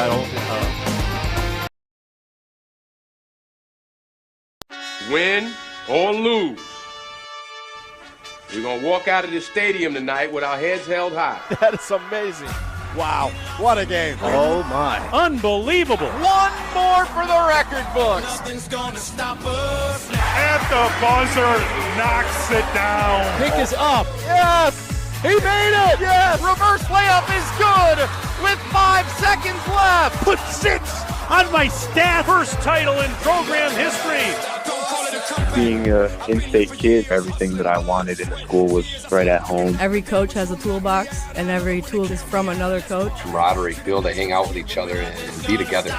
title. Win or lose, we're going to walk out of this stadium tonight with our heads held high. That is amazing. Wow, what a game. Oh, my. Unbelievable. One more for the record books. Nothing's gonna stop us. At the buzzer, knocks it down. Pick is up. Yes, he made it. Yes. Reverse layup is good with 5 seconds left. Put 6 on my stat. First title in program history. Being an in-state kid, everything that I wanted in the school was right at home. Every coach has a toolbox, and every tool is from another coach. Camaraderie, be able to hang out with each other and be together.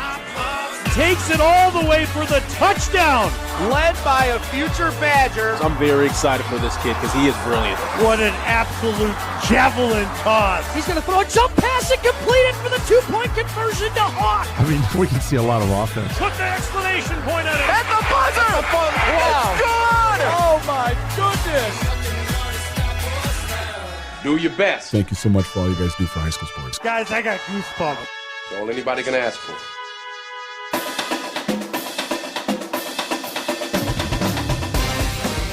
Takes it all the way for the touchdown. Led by a future Badger. I'm very excited for this kid because he is brilliant. What an absolute javelin toss. He's going to throw a jump pass and complete it for the 2-point conversion to Hawk. I mean, we can see a lot of offense. Put the exclamation point on it. At the buzzer. Wow. It's good. Oh, my goodness. Do your best. Thank you so much for all you guys do for high school sports. Guys, I got goosebumps. That's all anybody can ask for.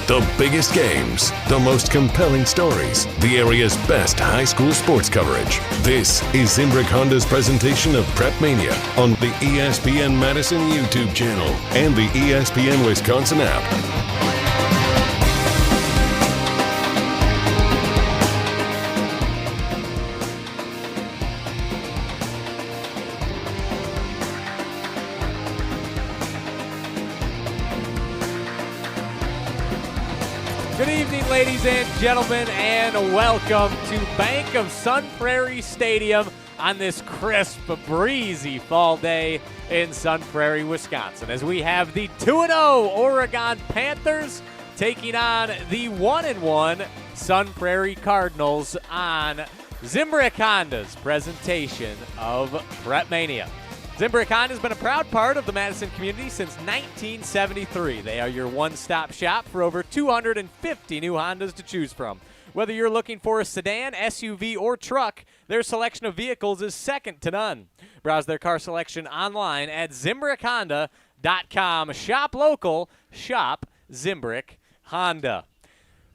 The biggest games, the most compelling stories, the area's best high school sports coverage. This is Zimbrick Honda's presentation of PrepMania on the ESPN Madison YouTube channel and the ESPN Wisconsin app. Good evening, ladies and gentlemen, and welcome to Bank of Sun Prairie Stadium on this crisp, breezy fall day in Sun Prairie, Wisconsin, as we have the 2-0 Oregon Panthers taking on the 1-1 Sun Prairie Cardinals on Zimbrick Honda's presentation of PrepMania. Zimbrick Honda has been a proud part of the Madison community since 1973. They are your one-stop shop for over 250 new Hondas to choose from. Whether you're looking for a sedan, SUV, or truck, their selection of vehicles is second to none. Browse their car selection online at ZimbrickHonda.com. Shop local, shop Zimbrick Honda.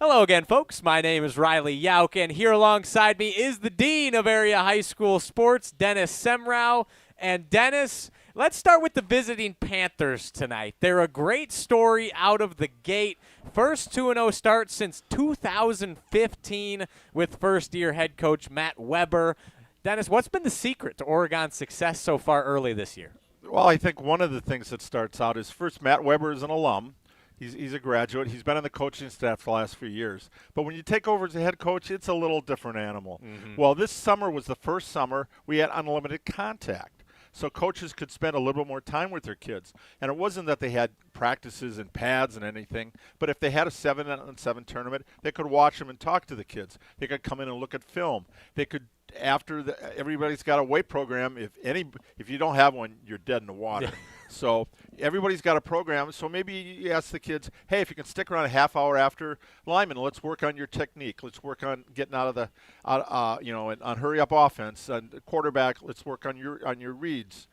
Hello again, folks. My name is Riley Yauk, and here alongside me is the Dean of Area High School Sports, Dennis Semrau. And Dennis, let's start with the visiting Panthers tonight. They're a great story out of the gate. First 2-0 start since 2015 with first-year head coach Matt Weber. Dennis, what's been the secret to Oregon's success so far early this year? Well, I think one of the things that starts out is first, Matt Weber is an alum. He's a graduate. He's been on the coaching staff for the last few years. But when you take over as a head coach, it's a little different animal. Mm-hmm. Well, this summer was the first summer we had unlimited contact. So coaches could spend a little bit more time with their kids. And it wasn't that they had practices and pads and anything, but if they had a 7-on-7 tournament, they could watch them and talk to the kids. They could come in and look at film. They could, everybody's got a weight program. If you don't have one, you're dead in the water. So everybody's got a program. So maybe you ask the kids, hey, if you can stick around a half hour after lineman, let's work on your technique. Let's work on getting out of the, on hurry up offense. And quarterback, let's work on your reads.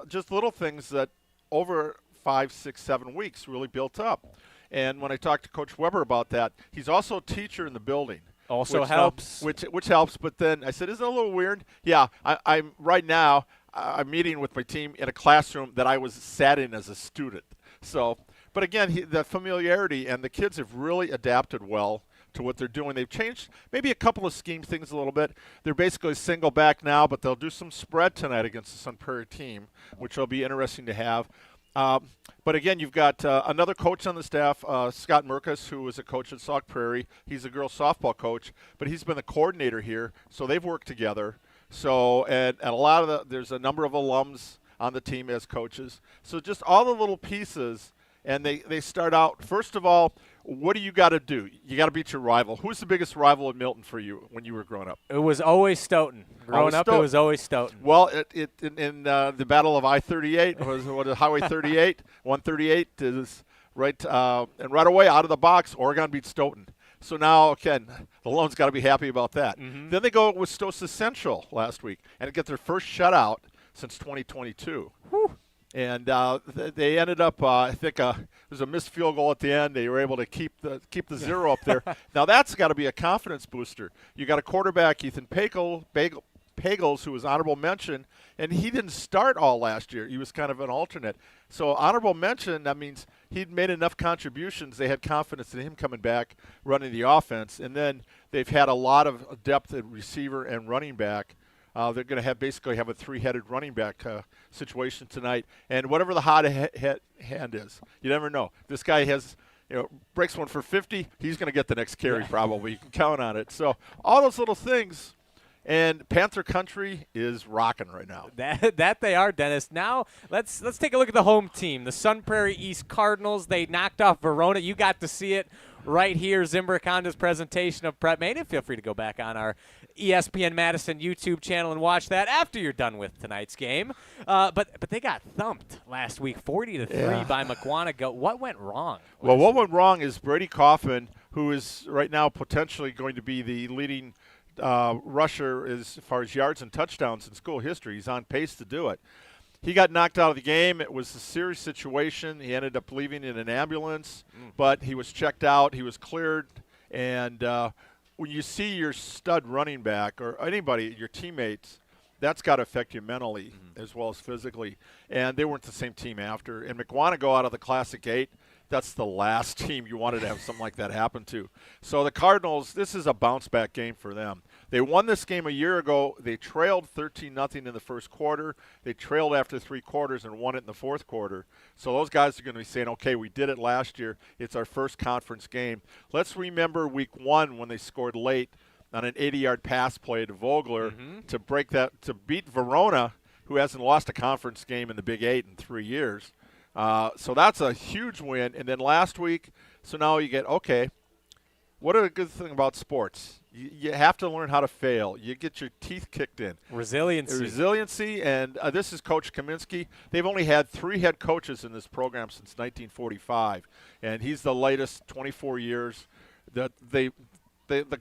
Just little things that over 5, 6, 7 weeks really built up. And when I talked to Coach Weber about that, he's also a teacher in the building. Also helps. Which helps. But then I said, isn't it a little weird? Yeah, I'm right now. I'm meeting with my team in a classroom that I was sat in as a student. So, but again, the familiarity and the kids have really adapted well to what they're doing. They've changed maybe a couple of scheme things a little bit. They're basically single back now, but they'll do some spread tonight against the Sun Prairie team, which will be interesting to have. But again, you've got another coach on the staff, Scott Merkus, who was a coach at Sauk Prairie. He's a girls softball coach, but he's been the coordinator here, so they've worked together. So, and a lot of there's a number of alums on the team as coaches. So just all the little pieces, and they start out, first of all, what do you got to do? You got to beat your rival. Who's the biggest rival in Milton for you when you were growing up? It was always Stoughton. Growing up, it was always Stoughton. Well, in the Battle of I-38, was Highway 38, 138 is right, and right away out of the box, Oregon beat Stoughton. So now, again, the Loans got to be happy about that. Mm-hmm. Then they go with Stosa Central last week and get their first shutout since 2022. And they ended up, I think, it was a missed field goal at the end. They were able to keep the zero up there. Now that's got to be a confidence booster. You got a quarterback, Ethan Pagels, who was honorable mention, and he didn't start all last year. He was kind of an alternate. So honorable mention, that means he'd made enough contributions. They had confidence in him coming back, running the offense. And then they've had a lot of depth at receiver and running back. They're going to basically have a three-headed running back situation tonight. And whatever the hot hand is, you never know. This guy has, breaks one for 50. He's going to get the next carry probably. You can count on it. So all those little things. And Panther Country is rocking right now. That they are, Dennis. Now let's take a look at the home team, the Sun Prairie East Cardinals. They knocked off Verona. You got to see it right here, Zimbrick Honda's presentation of PrepMania. Feel free to go back on our ESPN Madison YouTube channel and watch that after you're done with tonight's game. But they got thumped last week, 40-3 by Mukwonago. What went wrong? Well, what went wrong is Brady Kaufman, who is right now potentially going to be the leading rusher as far as yards and touchdowns in school history. He's on pace to do it. He got knocked out of the game. It was a serious situation. He ended up leaving in an ambulance, but he was checked out. He was cleared. And when you see your stud running back or anybody, your teammates, that's got to affect you mentally as well as physically. And they weren't the same team after. And Mukwonago out of the Classic 8, that's the last team you wanted to have something like that happen to. So the Cardinals, this is a bounce-back game for them. They won this game a year ago. They trailed 13-0 in the first quarter. They trailed after 3 quarters and won it in the fourth quarter. So those guys are going to be saying, okay, we did it last year. It's our first conference game. Let's remember week 1 when they scored late on an 80-yard pass play to Vogler to break that, to beat Verona, who hasn't lost a conference game in the Big 8 in 3 years. So that's a huge win. And then last week, so now you get, okay, what a good thing about sports. You have to learn how to fail. You get your teeth kicked in. Resiliency, and this is Coach Kaminsky. They've only had 3 head coaches in this program since 1945, and he's the latest, 24 years. That the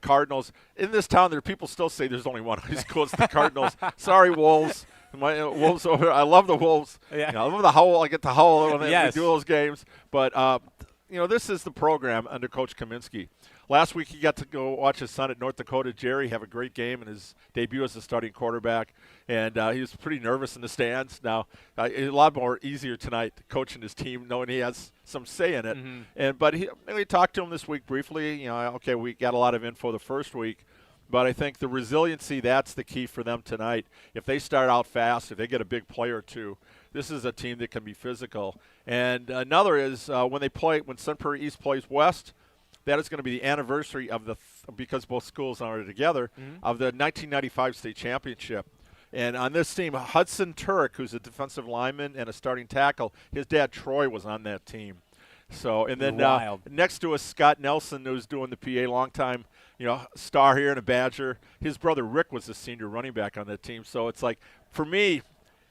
Cardinals, in this town, there people still say there's only one high school. It's the Cardinals. Sorry, Wolves. Wolves over. I love the Wolves. Yeah. I love the howl. I get to howl when they do those games. But this is the program under Coach Kaminsky. Last week he got to go watch his son at North Dakota, Jerry, have a great game in his debut as a starting quarterback, and he was pretty nervous in the stands. Now a lot more easier tonight coaching his team, knowing he has some say in it. But we talked to him this week briefly. Okay, we got a lot of info the first week. But I think the resiliency, that's the key for them tonight. If they start out fast, if they get a big play or two, this is a team that can be physical. And another is when Sun Prairie East plays West, that is going to be the anniversary of because both schools are together, of the 1995 state championship. And on this team, Hudson Turek, who's a defensive lineman and a starting tackle, his dad Troy was on that team. So, and then next to us, Scott Nelson, who's doing the PA, longtime, star here and a Badger. His brother Rick was the senior running back on that team. So it's like, for me,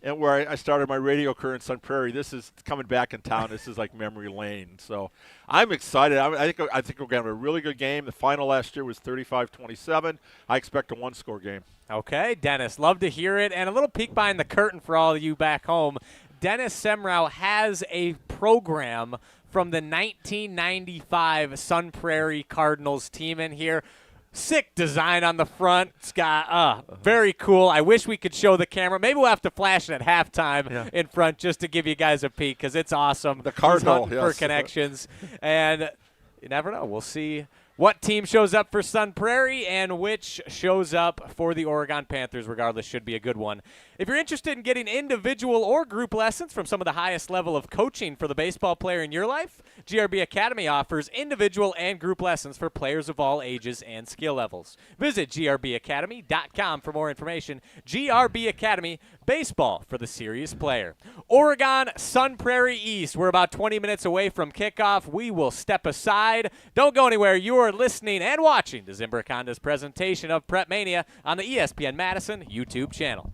and where I started my radio career in Sun Prairie, this is coming back in town. This is like memory lane. So I'm excited. I think we're going to have a really good game. The final last year was 35-27. I expect a 1-score game. Okay, Dennis, love to hear it. And a little peek behind the curtain for all of you back home. Dennis Semrau has a program from the 1995 Sun Prairie Cardinals team in here. Sick design on the front. It's got very cool. I wish we could show the camera. Maybe we'll have to flash it at halftime in front just to give you guys a peek because it's awesome. The Cardinal, for connections. And you never know. We'll see what team shows up for Sun Prairie and which shows up for the Oregon Panthers. Regardless, should be a good one. If you're interested in getting individual or group lessons from some of the highest level of coaching for the baseball player in your life, GRB Academy offers individual and group lessons for players of all ages and skill levels. Visit grbacademy.com for more information. GRB Academy, baseball for the serious player. Oregon, Sun Prairie East. We're about 20 minutes away from kickoff. We will step aside. Don't go anywhere. You are listening and watching to Zimbrick Honda's presentation of PrepMania on the ESPN Madison YouTube channel.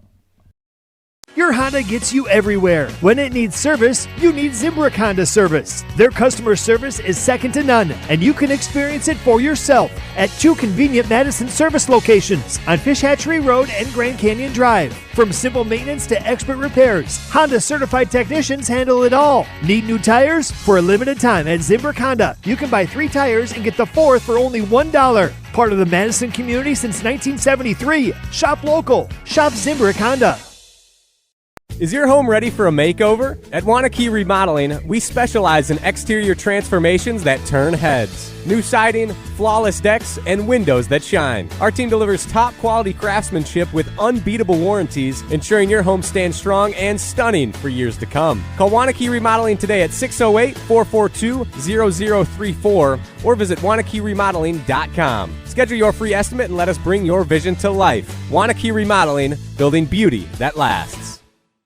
Your Honda gets you everywhere. When it needs service, you need Zimbrick Honda service. Their customer service is second to none, and you can experience it for yourself at 2 convenient Madison service locations on Fish Hatchery Road and Grand Canyon Drive. From simple maintenance to expert repairs, Honda certified technicians handle it all. Need new tires? For a limited time at Zimbrick Honda, you can buy 3 tires and get the 4th for only $1. Part of the Madison community since 1973. Shop local. Shop Zimbrick Honda. Is your home ready for a makeover? At Wanakee Remodeling, we specialize in exterior transformations that turn heads. New siding, flawless decks, and windows that shine. Our team delivers top quality craftsmanship with unbeatable warranties, ensuring your home stands strong and stunning for years to come. Call Wanakee Remodeling today at 608-442-0034 or visit WanakeeRemodeling.com. Schedule your free estimate and let us bring your vision to life. Wanakee Remodeling, building beauty that lasts.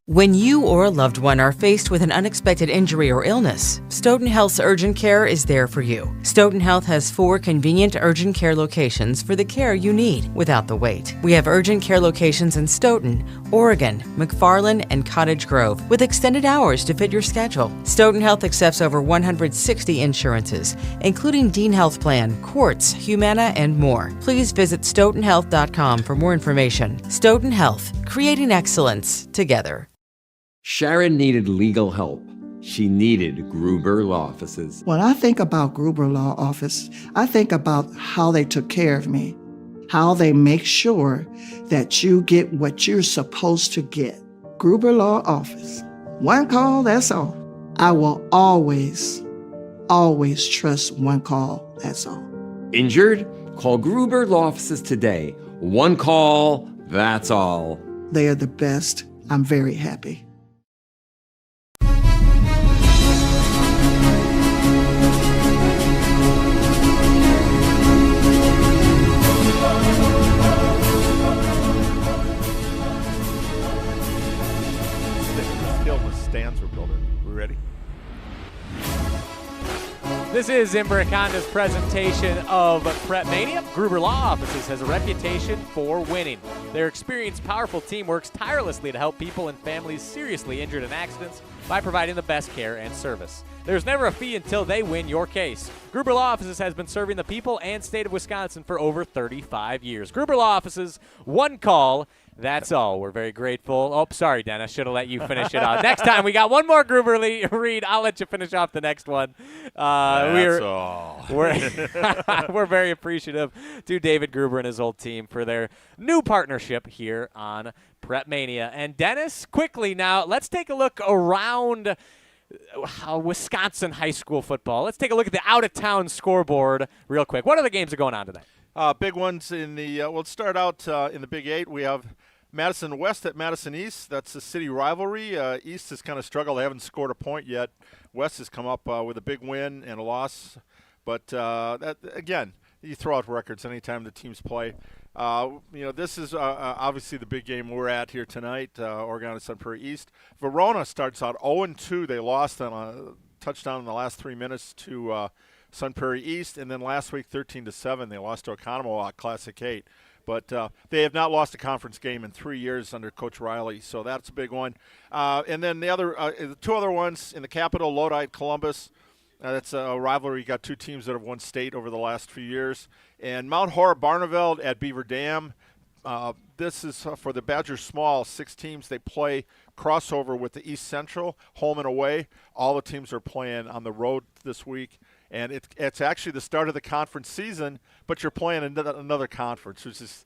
When you or a loved one are faced with an unexpected injury or illness, Stoughton Health's urgent care is there for you. Stoughton Health has 4 convenient urgent care locations for the care you need without the wait. We have urgent care locations in Stoughton, Oregon, McFarland, and Cottage Grove with extended hours to fit your schedule. Stoughton Health accepts over 160 insurances, including Dean Health Plan, Quartz, Humana, and more. Please visit stoughtonhealth.com for more information. Stoughton Health, creating excellence together. Sharon needed legal help. She needed Gruber Law Offices. When I think about Gruber Law Office, I think about how they took care of me, how they make sure that you get what you're supposed to get. Gruber Law Office. One call, that's all. I will always trust one call, that's all. Injured? Call Gruber Law Offices today. One call, that's all. They are the best. I'm very happy. Stands were building. We ready? This is Zimbrick Honda's presentation of PrepMania. Gruber Law Offices has a reputation for winning. Their experienced, powerful team works tirelessly to help people and families seriously injured in accidents by providing the best care and service. There's never a fee until they win your case. Gruber Law Offices has been serving the people and state of Wisconsin for over 35 years. Gruber Law Offices, one call. That's all. We're very grateful. Oh, sorry, Dennis. Should have let you finish it off. Next time, we got one more Gruber read. I'll let you finish off the next one. That's all. We're very appreciative to David Gruber and his whole team for their new partnership here on PrepMania. And Dennis, quickly now, let's take a look around Wisconsin high school football. Let's take a look at the out-of-town scoreboard real quick. What other games are going on today? Big ones in the let's start out in the Big 8. We have Madison West at Madison East. That's a city rivalry. East has kind of struggled. They haven't scored a point yet. West has come up with a big win and a loss. But, that again, you throw out records anytime the teams play. This is obviously the big game we're at here tonight, Oregon and Sun Prairie East. Verona starts out 0-2. They lost on a touchdown in the last 3 minutes to Sun Prairie East, and then last week 13-7 they lost to Oconomowoc Classic 8. But they have not lost a conference game in 3 years under Coach Riley, so that's a big one. And then the 2 other ones in the Capital, Lodi, Columbus. That's a rivalry. You got 2 teams that have won state over the last few years. And Mount Horeb, Barneveld at Beaver Dam. This is for the Badgers Small, 6 teams. They play crossover with the East Central, home and away. All the teams are playing on the road this week. And it's actually the start of the conference season, but you're playing another conference, which is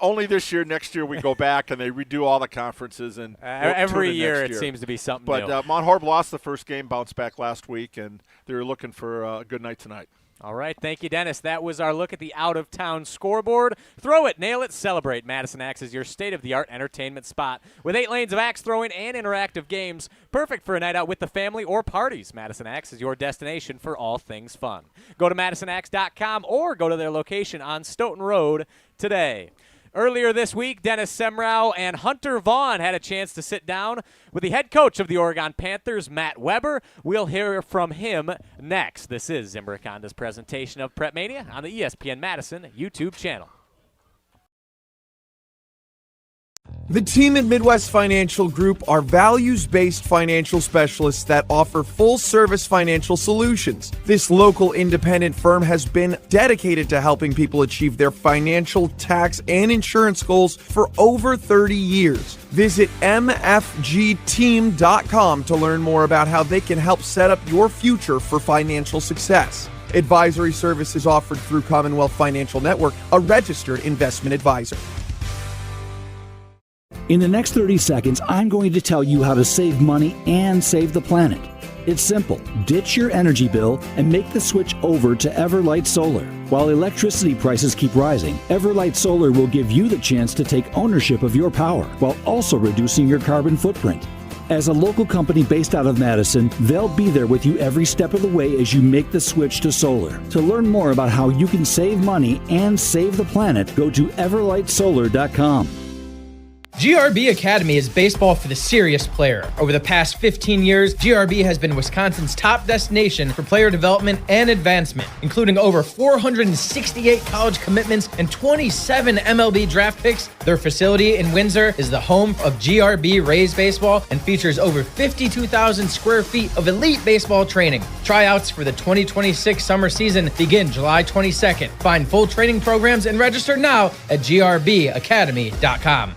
only this year. Next year we go back and they redo all the conferences. And every year it seems to be something new. But Mount Horeb lost the first game, bounced back last week, and they're looking for a good night tonight. All right, thank you, Dennis. That was our look at the out-of-town scoreboard. Throw it, nail it, celebrate. Madison Axe is your state-of-the-art entertainment spot with 8 lanes of axe throwing and interactive games. Perfect for a night out with the family or parties. Madison Axe is your destination for all things fun. Go to MadisonAxe.com or go to their location on Stoughton Road today. Earlier this week, Dennis Semrau and Hunter Vaughn had a chance to sit down with the head coach of the Oregon Panthers, Matt Weber. We'll hear from him next. This is Zimbrick Honda's presentation of PrepMania on the ESPN Madison YouTube channel. The team at Midwest Financial Group are values-based financial specialists that offer full-service financial solutions. This local independent firm has been dedicated to helping people achieve their financial, tax, and insurance goals for over 30 years. Visit mfgteam.com to learn more about how they can help set up your future for financial success. Advisory services offered through Commonwealth Financial Network, a registered investment advisor. In the next 30 seconds, I'm going to tell you how to save money and save the planet. It's simple. Ditch your energy bill and make the switch over to Everlight Solar. While electricity prices keep rising, Everlight Solar will give you the chance to take ownership of your power while also reducing your carbon footprint. As a local company based out of Madison, they'll be there with you every step of the way as you make the switch to solar. To learn more about how you can save money and save the planet, go to everlightsolar.com. GRB Academy is baseball for the serious player. Over the past 15 years, GRB has been Wisconsin's top destination for player development and advancement, including over 468 college commitments and 27 MLB draft picks. Their facility in Windsor is the home of GRB Rays baseball and features over 52,000 square feet of elite baseball training. Tryouts for the 2026 summer season begin July 22nd. Find full training programs and register now at grbacademy.com.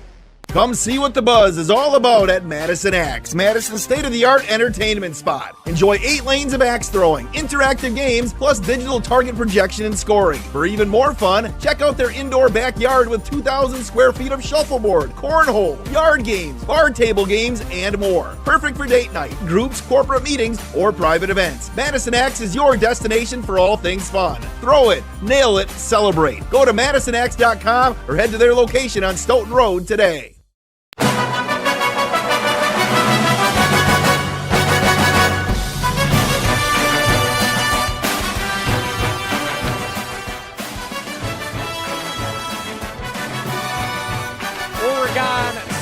Come see what the buzz is all about at Madison Axe, Madison's state-of-the-art entertainment spot. Enjoy 8 lanes of axe throwing, interactive games, plus digital target projection and scoring. For even more fun, check out their indoor backyard with 2,000 square feet of shuffleboard, cornhole, yard games, bar table games, and more. Perfect for date night, groups, corporate meetings, or private events. Madison Axe is your destination for all things fun. Throw it, nail it, celebrate. Go to MadisonAxe.com or head to their location on Stoughton Road today.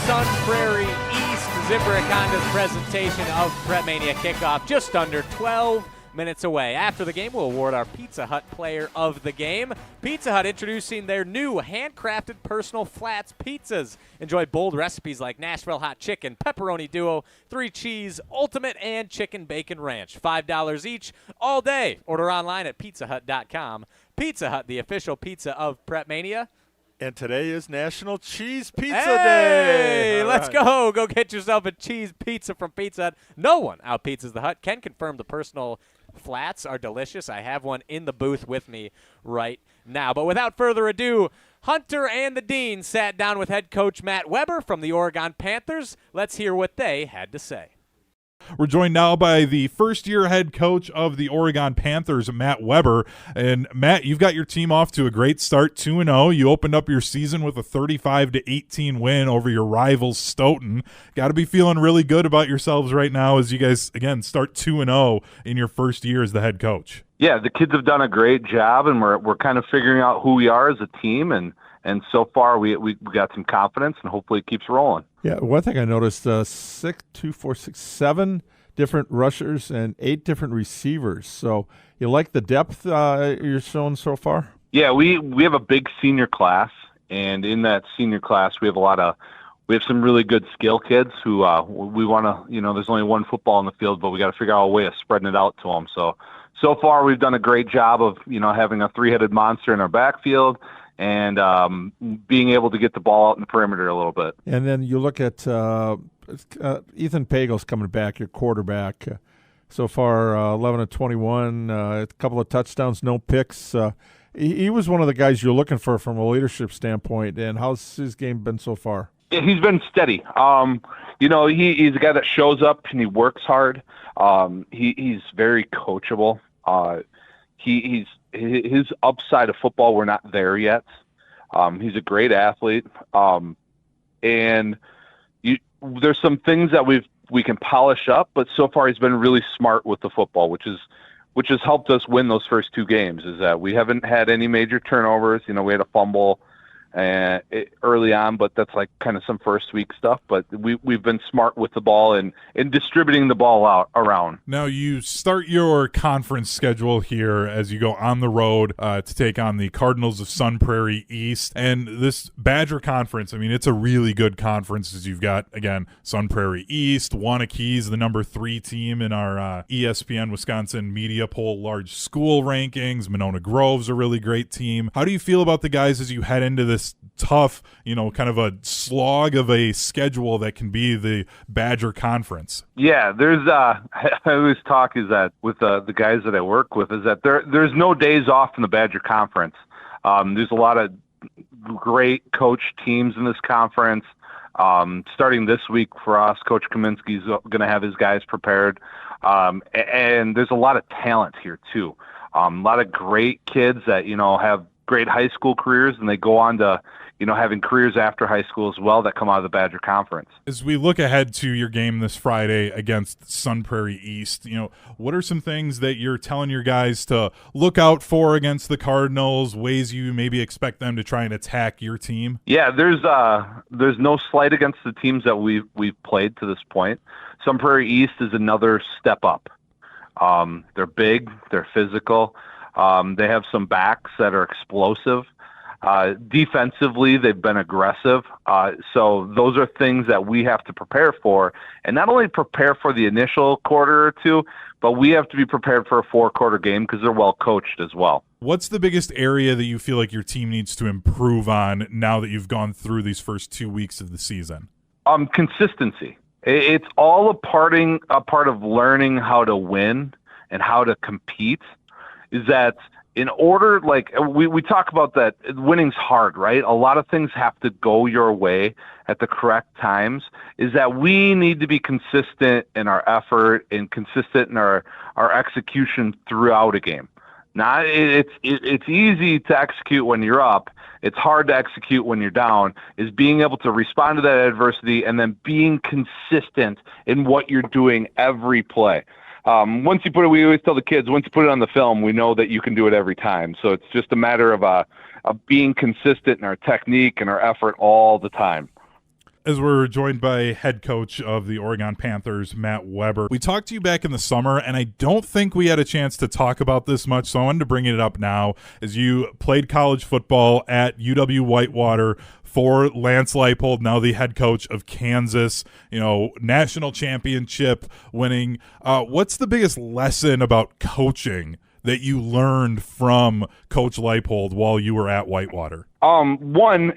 Sun Prairie East, Zimbrick Honda's presentation of PrepMania Kickoff just under 12 minutes away. After the game, we'll award our Pizza Hut Player of the Game. Pizza Hut introducing their new handcrafted personal flats pizzas. Enjoy bold recipes like Nashville Hot Chicken, Pepperoni Duo, 3 Cheese, Ultimate, and Chicken Bacon Ranch. $5 each all day. Order online at pizzahut.com. Pizza Hut, the official pizza of PrepMania. And today is National Cheese Pizza Day. Day. Let's go. Go get yourself a cheese pizza from Pizza Hut. No one out-pizzas the Hut. Can confirm the personal flats are delicious. I have one in the booth with me right now. But without further ado, Hunter and the Dean sat down with head coach Matt Weber from the Oregon Panthers. Let's hear what they had to say. We're joined now by the first-year head coach of the Oregon Panthers, Matt Weber. And, Matt, you've got your team off to a great start, 2-0. You opened up your season with a 35-18 win over your rivals, Stoughton. Got to be feeling really good about yourselves right now as you guys, again, start 2-0 in your first year as the head coach. Yeah, the kids have done a great job, and we're kind of figuring out who we are as a team, and so far we got some confidence, and hopefully it keeps rolling. Yeah, one thing I noticed, 7 different rushers and 8 different receivers. So you like the depth you're showing so far? Yeah, we have a big senior class, and in that senior class we have some really good skill kids who we want to, there's only one football in the field, but we got to figure out a way of spreading it out to them. So far we've done a great job of, having a 3-headed monster in our backfield, and being able to get the ball out in the perimeter a little bit. And then you look at Ethan Pagel's coming back, your quarterback. So far, 11 of 21, a couple of touchdowns, no picks. He was one of the guys you're looking for from a leadership standpoint. And how's his game been so far? Yeah, he's been steady. He's a guy that shows up and he works hard. He's very coachable. His upside of football, we're not there yet. He's a great athlete, and there's some things that we can polish up. But so far, he's been really smart with the football, which has helped us win those first 2 games. Is that we haven't had any major turnovers. We had a fumble early on, but that's like kind of some first week stuff. But we've been smart with the ball and distributing the ball out around. Now you start your conference schedule here as you go on the road to take on the Cardinals of Sun Prairie East. And this Badger Conference, I mean, it's a really good conference as you've got, again, Sun Prairie East, Waunakee's the number 3 team in our ESPN Wisconsin Media Poll large school rankings. Monona Grove's a really great team. How do you feel about the guys as you head into this tough, kind of a slog of a schedule that can be the Badger Conference? Yeah, there's I always talk is that with the guys that I work with is that there's no days off in the Badger Conference. There's a lot of great coach teams in this conference. Starting this week for us, Coach Kaminsky's going to have his guys prepared. And there's a lot of talent here too. A lot of great kids that, have great high school careers, and they go on to, having careers after high school as well that come out of the Badger Conference. As we look ahead to your game this Friday against Sun Prairie East, what are some things that you're telling your guys to look out for against the Cardinals, ways you maybe expect them to try and attack your team? Yeah, there's no slight against the teams that we've played to this point. Sun Prairie East is another step up. They're big, they're physical. They have some backs that are explosive. Defensively, they've been aggressive. So those are things that we have to prepare for, and not only prepare for the initial quarter or two, but we have to be prepared for a 4-quarter game because they're well coached as well. What's the biggest area that you feel like your team needs to improve on now that you've gone through these first 2 weeks of the season? Consistency. It's all a part of learning how to win and how to compete. Is that in order, like we talk about that winning's hard, right? A lot of things have to go your way at the correct times. Is that we need to be consistent in our effort and consistent in our execution throughout a game. Now, it's easy to execute when you're up. It's hard to execute when you're down, is being able to respond to that adversity and then being consistent in what you're doing every play. Once you put it, we always tell the kids, once you put it on the film, we know that you can do it every time. So it's just a matter of being consistent in our technique and our effort all the time. As we're joined by head coach of the Oregon Panthers, Matt Weber. We talked to you back in the summer, and I don't think we had a chance to talk about this much, so I wanted to bring it up now. As you played college football at UW-Whitewater for Lance Leipold, now the head coach of Kansas, national championship winning. What's the biggest lesson about coaching that you learned from Coach Leipold while you were at Whitewater? One,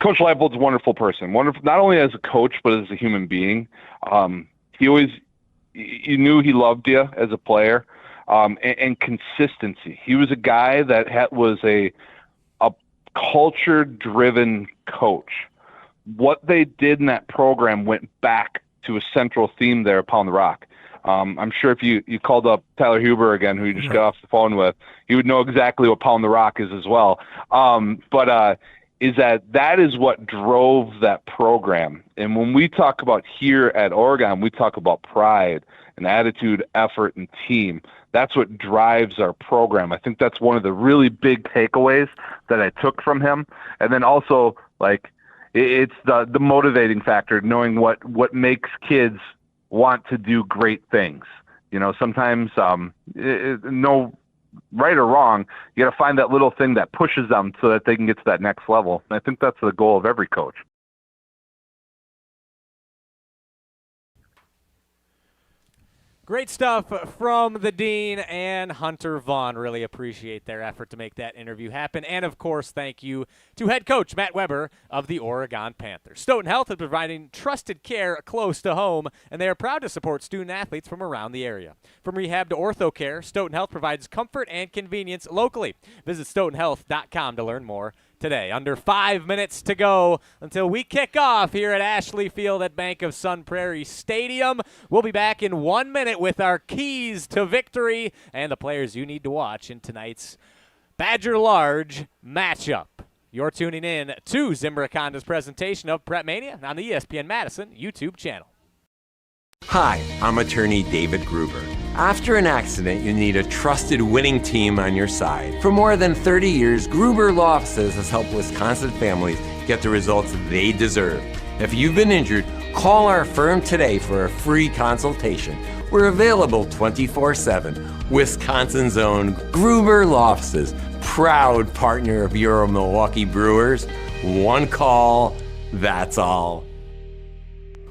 Coach Leipold's a wonderful person. Wonderful, not only as a coach, but as a human being. You knew he loved you as a player, and consistency. He was a guy that was a culture-driven coach. What they did in that program went back to a central theme there at Pound the Rock. I'm sure if you called up Tyler Huber again, who you just got off the phone with, he would know exactly what Pound the Rock is as well. Is that is what drove that program. And when we talk about here at Oregon, we talk about pride and attitude, effort, and team. That's what drives our program. I think that's one of the really big takeaways that I took from him. And then also, it's the motivating factor, knowing what makes kids want to do great things. Sometimes no right or wrong, you got to find that little thing that pushes them so that they can get to that next level. And I think that's the goal of every coach. Great stuff from the Dean and Hunter Vaughn. Really appreciate their effort to make that interview happen. And, of course, thank you to head coach Matt Weber of the Oregon Panthers. Stoughton Health is providing trusted care close to home, and they are proud to support student-athletes from around the area. From rehab to ortho care, Stoughton Health provides comfort and convenience locally. Visit stoughtonhealth.com to learn more today. Under 5 minutes to go until we kick off here at Ashley Field at Bank of Sun Prairie Stadium. We'll be back in 1 minute with our keys to victory and the players you need to watch in tonight's Badger Large matchup. You're tuning in to Zimbrick Honda's presentation of PrepMania on the ESPN Madison YouTube channel. Hi, I'm attorney David Gruber. After an accident, you need a trusted winning team on your side. For more than 30 years, Gruber Law Offices has helped Wisconsin families get the results they deserve. If you've been injured, call our firm today for a free consultation. We're available 24/7. Wisconsin's own Gruber Law Offices, proud partner of your Milwaukee Brewers. One call, that's all.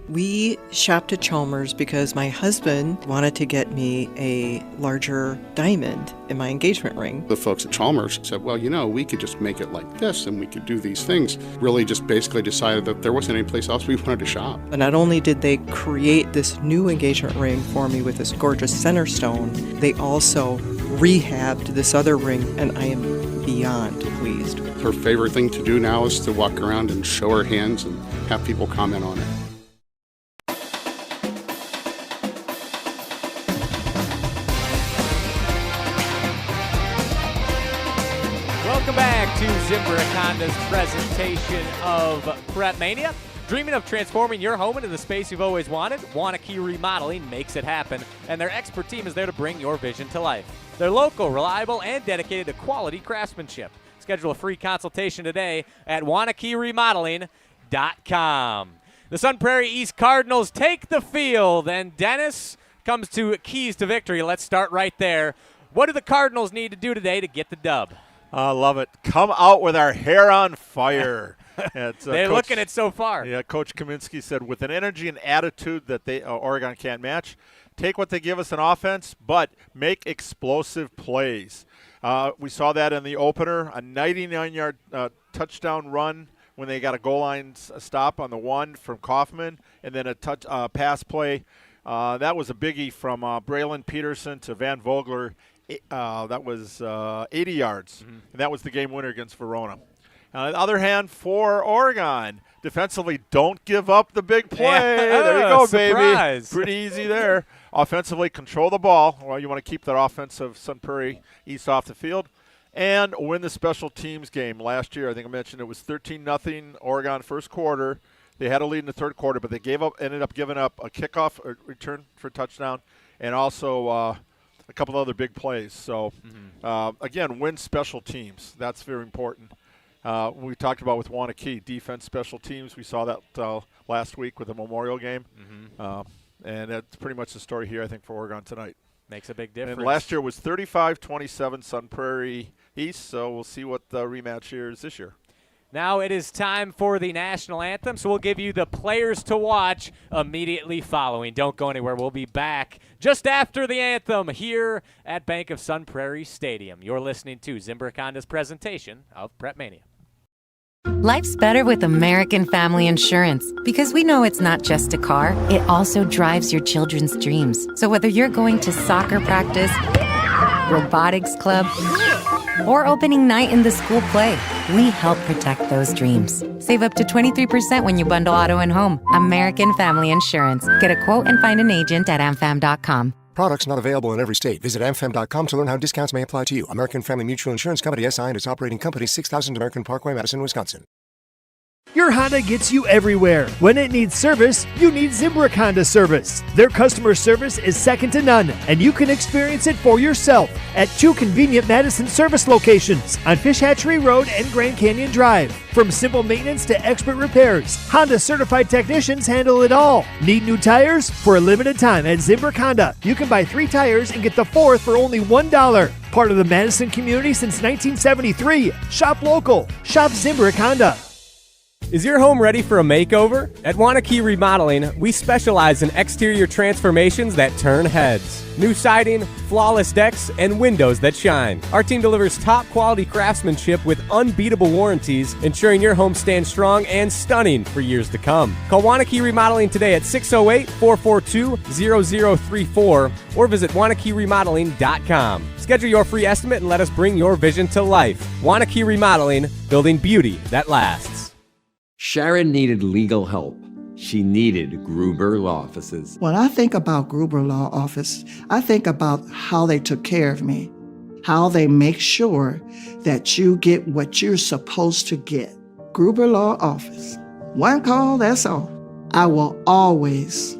We shopped at Chalmers because my husband wanted to get me a larger diamond in my engagement ring. The folks at Chalmers said, well, we could just make it like this and we could do these things. Really just basically decided that there wasn't any place else we wanted to shop. But not only did they create this new engagement ring for me with this gorgeous center stone, they also rehabbed this other ring, and I am beyond pleased. Her favorite thing to do now is to walk around and show her hands and have people comment on it. Welcome back to Zimbrick Honda's presentation of PrepMania. Dreaming of transforming your home into the space you've always wanted? Wanakee Remodeling makes it happen, and their expert team is there to bring your vision to life. They're local, reliable, and dedicated to quality craftsmanship. Schedule a free consultation today at WanakeeRemodeling.com. The Sun Prairie East Cardinals take the field, and Dennis comes to keys to victory. Let's start right there. What do the Cardinals need to do today to get the dub? I love it. Come out with our hair on fire. They're looking at so far. Yeah, Coach Kaminsky said, with an energy and attitude that Oregon can't match, take what they give us in offense, but make explosive plays. We saw that in the opener, a 99-yard touchdown run when they got a goal line stop on the one from Kaufman, and then a pass play. That was a biggie from Braylon Peterson to Van Vogler. That was 80 yards, and that was the game winner against Verona. On the other hand, for Oregon, defensively, don't give up the big play. Yeah. There you go, Surprise. baby. Pretty easy there. Offensively, control the ball. Well, you want to keep that offensive Sun Prairie East off the field. And win the special teams game. Last year, I think I mentioned it was 13-0 Oregon first quarter. They had a lead in the third quarter, but they ended up giving up a kickoff or return for a touchdown, and also a couple other big plays. So, again, win special teams. That's very important. We talked about with Wanakee, defense, special teams. We saw that last week with the Memorial game. And that's pretty much the story here, I think, for Oregon tonight. Makes a big difference. And last year was 35-27 Sun Prairie East, so we'll see what the rematch here is this year. Now it is time for the national anthem, so we'll give you the players to watch immediately following. Don't go anywhere. We'll be back just after the anthem here at Bank of Sun Prairie Stadium. You're listening to Zimbrick Honda's presentation of PrepMania. Life's better with American Family Insurance because we know it's not just a car, it also drives your children's dreams. So whether you're going to soccer practice, robotics club, or opening night in the school play, we help protect those dreams. Save up to 23% when you bundle auto and home. American Family Insurance. Get a quote and find an agent at amfam.com. Products not available in every state. Visit amfam.com to learn how discounts may apply to you. American Family Mutual Insurance Company, SI, and its operating company, 6000 American Parkway, Madison, Wisconsin. Your Honda gets you everywhere. When it needs service, you need Zimbrick Honda service. Their customer service is second to none, and you can experience it for yourself at 2 convenient Madison service locations on Fish Hatchery Road and Grand Canyon Drive. From simple maintenance to expert repairs, Honda certified technicians handle it all. Need new tires? For a limited time at Zimbrick Honda, you can buy 3 tires and get the 4th for only $1. Part of the Madison community since 1973. Shop local. Shop Zimbrick Honda. Is your home ready for a makeover? At Wanakee Remodeling, we specialize in exterior transformations that turn heads. New siding, flawless decks, and windows that shine. Our team delivers top quality craftsmanship with unbeatable warranties, ensuring your home stands strong and stunning for years to come. Call Wanakee Remodeling today at 608-442-0034 or visit WanakeeRemodeling.com. Schedule your free estimate and let us bring your vision to life. Wanakee Remodeling, building beauty that lasts. Sharon needed legal help. She needed Gruber Law Offices. When I think about Gruber Law Office, I think about how they took care of me, how they make sure that you get what you're supposed to get. Gruber Law Office. One call, that's all. I will always,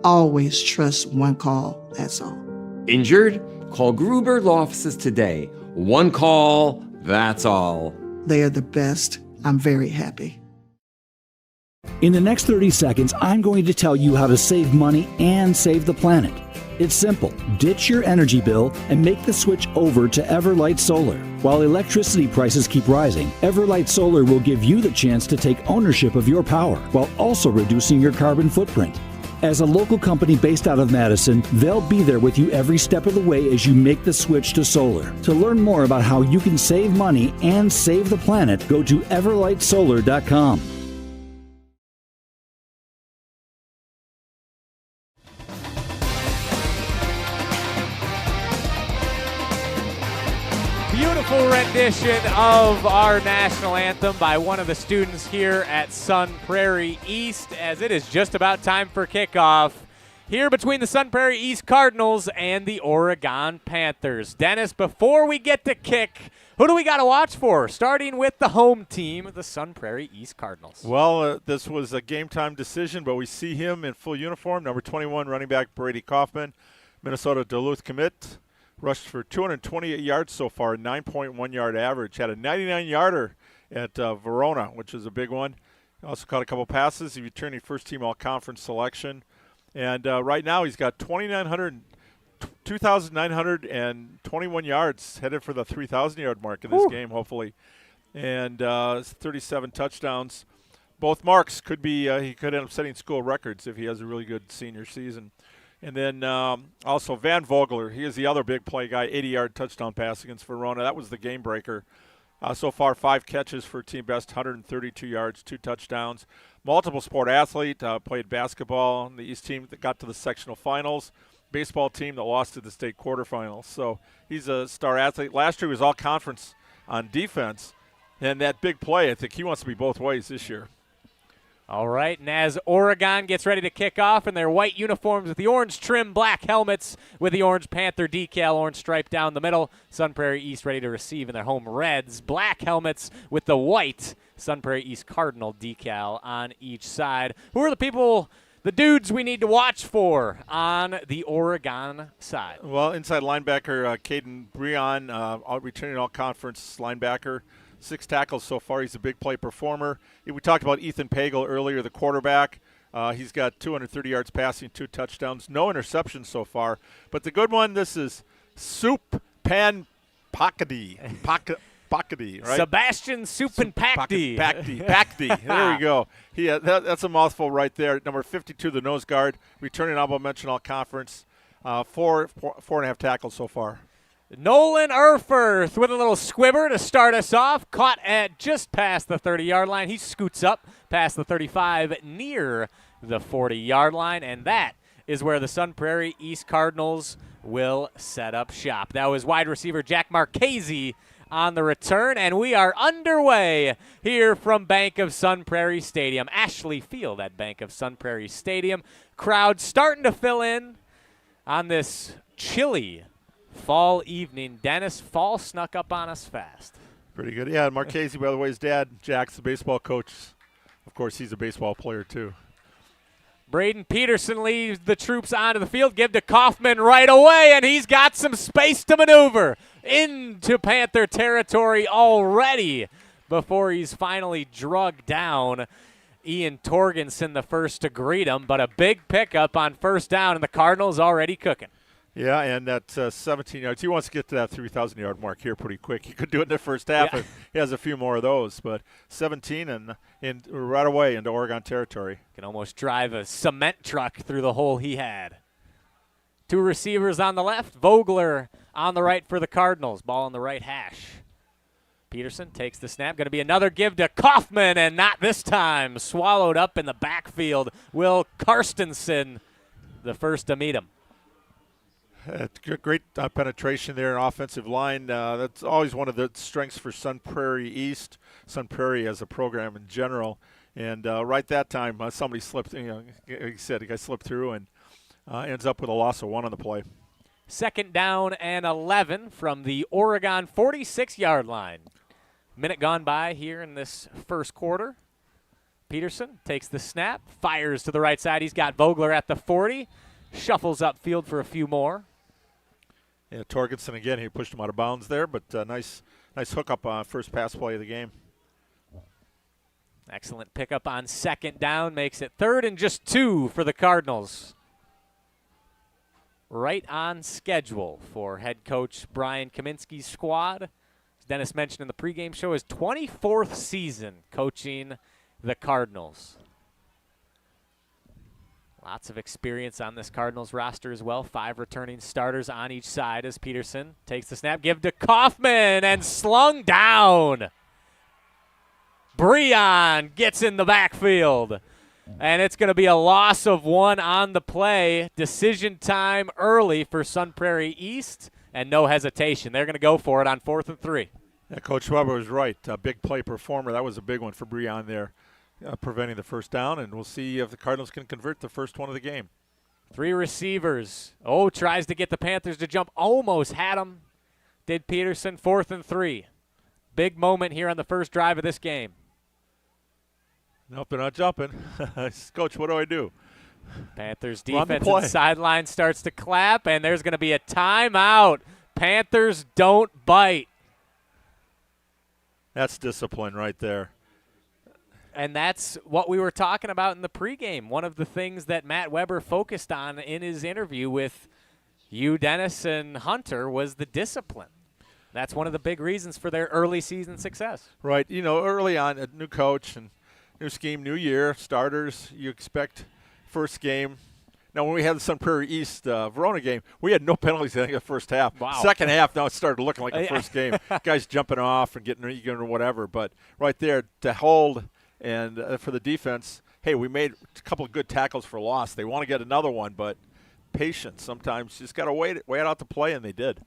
always trust one call, that's all. Injured? Call Gruber Law Offices today. One call, that's all. They are the best. I'm very happy. In the next 30 seconds, I'm going to tell you how to save money and save the planet. It's simple. Ditch your energy bill and make the switch over to Everlight Solar. While electricity prices keep rising, Everlight Solar will give you the chance to take ownership of your power while also reducing your carbon footprint. As a local company based out of Madison, they'll be there with you every step of the way as you make the switch to solar. To learn more about how you can save money and save the planet, go to everlightsolar.com. Beautiful rendition of our national anthem by one of the students here at Sun Prairie East, as it is just about time for kickoff here between the Sun Prairie East Cardinals and the Oregon Panthers. Dennis, before we get to kick, who do we got to watch for? Starting with the home team, the Sun Prairie East Cardinals. Well, this was a game-time decision, but we see him in full uniform, number 21, running back Brady Kaufman, Minnesota Duluth commit. Rushed for 228 yards so far, 9.1-yard average. Had a 99-yarder at Verona, which is a big one. Also caught a couple passes. He's returning first-team all-conference selection. And right now he's got 2,921 yards, headed for the 3,000-yard mark in this game, hopefully. And 37 touchdowns. Both marks could be he could end up setting school records if he has a really good senior season. And then also Van Vogler, he is the other big play guy, 80-yard touchdown pass against Verona. That was the game breaker. So far, 5 catches for team best, 132 yards, 2 touchdowns. Multiple sport athlete, played basketball on the East team that got to the sectional finals, baseball team that lost to the state quarterfinals. So he's a star athlete. Last year he was all conference on defense. And that big play, I think he wants to be both ways this year. All right, and as Oregon gets ready to kick off in their white uniforms with the orange trim, black helmets with the orange Panther decal, orange stripe down the middle, Sun Prairie East ready to receive in their home reds, black helmets with the white Sun Prairie East Cardinal decal on each side. Who are the dudes we need to watch for on the Oregon side? Well, inside linebacker Caden Breon, returning all-conference linebacker. 6 tackles so far. He's a big play performer. We talked about Ethan Pagel earlier, the quarterback. He's got 230 yards passing, 2 touchdowns, no interceptions so far. But the good one, this is Soup Pan Pakadi. Pakadi, right? Sebastian Supin Pakdi. Pakdi. There we go. That's a mouthful right there. Number 52, the nose guard, returning honorable mention all conference. 4.5 tackles so far. Nolan Erfurth with a little squibber to start us off. Caught at just past the 30-yard line. He scoots up past the 35 near the 40-yard line, and that is where the Sun Prairie East Cardinals will set up shop. That was wide receiver Jack Marchese on the return, and we are underway here from Bank of Sun Prairie Stadium. Ashley Field at Bank of Sun Prairie Stadium. Crowd starting to fill in on this chilly fall evening. Dennis, fall snuck up on us fast. Pretty good. Yeah, Marchese, by the way, his dad, Jack's the baseball coach. Of course, he's a baseball player, too. Braden Peterson leads the troops onto the field. Give to Kaufman right away, and he's got some space to maneuver into Panther territory already before he's finally drugged down. Ian Torgensen the first to greet him, but a big pickup on first down, and the Cardinals already cooking. Yeah, and that's 17 yards. He wants to get to that 3,000-yard mark here pretty quick. He could do it in the first half. Yeah. He has a few more of those, but 17 and right away into Oregon territory. Can almost drive a cement truck through the hole he had. 2 receivers on the left, Vogler on the right for the Cardinals. Ball on the right hash. Peterson takes the snap. Going to be another give to Kaufman, and not this time. Swallowed up in the backfield. Will Karstensen, the first to meet him. Great penetration there in offensive line. That's always one of the strengths for Sun Prairie East, Sun Prairie as a program in general. And right that time, somebody slipped, like he said, a guy slipped through and ends up with a loss of 1 on the play. Second down and 11 from the Oregon 46-yard line. Minute gone by here in this first quarter. Peterson takes the snap, fires to the right side. He's got Vogler at the 40, shuffles upfield for a few more. Yeah, Torgensen again, he pushed him out of bounds there, but nice hookup on first pass play of the game. Excellent pickup on second down, makes it 3rd and just 2 for the Cardinals. Right on schedule for head coach Brian Kaminsky's squad. As Dennis mentioned in the pregame show, his 24th season coaching the Cardinals. Lots of experience on this Cardinals roster as well. 5 returning starters on each side as Peterson takes the snap, give to Kaufman, and slung down. Breon gets in the backfield. And it's going to be a loss of 1 on the play. Decision time early for Sun Prairie East, and no hesitation. They're going to go for it on 4th and 3. Yeah, Coach Weber was right. A big play performer. That was a big one for Breon there, preventing the first down, and we'll see if the Cardinals can convert the first one of the game. 3 receivers. Tries to get the Panthers to jump. Almost had him. Did Peterson. 4th and 3. Big moment here on the first drive of this game. Nope, they're not jumping. Coach, what do I do? Panthers defense sideline starts to clap, and there's going to be a timeout. Panthers don't bite. That's discipline right there. And that's what we were talking about in the pregame. One of the things that Matt Weber focused on in his interview with you, Dennis, and Hunter was the discipline. That's one of the big reasons for their early season success. Right. Early on, a new coach and new scheme, new year, starters, you expect first game. Now, when we had the Sun Prairie East Verona game, we had no penalties, I think, in the first half. Wow. Second half, now it started looking like the first game. Guys jumping off and getting eager or whatever. But right there, to hold and for the defense, hey, we made a couple of good tackles for loss. They want to get another one, but patience. Sometimes you just got to wait out the play, and they did.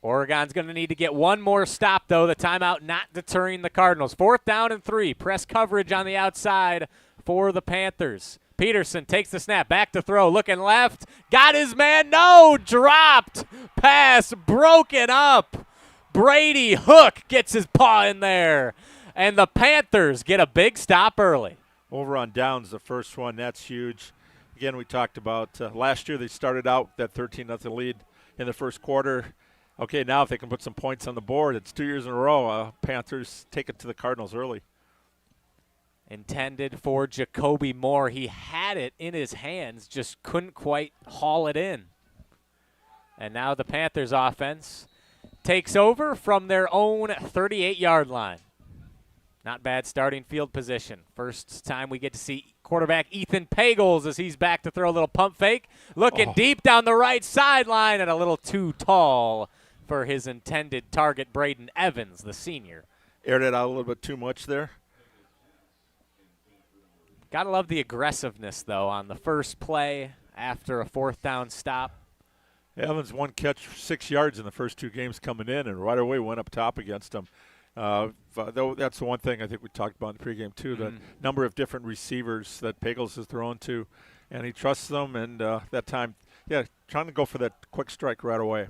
Oregon's going to need to get one more stop, though. The timeout not deterring the Cardinals. 4th down and 3. Press coverage on the outside for the Panthers. Peterson takes the snap. Back to throw. Looking left. Got his man. No. Dropped. Pass broken up. Brady Hook gets his paw in there. And the Panthers get a big stop early. Over on downs, the first one. That's huge. Again, we talked about last year they started out that 13-0 lead in the first quarter. Okay, now if they can put some points on the board, it's 2 years in a row. Panthers take it to the Cardinals early. Intended for Jacoby Moore. He had it in his hands, just couldn't quite haul it in. And now the Panthers offense takes over from their own 38-yard line. Not bad starting field position. First time we get to see quarterback Ethan Pagels as he's back to throw a little pump fake. Looking deep down the right sideline and a little too tall for his intended target, Braden Evans, the senior. Aired it out a little bit too much there. Gotta love the aggressiveness, though, on the first play after a 4th down stop. Evans, 1 catch, 6 yards in the first 2 games coming in, and right away went up top against him. Though that's the one thing I think we talked about in the pregame, too, the number of different receivers that Pagels has thrown to, and he trusts them, and that time, trying to go for that quick strike right away.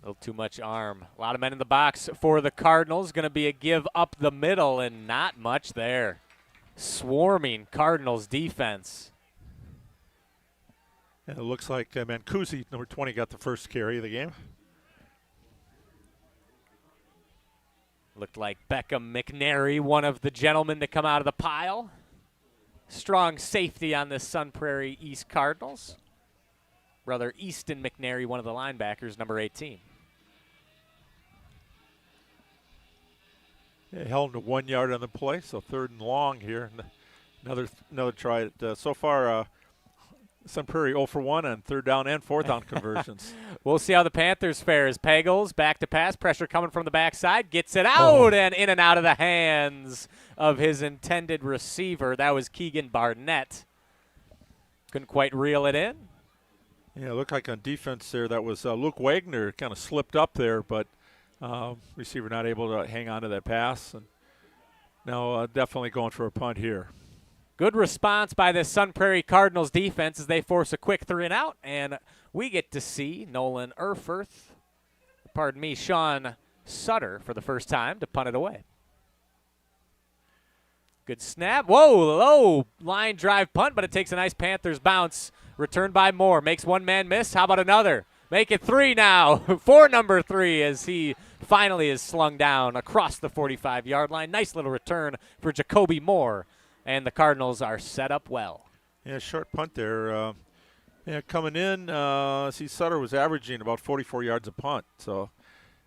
A little too much arm. A lot of men in the box for the Cardinals. Going to be a give up the middle, and not much there. Swarming Cardinals defense. And it looks like Mancusi, number 20, got the first carry of the game. Looked like Beckham McNary, one of the gentlemen to come out of the pile. Strong safety on the Sun Prairie East Cardinals. Brother Easton McNary, one of the linebackers, number 18. They held him to 1 yard on the play, so 3rd and long here. Another try. So far, Sun Prairie 0 for 1 on 3rd down and 4th down conversions. We'll see how the Panthers fare as Pagels back to pass. Pressure coming from the backside. Gets it out and in and out of the hands of his intended receiver. That was Keegan Barnett. Couldn't quite reel it in. Yeah, it looked like on defense there that was Luke Wagner kind of slipped up there, but receiver not able to hang on to that pass. And now definitely going for a punt here. Good response by the Sun Prairie Cardinals defense as they force a quick 3-and-out, and we get to see Sean Sutter for the first time to punt it away. Good snap. Whoa, low line drive punt, but it takes a nice Panthers bounce. Returned by Moore. Makes one man miss. How about another? make it 3 now for number 3 as he finally is slung down across the 45-yard line. Nice little return for Jacoby Moore, and the Cardinals are set up well. Yeah, short punt there. Coming in, see Sutter was averaging about 44 yards a punt, so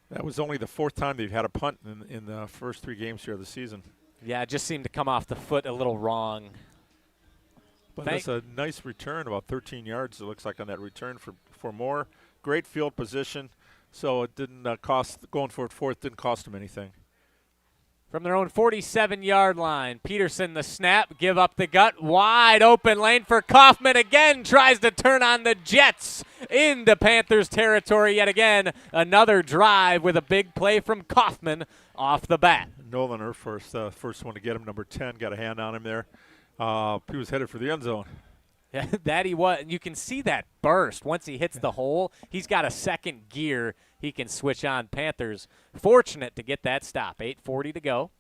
that was only the 4th time they've had a punt in the first 3 games here of the season. Yeah, it just seemed to come off the foot a little wrong. But that's a nice return, about 13 yards it looks like on that return for Moore. Great field position, so it didn't cost, going for it 4th didn't cost him anything. From their own 47-yard line, Peterson the snap, give up the gut, wide open lane for Kaufman again, tries to turn on the Jets into Panthers territory yet again. Another drive with a big play from Kaufman off the bat. Nolan Erfurst, first one to get him, number 10, got a hand on him there. He was headed for the end zone. Yeah, that he was. You can see that burst. Once he hits the hole, he's got a second gear he can switch on. Panthers fortunate to get that stop. 8:40 to go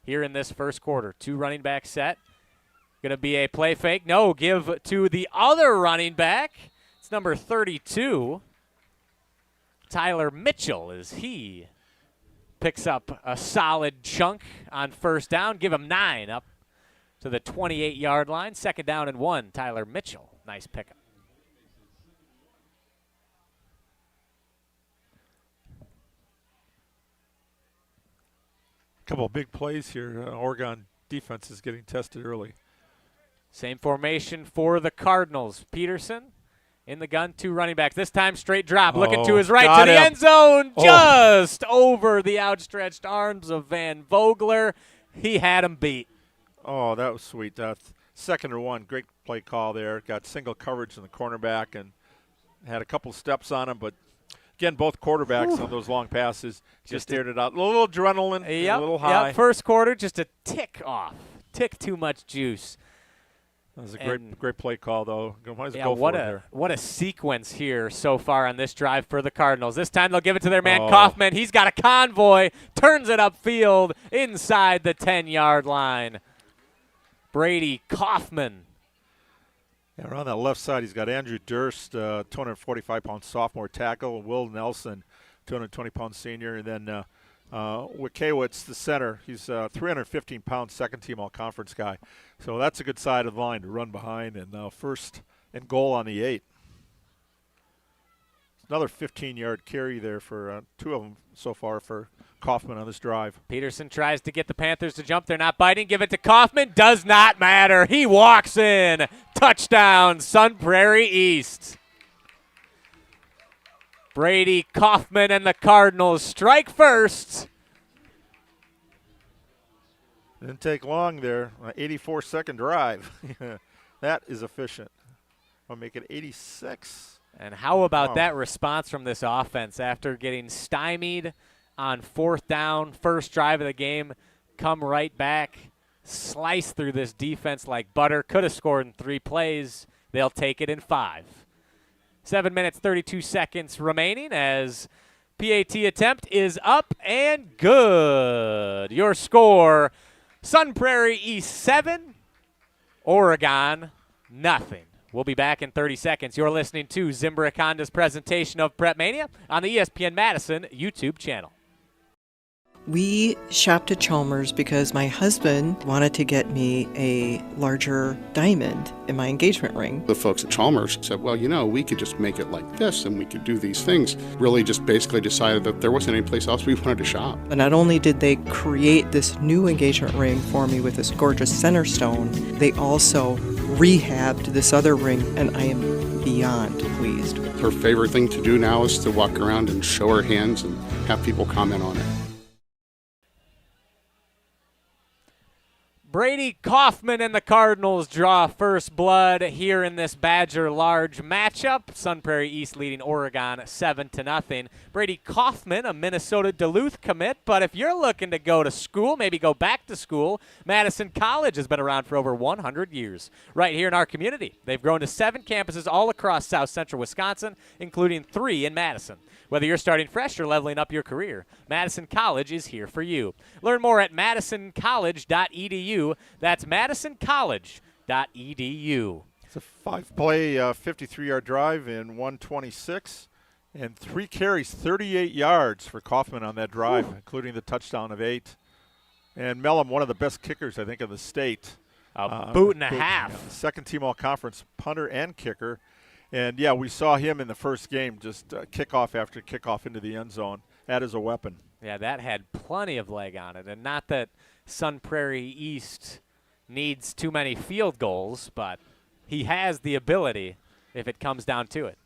here in this first quarter. 2 running back set. Going to be a play fake. No, give to the other running back. It's number 32, Tyler Mitchell, as he picks up a solid chunk on first down. Give him 9 up to the 28-yard line. 2nd down and 1, Tyler Mitchell. Nice pickup. A couple of big plays here. Oregon defense is getting tested early. Same formation for the Cardinals. Peterson in the gun, 2 running backs. This time straight drop, looking to his right to the end zone, just over the outstretched arms of Van Vogler. He had him beat. Oh, that was sweet. 2nd and 1, great play call there. Got single coverage in the cornerback and had a couple steps on him, but again, both quarterbacks on those long passes just aired it out. A little adrenaline, a little high. Yep, first quarter, just a tick off. Tick too much juice. That was a great play call, though. Might as well go for it there. What a sequence here so far on this drive for the Cardinals. This time they'll give it to their man Kaufman. He's got a convoy, turns it upfield inside the 10-yard line. Brady Kaufman. Yeah, around that left side, he's got Andrew Durst, 245-pound sophomore tackle, Will Nelson, 220-pound senior, and then Wachowicz, the center. He's 315-pound second-team all-conference guy. So that's a good side of the line to run behind, and 1st and goal on the 8. Another 15-yard carry there for 2 of them so far for Kaufman on this drive. Peterson tries to get the Panthers to jump. They're not biting. Give it to Kaufman. Does not matter. He walks in. Touchdown, Sun Prairie East. Brady Kaufman and the Cardinals strike first. Didn't take long there. 84-second drive. That is efficient. I'll make it 86. And how about that response from this offense after getting stymied on 4th down, first drive of the game, come right back, slice through this defense like butter. Could have scored in 3 plays. They'll take it in 5. 7 minutes, 32 seconds remaining as PAT attempt is up and good. Your score, Sun Prairie East 7, Oregon nothing. We'll be back in 30 seconds. You're listening to Zimbrick Honda's presentation of PrepMania on the ESPN Madison YouTube channel. We shopped at Chalmers because my husband wanted to get me a larger diamond in my engagement ring. The folks at Chalmers said, well, we could just make it like this and we could do these things. Really just basically decided that there wasn't any place else we wanted to shop. But not only did they create this new engagement ring for me with this gorgeous center stone, they also rehabbed this other ring, and I am beyond pleased. Her favorite thing to do now is to walk around and show her hands and have people comment on it. Brady Kaufman and the Cardinals draw first blood here in this Badger Large matchup. Sun Prairie East leading Oregon 7-0. Brady Kaufman, a Minnesota Duluth commit, but if you're looking to go to school, maybe go back to school, Madison College has been around for over 100 years right here in our community. They've grown to 7 campuses all across south central Wisconsin, including 3 in Madison. Whether you're starting fresh or leveling up your career, Madison College is here for you. Learn more at madisoncollege.edu. That's madisoncollege.edu. It's a 5-play, 53-yard drive in 126. And 3 carries, 38 yards for Kaufman on that drive, including the touchdown of 8. And Mellum, one of the best kickers, I think, in the state. A boot and a half. Second team all-conference punter and kicker. And, yeah, we saw him in the first game just kickoff after kickoff into the end zone. That is a weapon. Yeah, that had plenty of leg on it. And not that Sun Prairie East needs too many field goals, but he has the ability if it comes down to it.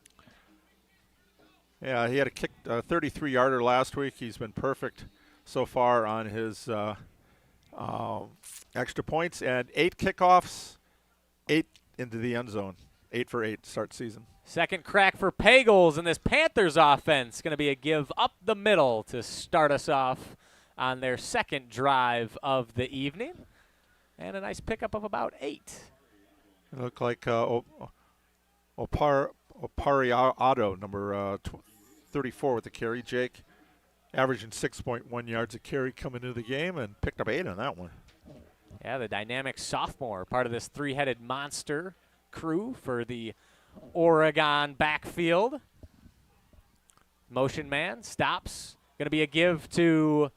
Yeah, he had a kick 33-yarder last week. He's been perfect so far on his extra points. And 8 kickoffs, 8 into the end zone. 8 for 8 start season. Second crack for Pagels, and this Panthers offense going to be a give up the middle to start us off on their second drive of the evening. And a nice pickup of about 8. It looked like Opariado, number 34 with the carry. Jake averaging 6.1 yards a carry coming into the game and picked up 8 on that one. Yeah, the dynamic sophomore, part of this three-headed monster crew for the Oregon backfield. Motion man stops. Going to be a give to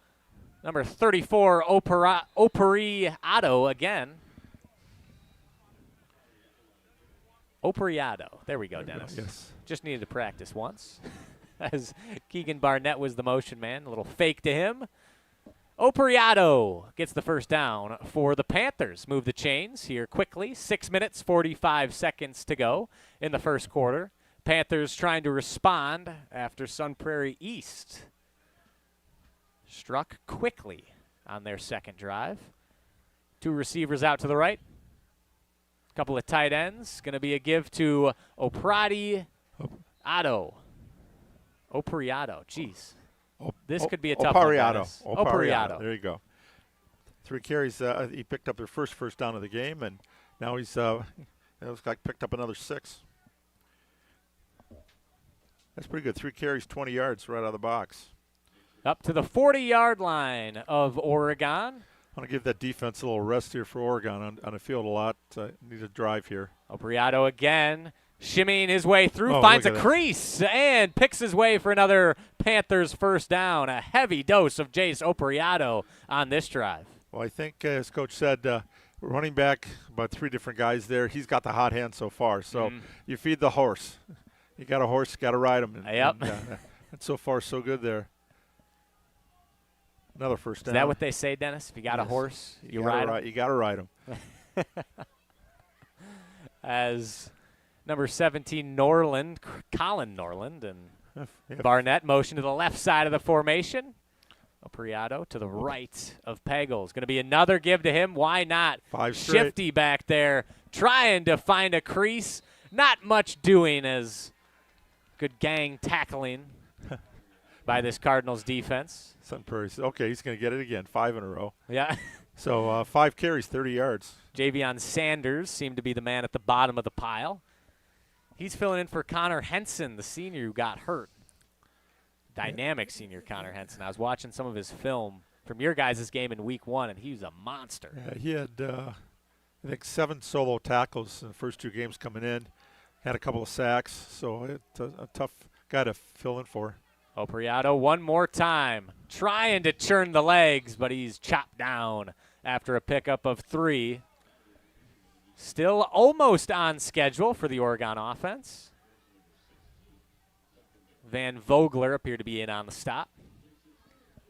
number 34, Opariado again. Opariado. There we go, Dennis. Yes. Just needed to practice once. As Keegan Barnett was the motion man. A little fake to him. Opariado gets the first down for the Panthers. Move the chains here quickly. 6 minutes, 45 seconds to go in the first quarter. Panthers trying to respond after Sun Prairie East struck quickly on their second drive. 2 receivers out to the right. Couple of tight ends. Going to be a give to Opariado. Jeez. This could be a tough one. Opariado. There you go. 3 carries. He picked up their first down of the game, and now he's looks like picked up another 6. That's pretty good. 3 carries, 20 yards right out of the box. Up to the 40-yard line of Oregon. I want to give that defense a little rest here for Oregon on the field a lot. Need a drive here. Opariado again. Shimmying his way through, finds a crease, and picks his way for another Panthers first down. A heavy dose of Jace Opariado on this drive. Well, I think, as Coach said, running back, about 3 different guys there. He's got the hot hand so far. So you feed the horse. You got a horse, got to ride him. Yep. And so far, so good there. Another first down. Is that what they say, Dennis? If you got a horse, you ride him? You got to ride him. As number 17, Colin Norland, and Barnett motion to the left side of the formation. Opariado to the right of Pagels. Going to be another give to him. Why not? 5 straight. Shifty back there, trying to find a crease. Not much doing as good gang tackling by this Cardinals defense. Sun Prairie. Okay, he's going to get it again. 5 in a row. Yeah. So 5 carries, 30 yards. Javion Sanders seemed to be the man at the bottom of the pile. He's filling in for Connor Henson, the senior who got hurt. Dynamic senior Connor Henson. I was watching some of his film from your guys' game in week 1, and he was a monster. Yeah, he had, I think, 7 solo tackles in the first 2 games coming in. Had a couple of sacks, so it's a tough guy to fill in for. Opariado one more time, trying to churn the legs, but he's chopped down after a pickup of 3. Still almost on schedule for the Oregon offense. Van Vogler appeared to be in on the stop.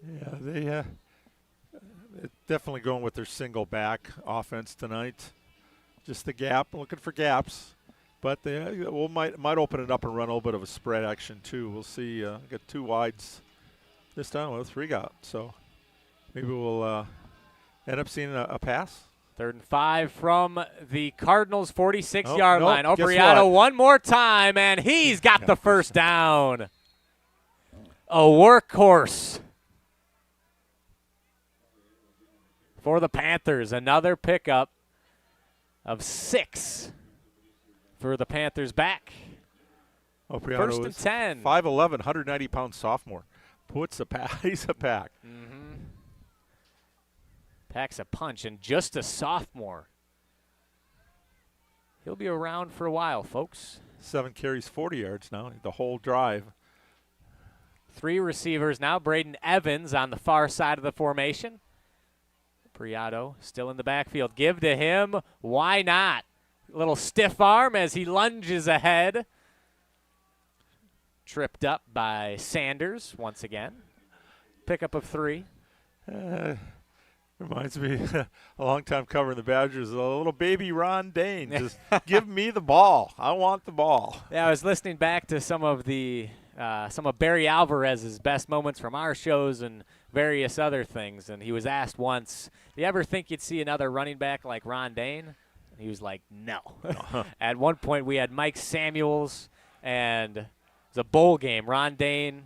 Yeah, they're definitely going with their single back offense tonight. Just the gap, looking for gaps. But they might open it up and run a little bit of a spread action, too. We'll see. Get 2 wides this time. Well, 3 got. So maybe we'll end up seeing a pass. 3rd and 5 from the Cardinals' 46-yard line. Nope, Opariado one more time, and he's got the first down. A workhorse for the Panthers. Another pickup of 6 for the Panthers back. Opariado 1st and 10. 5'11", 190-pound sophomore. Puts a pack. He's a pack. Packs a punch, and just a sophomore. He'll be around for a while, folks. 7 carries, 40 yards now, the whole drive. 3 receivers now. Braden Evans on the far side of the formation. Priato still in the backfield. Give to him. Why not? A little stiff arm as he lunges ahead. Tripped up by Sanders once again. Pickup of 3. Reminds me, a long time covering the Badgers, a little baby Ron Dane. Just give me the ball. I want the ball. Yeah, I was listening back to some of Barry Alvarez's best moments from our shows and various other things, and he was asked once, do you ever think you'd see another running back like Ron Dane? And he was like, no. At one point, we had Mike Samuels, and it was a bowl game. Ron Dane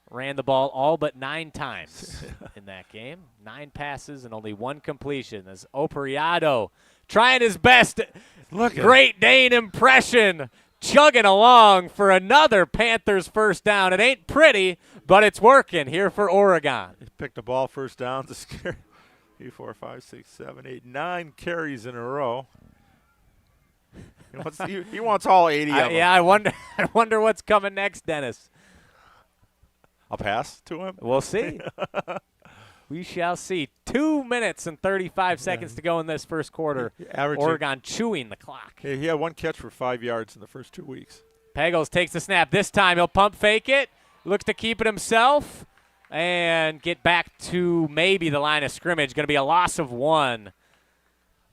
ran the ball all but 9 times in that game. 9 passes and only 1 completion. As Opriato trying his best. Great Dane impression. Chugging along for another Panthers first down. It ain't pretty, but it's working here for Oregon. He picked the ball first down to scare 3, 4, 5, 6, 7, 8, 9 carries in a row. He wants all 80 of them. Yeah, I wonder what's coming next, Dennis. I'll pass to him. We'll see. We shall see. 2 minutes and 35 seconds to go in this first quarter. Oregon chewing the clock. He had 1 catch for 5 yards in the first 2 weeks. Pagels takes the snap. This time he'll pump fake it. Looks to keep it himself and get back to maybe the line of scrimmage. Going to be a loss of 1.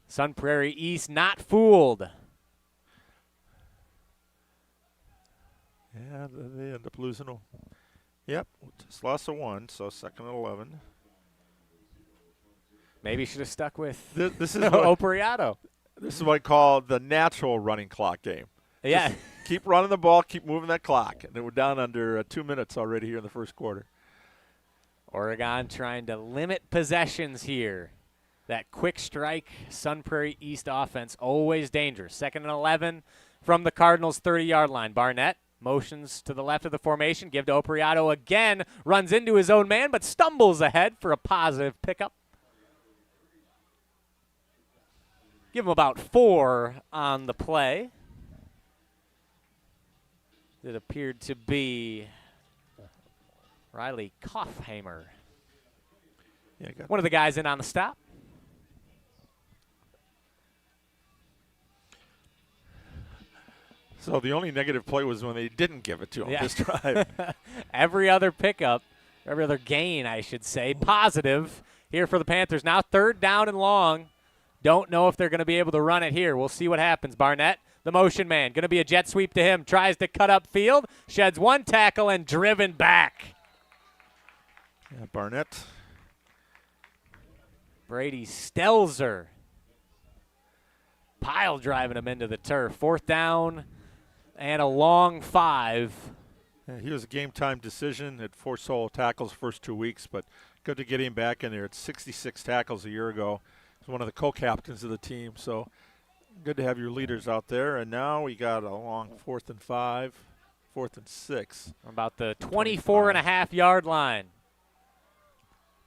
Sun Prairie East not fooled. Yeah, they end up losing. Yep, just lost of 1, so 2nd and 11. Maybe should have stuck with this is Opriato. This is what I call the natural running clock game. Yeah. Just keep running the ball, keep moving that clock. And then we're down under 2 minutes already here in the first quarter. Oregon trying to limit possessions here. That quick strike Sun Prairie East offense, always dangerous. 2nd and 11 from the Cardinals' 30-yard line. Barnett motions to the left of the formation. Give to Opriato again. Runs into his own man, but stumbles ahead for a positive pickup. Give him about 4 on the play. It appeared to be Riley Kaufheimer. Yeah, one of the guys in on the stop. So the only negative play was when they didn't give it to him this drive. Every other pickup, every other gain, I should say, positive here for the Panthers. Now 3rd down and long. Don't know if they're going to be able to run it here. We'll see what happens. Barnett, the motion man, going to be a jet sweep to him. Tries to cut up field, sheds 1 tackle and driven back. Yeah, Barnett. Brady Stelzer. Pile driving him into the turf. 4th down and a long 5. Yeah, he was a game-time decision. Had 4 solo tackles first 2 weeks, but good to get him back in there. It's 66 tackles a year ago. He's one of the co-captains of the team, so good to have your leaders out there. And now we got a long 4th and 5, 4th and 6. About the 24.5-yard line.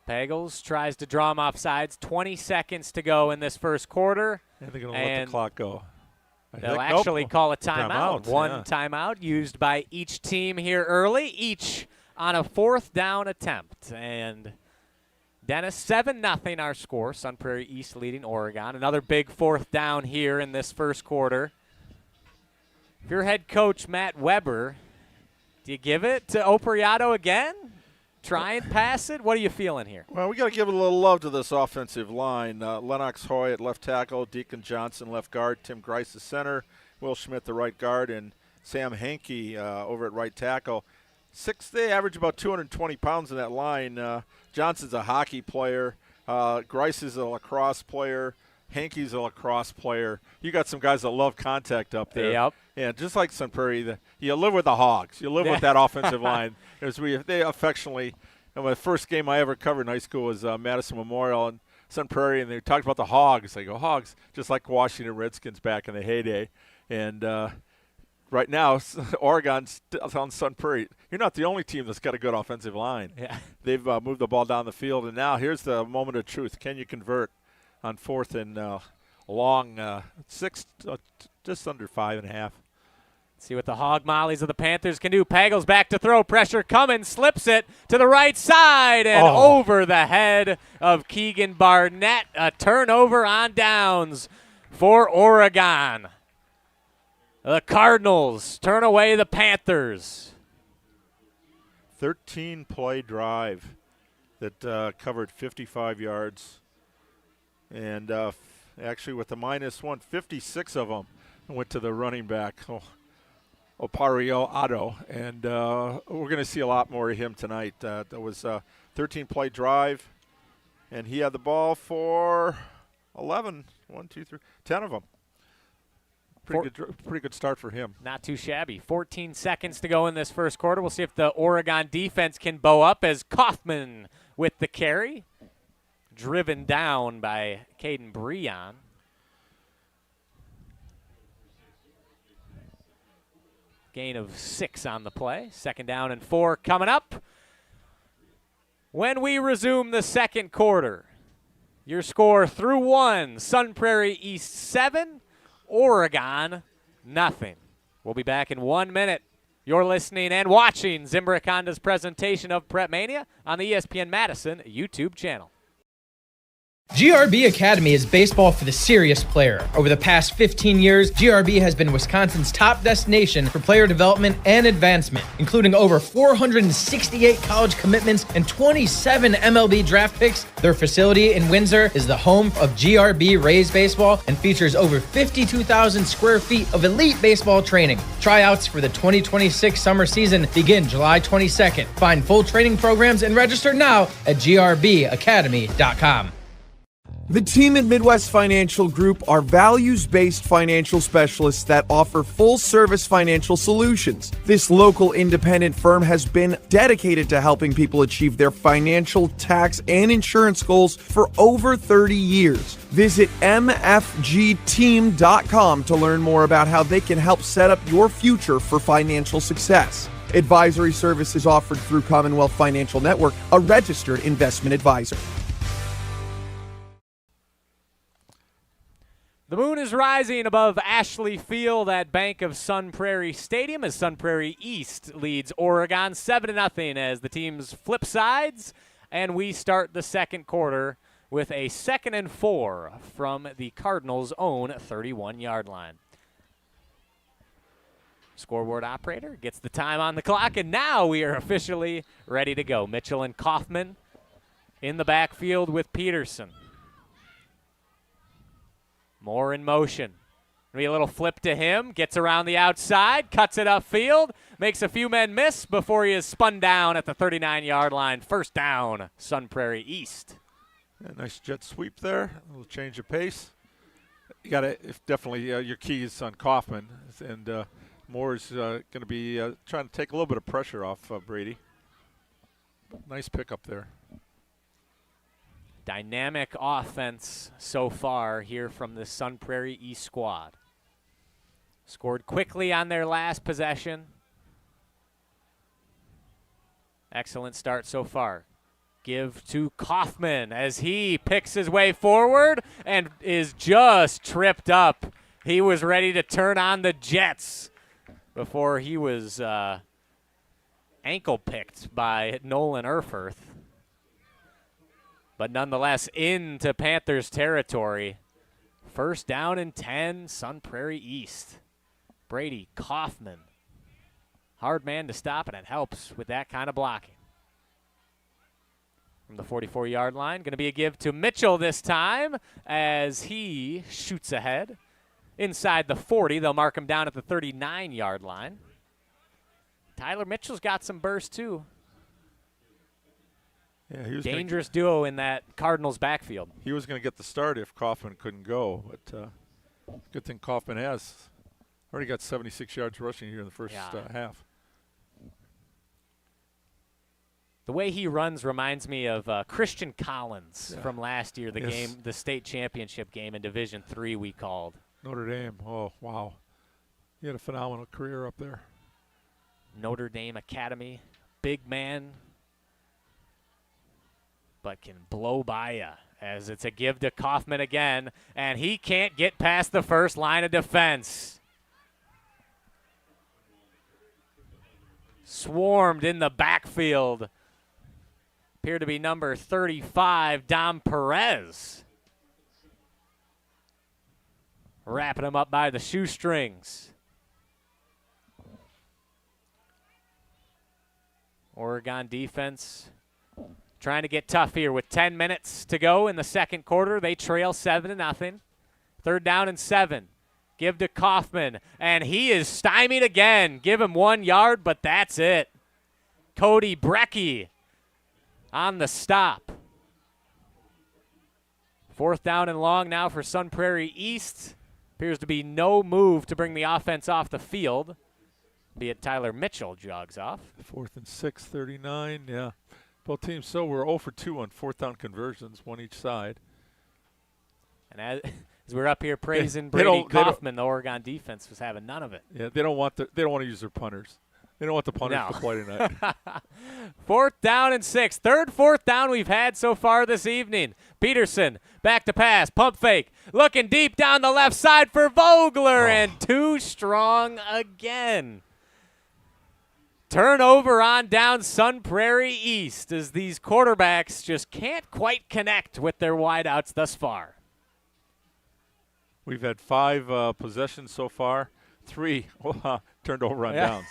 Pagels tries to draw him off sides. 20 seconds to go in this first quarter. And they're going to let the clock go. They'll actually call a timeout. One timeout used by each team here early, each on a 4th down attempt. And Dennis, 7-0 our score. Sun Prairie East leading Oregon. Another big 4th down here in this first quarter. If you're head coach Matt Weber, do you give it to Opriato again? Try and pass it? What are you feeling here? Well, we got to give a little love to this offensive line. Lennox Hoy at left tackle, Deacon Johnson left guard, Tim Grice the center, Will Schmidt the right guard, and Sam Hankey over at right tackle. They average about 220 pounds in that line. Johnson's a hockey player. Grice is a lacrosse player. Hankey's a lacrosse player. You got some guys that love contact up there. Yep. Yeah, just like Sun Prairie, you live with the Hogs. You live with that offensive line. They affectionately, my first game I ever covered in high school was Madison Memorial and Sun Prairie, and they talked about the Hogs. They go, Hogs, just like Washington Redskins back in the heyday. And right now, Oregon's on Sun Prairie. You're not the only team that's got a good offensive line. Yeah. They've moved the ball down the field, and now here's the moment of truth. Can you convert on 4th and long 6, just under 5.5? See what the hog mollies of the Panthers can do. Pagel's back to throw. Pressure coming. Slips it to the right side and over the head of Keegan Barnett. A turnover on downs for Oregon. The Cardinals turn away the Panthers. 13-play drive that covered 55 yards. And actually with the -1, 56 of them went to the running back. Opario Otto, and we're going to see a lot more of him tonight. That was a 13-play drive, and he had the ball for 10 of them. Pretty good start for him. Not too shabby. 14 seconds to go in this first quarter. We'll see if the Oregon defense can bow up as Kaufman with the carry. Driven down by Caden Breon. Gain of 6 on the play. 2nd down and 4 coming up. When we resume the second quarter, your score through 1, Sun Prairie East 7, Oregon nothing. We'll be back in 1 minute. You're listening and watching Zimbrick Honda's presentation of PrepMania on the ESPN Madison YouTube channel. GRB Academy is baseball for the serious player. Over the past 15 years, GRB has been Wisconsin's top destination for player development and advancement, including over 468 college commitments and 27 MLB draft picks. Their facility in Windsor is the home of GRB Rays baseball and features over 52,000 square feet of elite baseball training. Tryouts for the 2026 summer season begin July 22nd. Find full training programs and register now at grbacademy.com. The team at Midwest Financial Group are values-based financial specialists that offer full-service financial solutions. This local independent firm has been dedicated to helping people achieve their financial, tax, and insurance goals for over 30 years. Visit mfgteam.com to learn more about how they can help set up your future for financial success. Advisory services offered through Commonwealth Financial Network, a registered investment advisor. The moon is rising above Ashley Field at Bank of Sun Prairie Stadium as Sun Prairie East leads Oregon 7-0 as the teams flip sides, and we start the second quarter with a 2nd and 4 from the Cardinals' own 31-yard line. Scoreboard operator gets the time on the clock, and now we are officially ready to go. Mitchell and Kaufman in the backfield with Peterson. Moore in motion. Maybe a little flip to him. Gets around the outside. Cuts it upfield. Makes a few men miss before he is spun down at the 39-yard line. First down, Sun Prairie East. Yeah, nice jet sweep there. A little change of pace. You got to definitely your key is on Kaufman, and Moore is going to be trying to take a little bit of pressure off Brady. Nice pickup there. Dynamic offense so far here from the Sun Prairie East squad. Scored quickly on their last possession. Excellent start so far. Give to Kaufman as he picks his way forward and is just tripped up. He was ready to turn on the Jets before he was ankle picked by Nolan Erfurth. But nonetheless, into Panthers territory. First down and 10, Sun Prairie East. Brady Kaufman. Hard man to stop, and it helps with that kind of blocking. From the 44-yard line, going to be a give to Mitchell this time as he shoots ahead. Inside the 40, they'll mark him down at the 39-yard line. Tyler Mitchell's got some burst, too. Yeah, he was dangerous duo in that Cardinals backfield. He was going to get the start if Kaufman couldn't go, but good thing Kaufman has already got 76 yards rushing here in the first half. The way he runs reminds me of Christian Collins from last year, the state championship game in Division III we called. Notre Dame. Oh, wow. He had a phenomenal career up there. Notre Dame Academy. Big man, but can blow by you as it's a give to Kaufman again, and he can't get past the first line of defense. swarmed in the backfield. Appeared to be number 35, Dom Perez. Wrapping him up by the shoestrings. Oregon defense trying to get tough here with 10 minutes to go in the second quarter. They trail 7-0. 3rd down and 7. Give to Kaufman, and he is stymied again. Give him 1 yard, but that's it. Cody Brecky on the stop. 4th down and long now for Sun Prairie East. Appears to be no move to bring the offense off the field. Be it Tyler Mitchell jogs off. 4th and 6, 39, yeah. Both teams, so we're 0 for 2 on 4th down conversions, one each side. And as we're up here praising Brady Kaufman, the Oregon defense was having none of it. Yeah, they don't want to use their punters. They don't want the punters to play tonight. 4th down and 6. 3rd 4th down we've had so far this evening. Peterson back to pass, pump fake, looking deep down the left side for Vogler, and too strong again. Turnover on down Sun Prairie East as these quarterbacks just can't quite connect with their wideouts thus far. We've had 5 possessions so far. 3 turned over on downs.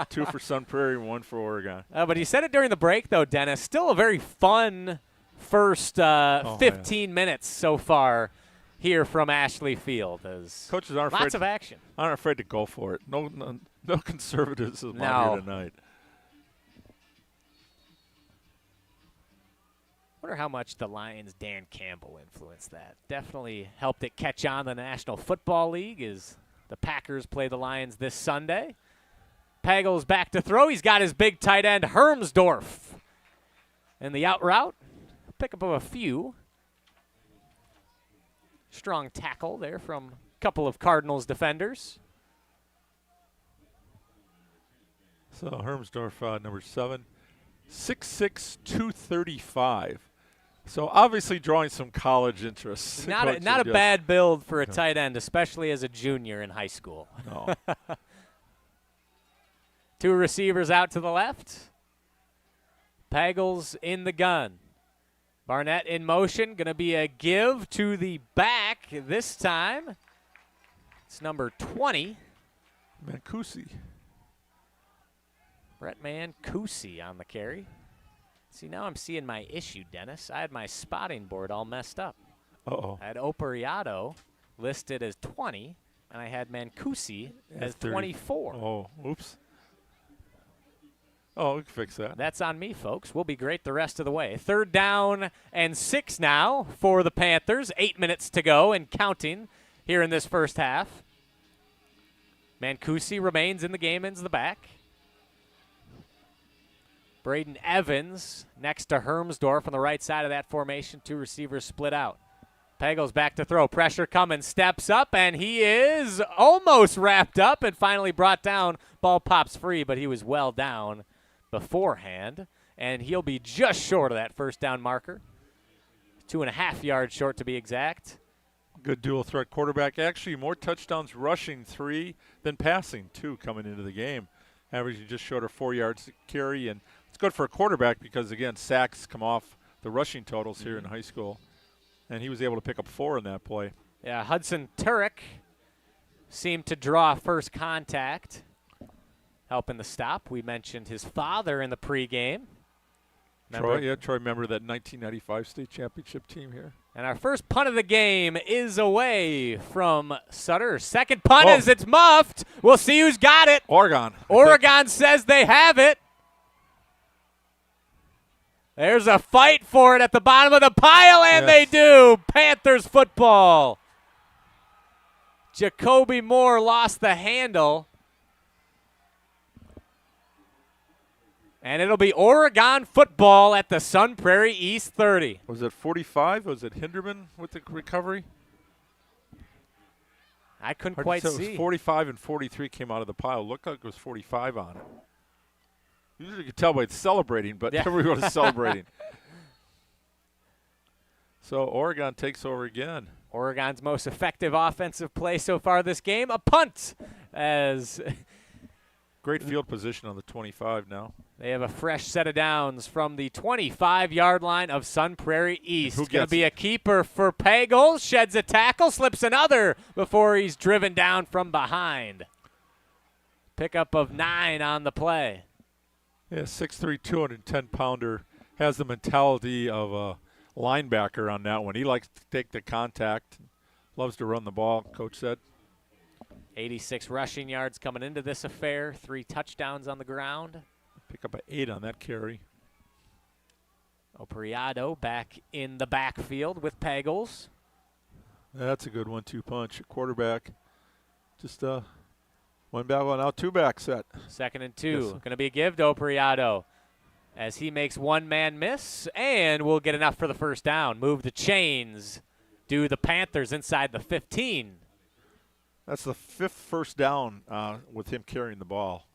2 for Sun Prairie, 1 for Oregon. But he said it during the break, though, Dennis. Still a very fun first 15 minutes so far here from Ashley Field. As coaches aren't lots of action. Aren't afraid to go for it. No conservatism out here tonight. Wonder how much the Lions' Dan Campbell influenced that. Definitely helped it catch on the National Football League as the Packers play the Lions this Sunday. Pagel's back to throw. He's got his big tight end, Hermsdorf. And the out route, pickup of a few. Strong tackle there from a couple of Cardinals defenders. So Hermsdorf, number 7, 6'6", 235. So obviously drawing some college interest. Not a bad build for a tight end, especially as a junior in high school. No. 2 receivers out to the left. Pagels in the gun. Barnett in motion. Going to be a give to the back this time. It's number 20. Mancusi. Brett Mancusi on the carry. See, now I'm seeing my issue, Dennis. I had my spotting board all messed up. Uh-oh. I had Operiato listed as 20, and I had Mancusi as 24. Oh, oops. Oh, we can fix that. That's on me, folks. We'll be great the rest of the way. 3rd down and 6 now for the Panthers. 8 minutes to go and counting here in this first half. Mancusi remains in the game, ends the back. Braden Evans next to Hermsdorf on the right side of that formation. 2 receivers split out. Pagels back to throw. Pressure coming. Steps up, and he is almost wrapped up and finally brought down. Ball pops free, but he was well down beforehand, and he'll be just short of that first down marker. 2.5 yards short to be exact. Good dual threat quarterback. Actually, more touchdowns rushing 3 than passing 2 coming into the game. Averaging just short of 4 yards to carry, and it's good for a quarterback because, again, sacks come off the rushing totals here in high school. And he was able to pick up 4 in that play. Yeah, Hudson Turek seemed to draw first contact, helping the stop. We mentioned his father in the pregame. Troy, member of that 1995 state championship team here. And our first punt of the game is away from Sutter. Second punt is it's muffed. We'll see who's got it. Oregon. Oregon says they have it. There's a fight for it at the bottom of the pile, and they do. Panthers football. Jacoby Moore lost the handle. And it'll be Oregon football at the Sun Prairie East 30. Was it 45? Was it Hinderman with the recovery? I couldn't quite see. It was 45 and 43 came out of the pile. Looked like it was 45 on it. Usually you could tell by celebrating, but everyone was celebrating. So Oregon takes over again. Oregon's most effective offensive play so far this game, a punt, as Great field position on the 25 now. They have a fresh set of downs from the 25-yard line of Sun Prairie East. Going to be a keeper for Pagel. Sheds a tackle, slips another before he's driven down from behind. Pickup of 9 on the play. Yeah, 6'3", 210-pounder has the mentality of a linebacker on that one. He likes to take the contact, loves to run the ball, Coach said. 86 rushing yards coming into this affair. 3 touchdowns on the ground. Pick up an 8 on that carry. Opriado back in the backfield with Pagels. That's a good 1-2 punch. Quarterback just one back, well, now 2-back set. 2nd and 2. Yes. Going to be a give to Opriado as he makes one man miss and will get enough for the first down. Move the chains. Do the Panthers inside the 15. That's the 5th first down with him carrying the ball.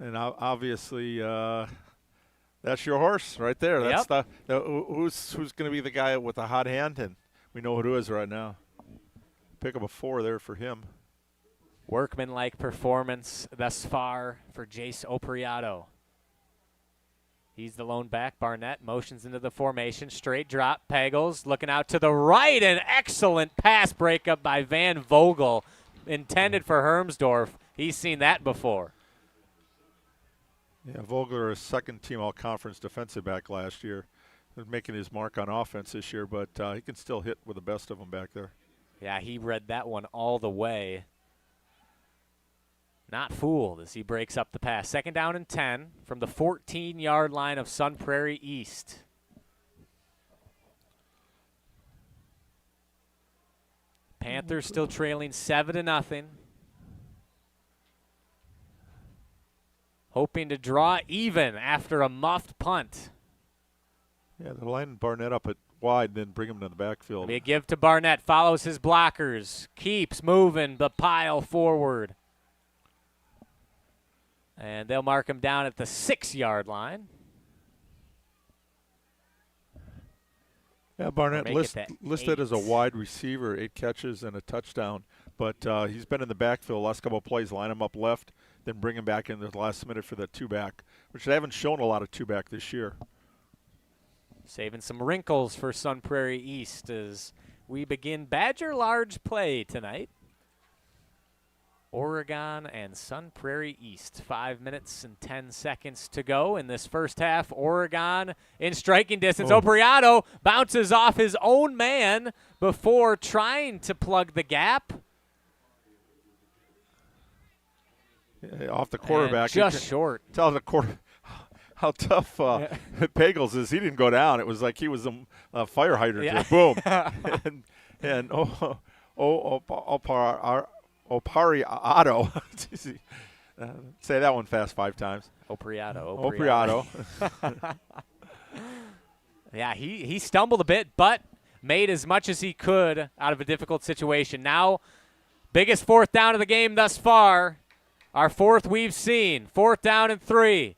And obviously that's your horse right there. That's who's going to be the guy with the hot hand, and we know who it is right now. Pick up a 4 there for him. Workman-like performance thus far for Jace Opriado. He's the lone back. Barnett motions into the formation. Straight drop. Pagels looking out to the right. An excellent pass breakup by Van Vogel. Intended for Hermsdorf. He's seen that before. Yeah, Vogler, a second-team all-conference defensive back last year. He's making his mark on offense this year, but he can still hit with the best of them back there. Yeah, he read that one all the way. Not fooled as he breaks up the pass. 2nd down and 10 from the 14-yard line of Sun Prairie East. Panthers still trailing 7-0. Hoping to draw even after a muffed punt. Yeah, they're lining Barnett up at wide, then bring him to the backfield. Be a give to Barnett. Follows his blockers. Keeps moving the pile forward. And they'll mark him down at the 6-yard line. Yeah, Barnett listed as a wide receiver, 8 catches and a touchdown. But he's been in the backfield the last couple of plays. Line him up left, then bring him back in the last minute for that 2-back, which they haven't shown a lot of 2-back this year. Saving some wrinkles for Sun Prairie East as we begin Badger Large play tonight. Oregon and Sun Prairie East. 5 minutes and 10 seconds to go in this first half. Oregon in striking distance. Opriado bounces off his own man before trying to plug the gap. Yeah, off the quarterback. And just short. Tell the quarter how tough Pagels is. He didn't go down. It was like he was a fire hydrant. Yeah. Boom. and Opariado. Say that one fast 5 times. Opriado. Yeah, he stumbled a bit, but made as much as he could out of a difficult situation. Now, biggest 4th down of the game thus far. Our 4th we've seen. 4th down and 3.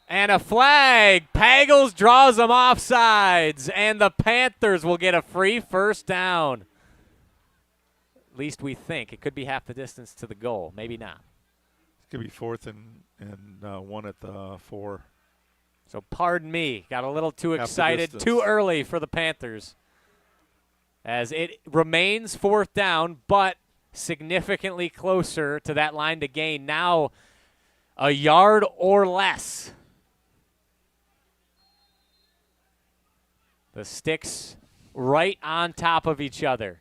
And a flag. Pagels draws them offsides, and the Panthers will get a free first down. At least we think. It could be half the distance to the goal. Maybe not. It could be 4th and 1 at the 4. So pardon me. Got a little too excited too early for the Panthers. As it remains 4th down, but significantly closer to that line to gain. Now a yard or less. The sticks right on top of each other.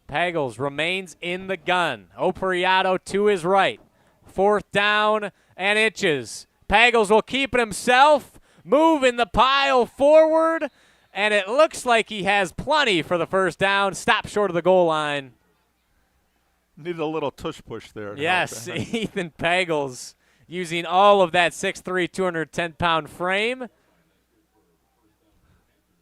Pagels remains in the gun. Opriado to his right. 4th down and inches. Pagels will keep it himself. Moving the pile forward. And it looks like he has plenty for the first down. Stop short of the goal line. Needed a little tush push there. Yes, Ethan Pagels using all of that 6'3", 210-pound frame.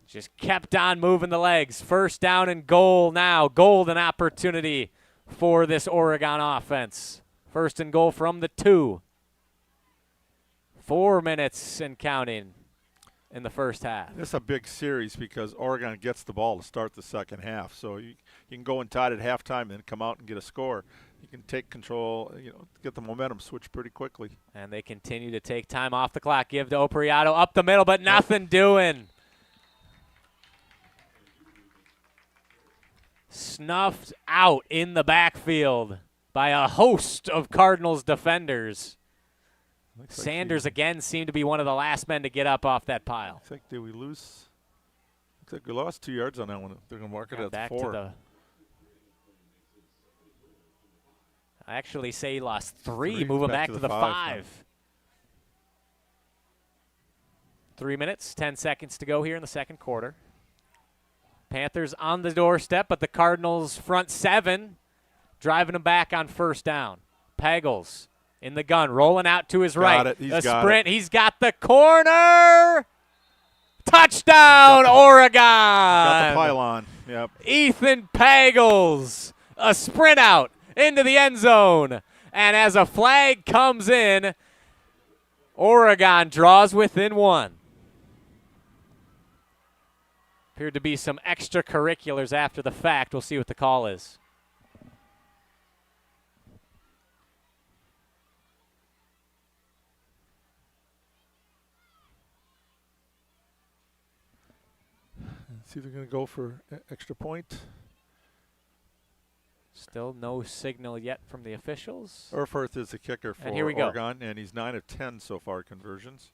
Just kept on moving the legs. First down and goal now. Golden opportunity for this Oregon offense. 1st and goal from the 2. 4 minutes and counting in the first half. This is a big series because Oregon gets the ball to start the second half. So you can go and tie it at halftime and then come out and get a score. he can take control, get the momentum switch pretty quickly. And they continue to take time off the clock. Give to Opriato up the middle, but nothing doing. Snuffed out in the backfield by a host of Cardinals defenders. Sanders again seemed to be one of the last men to get up off that pile. I think, did we lose? I think we lost 2 yards on that one. They're going to mark it at back 4. To the, I actually say he lost 3, moving back to the 5. 3 minutes, 10 seconds to go here in the second quarter. Panthers on the doorstep, but the Cardinals front 7, driving them back on first down. Pagels in the gun, rolling out to his right. He's got sprint. He's got the corner. Touchdown, Oregon. Got the pylon. Yep. Ethan Pagels, a sprint out into the end zone. And as a flag comes in, Oregon draws within 1. Appeared to be some extracurriculars after the fact. We'll see what the call is. See if they're going to go for extra point. Still no signal yet from the officials. Erfurth is the kicker for Oregon, and he's 9 of 10 so far conversions.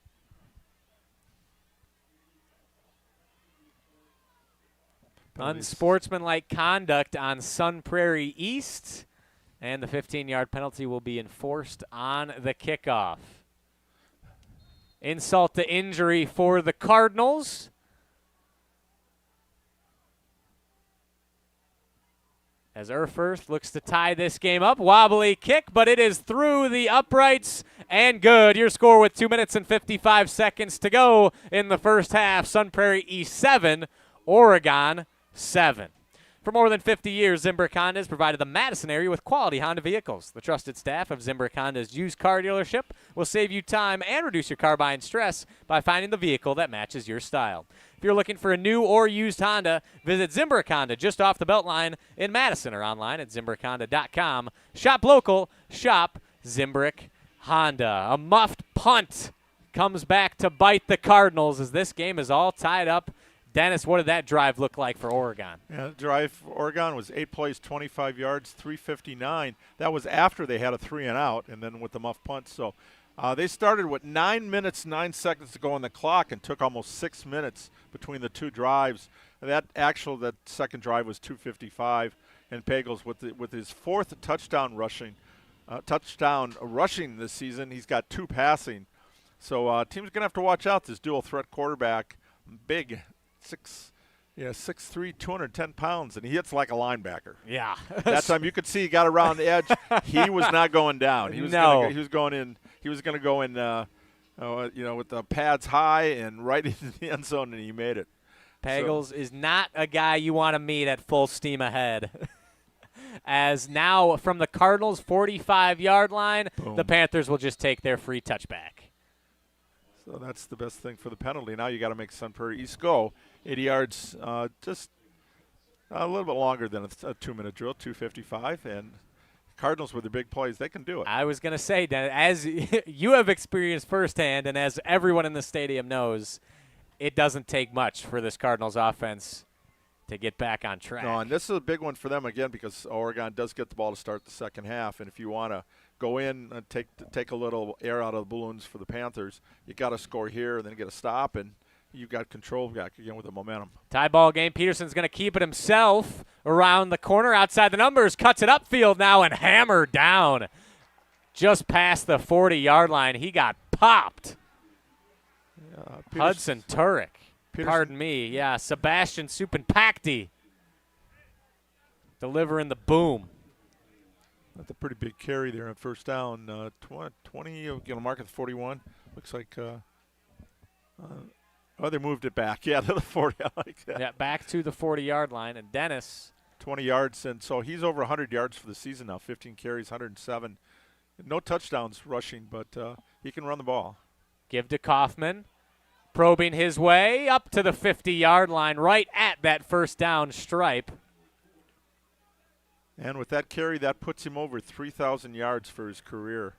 Unsportsmanlike conduct on Sun Prairie East, and the 15-yard penalty will be enforced on the kickoff. Insult to injury for the Cardinals. As Erfurth looks to tie this game up. Wobbly kick, but it is through the uprights and good. Your score with 2 minutes and 55 seconds to go in the first half. Sun Prairie East 7, Oregon 7. For more than 50 years, Zimbrick Honda has provided the Madison area with quality Honda vehicles. The trusted staff of Zimbrick Honda's used car dealership will save you time and reduce your car buying stress by finding the vehicle that matches your style. If you're looking for a new or used Honda, visit Zimbrick Honda just off the Beltline in Madison or online at ZimbrickHonda.com. Shop local, shop Zimbrick Honda. A muffed punt comes back to bite the Cardinals as this game is all tied up. Dennis, what did that drive look like for Oregon? Yeah, the drive for Oregon was 8 plays, 25 yards, 359. That was after they had a 3-and-out, and then with the muff punt. So they started with 9 minutes, 9 seconds to go on the clock and took almost 6 minutes between the two drives. That second drive was 2:55, and Pagels with his 4th touchdown rushing this season. He's got 2 passing. So team's going to have to watch out this dual threat quarterback, big. 6'3", 210 pounds, and he hits like a linebacker. Yeah. That time you could see he got around the edge. He was not going down. He was going to go in with the pads high and right into the end zone, and he made it. Pagels is not a guy you want to meet at full steam ahead. As now from the Cardinals' 45-yard line, Boom. The Panthers will just take their free touchback. So that's the best thing for the penalty. Now you got to make Sun Prairie East go. 80 yards, just a little bit longer than a 2-minute drill, 2:55. And Cardinals with their big plays, they can do it. I was going to say, Dan, as you have experienced firsthand, and as everyone in the stadium knows, it doesn't take much for this Cardinals offense to get back on track. No, and this is a big one for them again because Oregon does get the ball to start the second half. And if you want to go in and take a little air out of the balloons for the Panthers, you got to score here and then get a stop, and you got control back again with the momentum. Tie ball game. Peterson's going to keep it himself around the corner, outside the numbers, cuts it upfield now and hammered down just past the 40-yard line. He got popped. Hudson Turek. Pardon me. Yeah, Sebastian Supinpacti delivering the boom. That's a pretty big carry there on first down. 20, you're going to mark at the 41. Looks like they moved it back. Yeah, to the 40. I like that. Yeah, back to the 40-yard line. And Dennis. 20 yards. And so he's over 100 yards for the season now. 15 carries, 107. No touchdowns rushing, but he can run the ball. Give to Kaufman. Probing his way up to the 50-yard line, right at that first down stripe. And with that carry, that puts him over 3,000 yards for his career.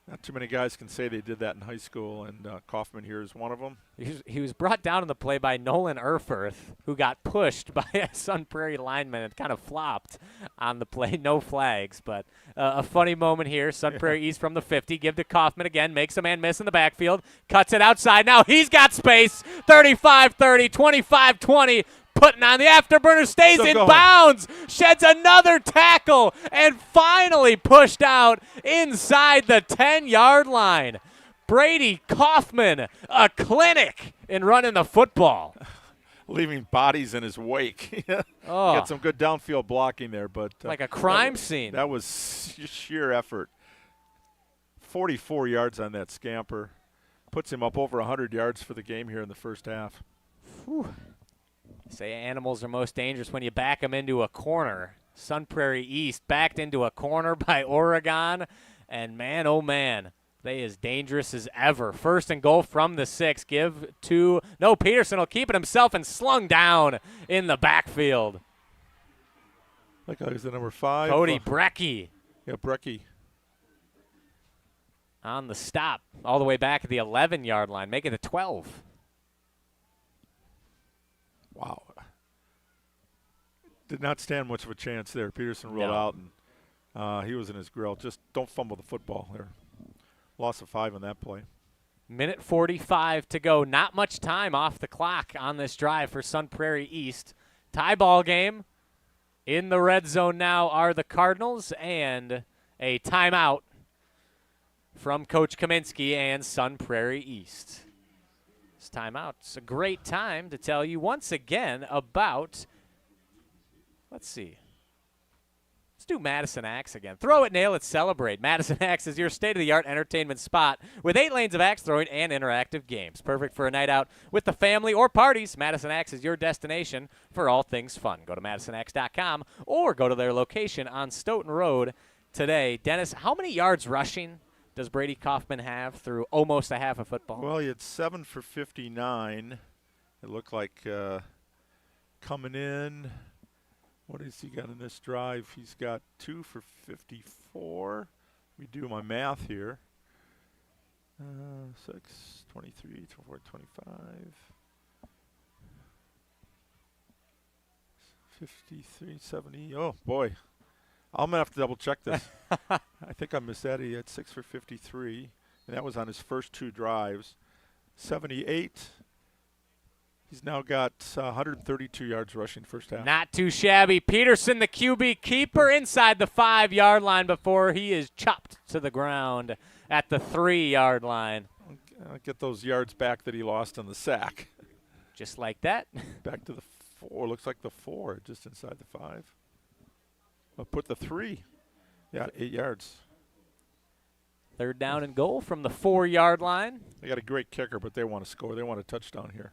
Not too many guys can say they did that in high school, and Kaufman here is one of them. He was brought down in the play by Nolan Erfurth, who got pushed by a Sun Prairie lineman and kind of flopped on the play. No flags, but a funny moment here. Sun Prairie East from the 50. Give to Kaufman again. Makes a man miss in the backfield. Cuts it outside. Now he's got space. 35-30, 25-20. Putting on the afterburner, stays in bounds, sheds another tackle, and finally pushed out inside the 10-yard line. Brady Kaufman, a clinic in running the football. Leaving bodies in his wake. Got some good downfield blocking there, but like a crime scene. That was sheer effort. 44 yards on that scamper. Puts him up over 100 yards for the game here in the first half. Whew. Say animals are most dangerous when you back them into a corner. Sun Prairie East backed into a corner by Oregon, and man, oh man, they as dangerous as ever. First and goal from the 6. Give to, no, Peterson will keep it himself and slung down in the backfield. That guy is the number 5. Cody Brecky. Yeah, Brecky. On the stop, all the way back at the 11-yard line, make it a 12. Wow. Did not stand much of a chance there. Peterson rolled out, and he was in his grill. Just don't fumble the football there. Loss of 5 on that play. Minute 45 to go. Not much time off the clock on this drive for Sun Prairie East. Tie ball game. In the red zone now are the Cardinals, and a timeout from Coach Kaminsky and Sun Prairie East. This timeout's a great time to tell you once again about, let's do Madison Axe again. Throw it, nail it, celebrate. Madison Axe is your state-of-the-art entertainment spot with 8 lanes of axe throwing and interactive games. Perfect for a night out with the family or parties. Madison Axe is your destination for all things fun. Go to MadisonAxe.com or go to their location on Stoughton Road today. Dennis, how many yards rushing does Brady Kaufman have through almost a half of football? Well, he had 7 for 59. It looked like coming in. What has he got in this drive? He's got 2 for 54. We do my math here. 6, 23, 24, 25. 53, 70. Oh, boy. I'm going to have to double check this. I think I missed that. He had 6 for 53, and that was on his first 2 drives. 78. He's now got 132 yards rushing first half. Not too shabby. Peterson, the QB keeper, inside the 5-yard line before he is chopped to the ground at the 3-yard line. I'll get those yards back that he lost on the sack. Just like that. Back to the 4. Looks like the 4, just inside the 5. I'll put the 3. Yeah, 8 yards. Third down and goal from the 4-yard line. They got a great kicker, but they want to score. They want a touchdown here.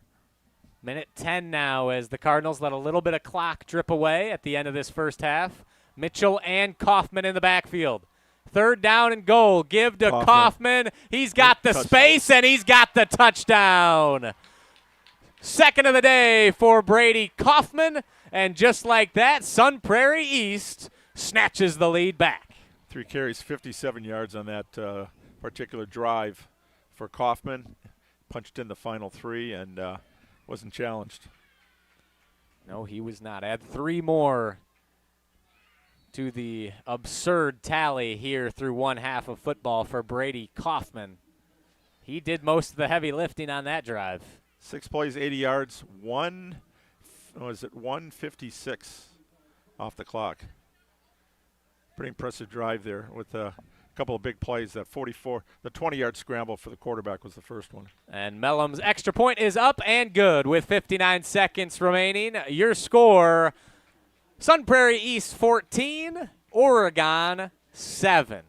Minute 10 now as the Cardinals let a little bit of clock drip away at the end of this first half. Mitchell and Kaufman in the backfield. Third down and goal. Give to Kaufman. He's got the space, and he's got the touchdown. Second of the day for Brady Kaufman. And just like that, Sun Prairie East snatches the lead back. 3 carries, 57 yards on that particular drive for Kaufman. Punched in the final 3 and wasn't challenged. No, he was not. Add 3 more to the absurd tally here through one half of football for Brady Kaufman. He did most of the heavy lifting on that drive. 6 plays, 80 yards, 156 off the clock. Pretty impressive drive there with a couple of big plays. That 44, the 20-yard scramble for the quarterback was the first one. And Mellum's extra point is up and good with 59 seconds remaining. Your score, Sun Prairie East 14, Oregon 7.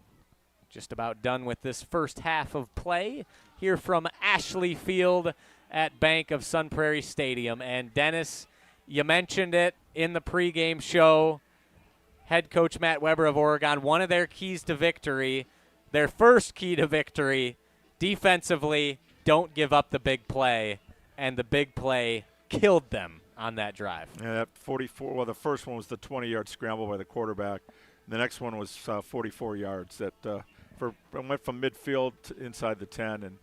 Just about done with this first half of play here from Ashley Field at Bank of Sun Prairie Stadium. And Dennis, you mentioned it in the pregame show. Head coach Matt Weber of Oregon, one of their keys to victory, their first key to victory, defensively, don't give up the big play. And the big play killed them on that drive. Yeah, that 44. Well, the first one was the 20-yard scramble by the quarterback. The next one was 44 yards. That went from midfield to inside the 10. And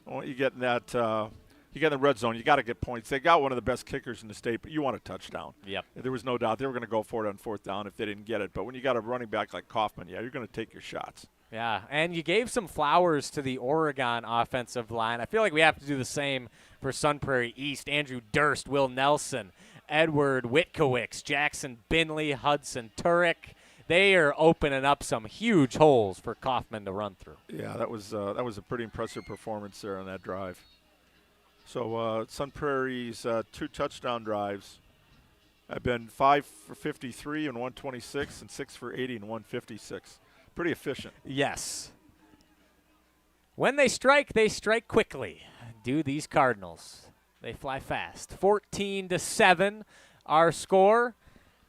when you get in that, you get in the red zone, you got to get points. They got one of the best kickers in the state, but you want a touchdown. Yep. There was no doubt they were going to go for it on fourth down if they didn't get it. But when you got a running back like Kaufman, yeah, you're going to take your shots. Yeah, and you gave some flowers to the Oregon offensive line. I feel like we have to do the same for Sun Prairie East. Andrew Durst, Will Nelson, Edward Witkowicz, Jackson Binley, Hudson Turek. They are opening up some huge holes for Kaufman to run through. Yeah, that was a pretty impressive performance there on that drive. So Sun Prairie's 2 touchdown drives have been 5 for 53 and 126 and 6 for 80 and 156. Pretty efficient. Yes. When they strike quickly. Do these Cardinals. They fly fast. 14-7, our score.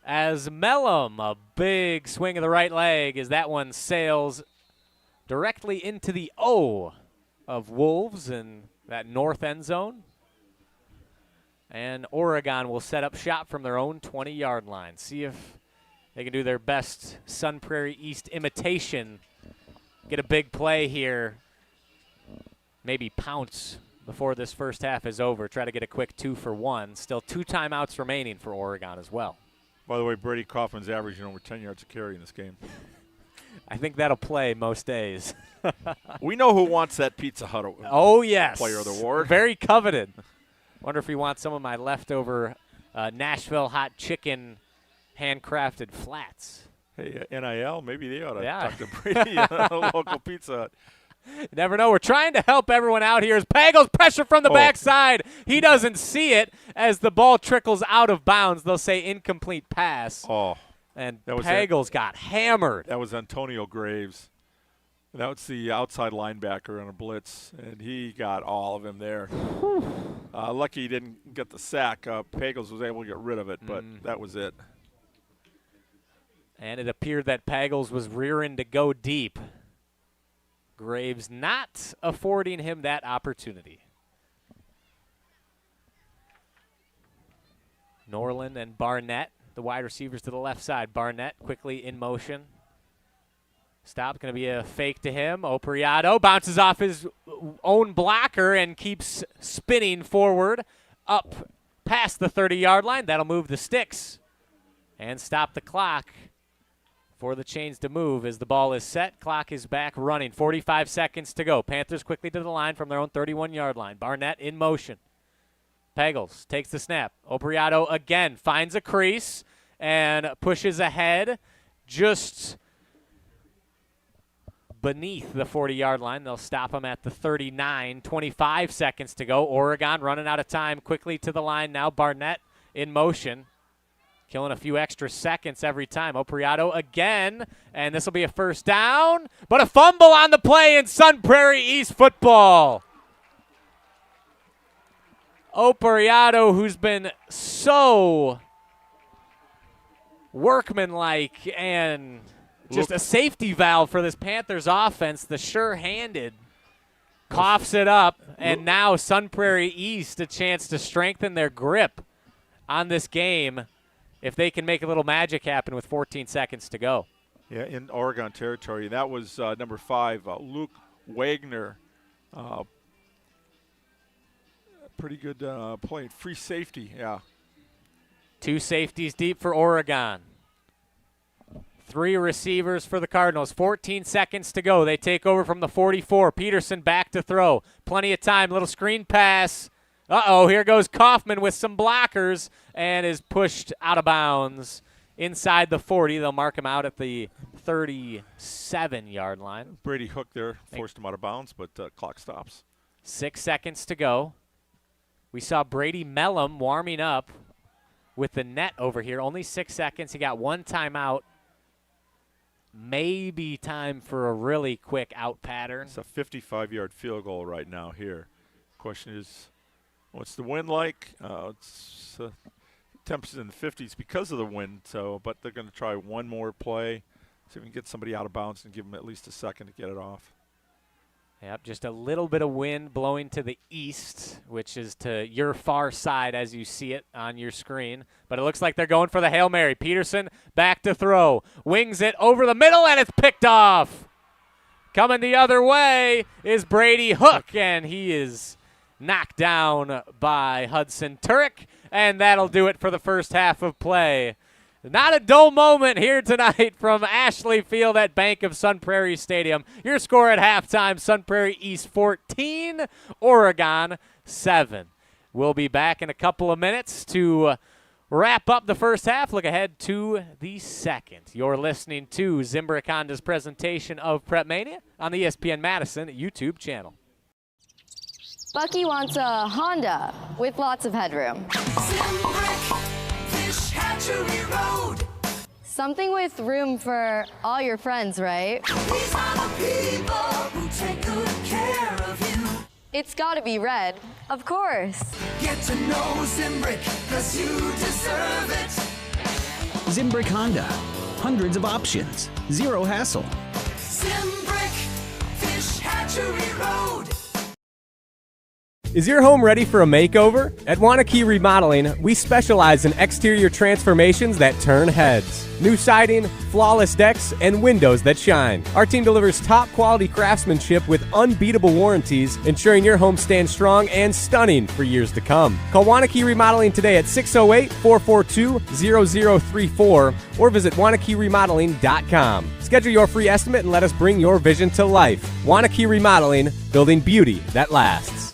As Mellum, a big swing of the right leg as that one sails directly into the O of Wolves in that north end zone. And Oregon will set up shop from their own 20-yard line. See if they can do their best Sun Prairie East imitation. Get a big play here. Maybe pounce before this first half is over. Try to get a quick 2-for-1. Still 2 timeouts remaining for Oregon as well. By the way, Brady Kaufman's averaging over 10 yards a carry in this game. I think that'll play most days. We know who wants that Pizza Hut Player of the award. Very coveted. Wonder if he wants some of my leftover Nashville hot chicken handcrafted flats. Hey, NIL, maybe they ought to talk to Brady at a local Pizza Hut. You never know. We're trying to help everyone out here. As Pagels pressure from the backside. He doesn't see it as the ball trickles out of bounds. They'll say incomplete pass. Oh. And Pagels got hammered. That was Antonio Graves. That was the outside linebacker on a blitz, and he got all of him there. Lucky he didn't get the sack. Pagels was able to get rid of it, but that was it. And it appeared that Pagels was rearing to go deep. Graves not affording him that opportunity. Norland and Barnett, the wide receivers to the left side. Barnett quickly in motion. Stop, going to be a fake to him. Opriato bounces off his own blocker and keeps spinning forward up past the 30-yard line. That'll move the sticks and stop the clock for the chains to move as the ball is set. Clock is back running. 45 seconds to go. Panthers quickly to the line from their own 31-yard line. Barnett in motion. Pagels takes the snap. Opriato again finds a crease and pushes ahead just beneath the 40-yard line. They'll stop him at the 39. 25 seconds to go. Oregon running out of time quickly to the line now. Barnett in motion. Killing a few extra seconds every time. Opriato again, and this will be a first down, but a fumble on the play in Sun Prairie East football. Opriato, who's been so workmanlike and just a safety valve for this Panthers offense, the sure-handed, coughs it up, and now Sun Prairie East a chance to strengthen their grip on this game if they can make a little magic happen with 14 seconds to go. Yeah, in Oregon territory. That was number 5, Luke Wagner. Pretty good play. Free safety, yeah. 2 safeties deep for Oregon. 3 receivers for the Cardinals. 14 seconds to go. They take over from the 44. Peterson back to throw. Plenty of time. Little screen pass. Uh-oh, here goes Kaufman with some blockers and is pushed out of bounds inside the 40. They'll mark him out at the 37-yard line. Brady Hook there forced him out of bounds, but clock stops. 6 seconds to go. We saw Brady Mellum warming up with the net over here. Only 6 seconds. He got 1 timeout. Maybe time for a really quick out pattern. It's a 55-yard field goal right now here. Question is, what's the wind like? It's temps in the 50s because of the wind. But they're going to try one more play, see if we can get somebody out of bounds and give them at least a second to get it off. Yep, just a little bit of wind blowing to the east, which is to your far side as you see it on your screen. But it looks like they're going for the Hail Mary. Peterson back to throw. Wings it over the middle, and it's picked off. Coming the other way is Brady Hook, and he is knocked down by Hudson Turek, and that'll do it for the first half of play. Not a dull moment here tonight from Ashley Field at Bank of Sun Prairie Stadium. Your score at halftime, Sun Prairie East 14, Oregon 7. We'll be back in a couple of minutes to wrap up the first half. Look ahead to the second. You're listening to Zimbrick Honda's presentation of PrepMania on the ESPN Madison YouTube channel. Bucky wants a Honda with lots of headroom. Fish Hatchery Road. Something with room for all your friends, right? These are the people who take good care of you. It's gotta be red, of course. Get to know Zimbrick, 'cause you deserve it. Zimbrick Honda. Hundreds of options. Zero hassle. Zimbrick, Fish Hatchery Road. Is your home ready for a makeover? At Wanakee Remodeling, we specialize in exterior transformations that turn heads. New siding, flawless decks, and windows that shine. Our team delivers top quality craftsmanship with unbeatable warranties, ensuring your home stands strong and stunning for years to come. Call Wanakee Remodeling today at 608-442-0034 or visit WanakeeRemodeling.com. Schedule your free estimate and let us bring your vision to life. Wanakee Remodeling, building beauty that lasts.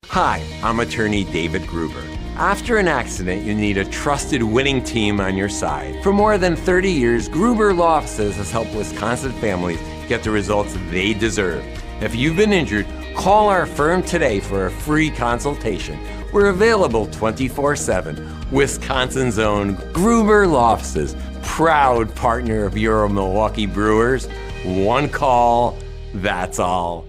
Hi, I'm attorney David Gruber. After an accident, you need a trusted winning team on your side. For more than 30 years, Gruber Law Offices has helped Wisconsin families get the results they deserve. If you've been injured, call our firm today for a free consultation. We're available 24/7. Wisconsin's own Gruber Law Offices, proud partner of your Milwaukee Brewers. One call, that's all.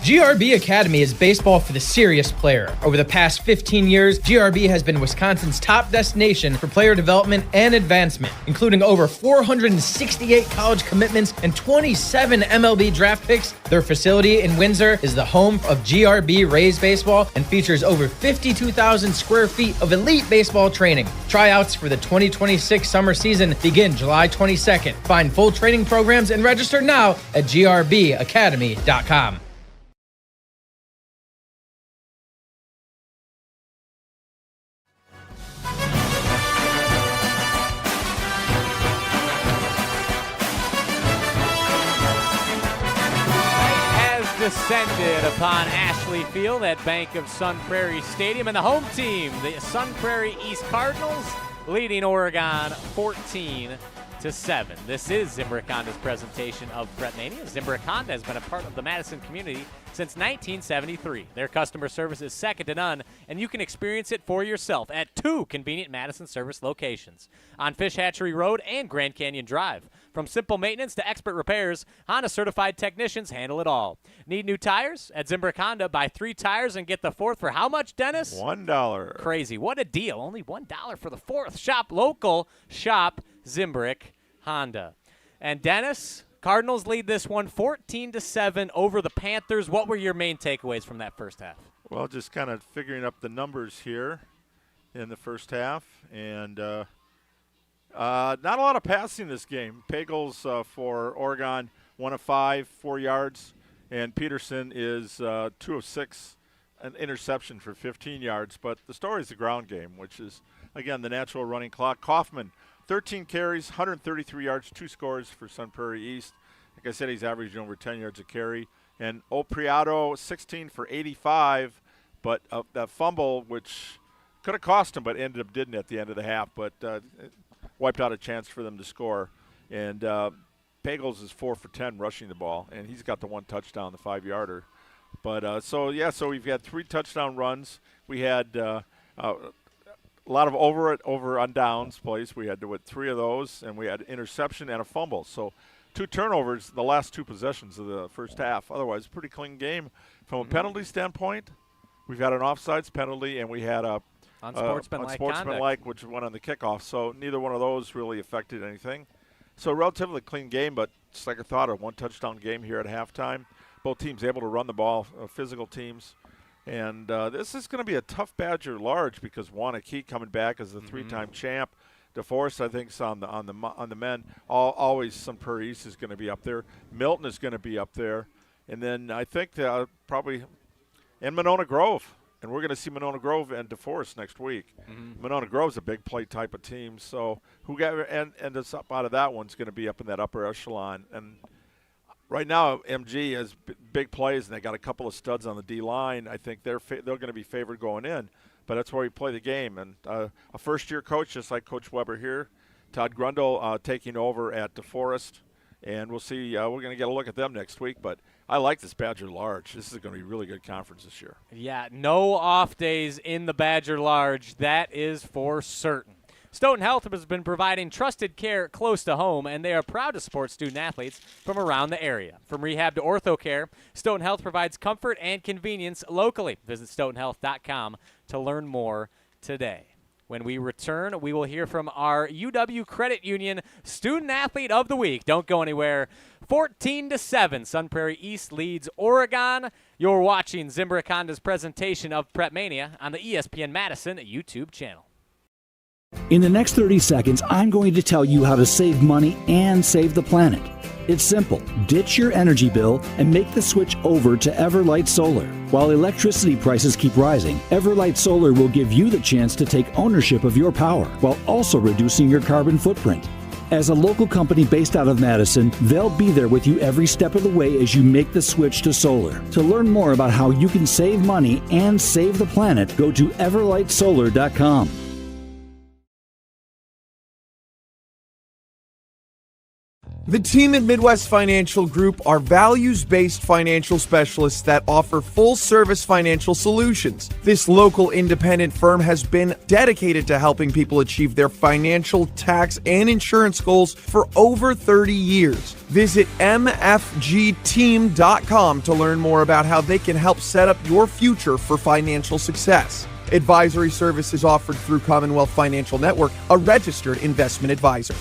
GRB Academy is baseball for the serious player. Over the past 15 years, GRB has been Wisconsin's top destination for player development and advancement, including over 468 college commitments and 27 MLB draft picks. Their facility in Windsor is the home of GRB Rays baseball and features over 52,000 square feet of elite baseball training. Tryouts for the 2026 summer season begin July 22nd. Find full training programs and register now at grbacademy.com. Descended upon Ashley Field at Bank of Sun Prairie Stadium, and the home team, the Sun Prairie East Cardinals, leading Oregon 14-7. This is Zimbrick Honda's presentation of PrepMania. Zimbrick Honda has been a part of the Madison community since 1973. Their customer service is second to none, and you can experience it for yourself at 2 convenient Madison service locations on Fish Hatchery Road and Grand Canyon Drive. From simple maintenance to expert repairs, Honda-certified technicians handle it all. Need new tires? At Zimbrick Honda, buy 3 tires and get the 4th for how much, Dennis? $1. Crazy. What a deal. Only $1 for the 4th. Shop local. Shop Zimbrick Honda. And Dennis, Cardinals lead this one 14-7 over the Panthers. What were your main takeaways from that first half? Well, just kind of figuring up the numbers here in the first half. And not a lot of passing this game. Pagels for Oregon, 1 of 5, 4 yards. And Peterson is 2 of 6, an interception for 15 yards. But the story is the ground game, which is, again, the natural running clock. Kaufman, 13 carries, 133 yards, 2 scores for Sun Prairie East. Like I said, he's averaging over 10 yards a carry. And Opriato, 16 for 85, but that fumble, which could have cost him, but ended up didn't at the end of the half, but wiped out a chance for them to score. And Pagels is 4 for 10 rushing the ball, and he's got the 1 touchdown, the 5-yarder. But so we've had 3 touchdown runs. We had a lot of over on downs plays. We had 3 of those, and we had interception and a fumble. So 2 turnovers the last 2 possessions of the first half. Otherwise, pretty clean game. From a penalty standpoint, we've had an offsides penalty, and we had a unsportsmanlike, which went on the kickoff. So neither one of those really affected anything. So a relatively clean game, but just like I thought, a one-touchdown game here at halftime. Both teams able to run the ball, physical teams. And this is going to be a tough Badger Large because Wanakee coming back as the three-time champ. DeForest, I think, is on the men. Always some Prairie East is going to be up there. Milton is going to be up there. And then I think probably in Monona Grove. And we're going to see Monona Grove and DeForest next week. Monona Grove's a big play type of team. So who ends up out of that one's going to be up in that upper echelon. And right now, MG has big plays, and they got a couple of studs on the D-line. I think they're going to be favored going in. But that's where we play the game. And a first-year coach, just like Coach Weber here, Todd Grundle taking over at DeForest. And we'll see. We're going to get a look at them next week. But I like this Badger Large. This is going to be a really good conference this year. Yeah, no off days in the Badger Large. That is for certain. Stoughton Health has been providing trusted care close to home, and they are proud to support student-athletes from around the area. From rehab to ortho care, Stoughton Health provides comfort and convenience locally. Visit stoughtonhealth.com to learn more today. When we return, we will hear from our UW Credit Union Student Athlete of the Week. Don't go anywhere. 14-7, Sun Prairie East leads Oregon. You're watching Zimbrick Honda's presentation of PrepMania on the ESPN Madison YouTube channel. In the next 30 seconds, I'm going to tell you how to save money and save the planet. It's simple. Ditch your energy bill and make the switch over to Everlight Solar. While electricity prices keep rising, Everlight Solar will give you the chance to take ownership of your power while also reducing your carbon footprint. As a local company based out of Madison, they'll be there with you every step of the way as you make the switch to solar. To learn more about how you can save money and save the planet, go to everlightsolar.com. The team at Midwest Financial Group are values-based financial specialists that offer full-service financial solutions. This local independent firm has been dedicated to helping people achieve their financial, tax, and insurance goals for over 30 years. Visit mfgteam.com to learn more about how they can help set up your future for financial success. Advisory services offered through Commonwealth Financial Network, a registered investment advisor.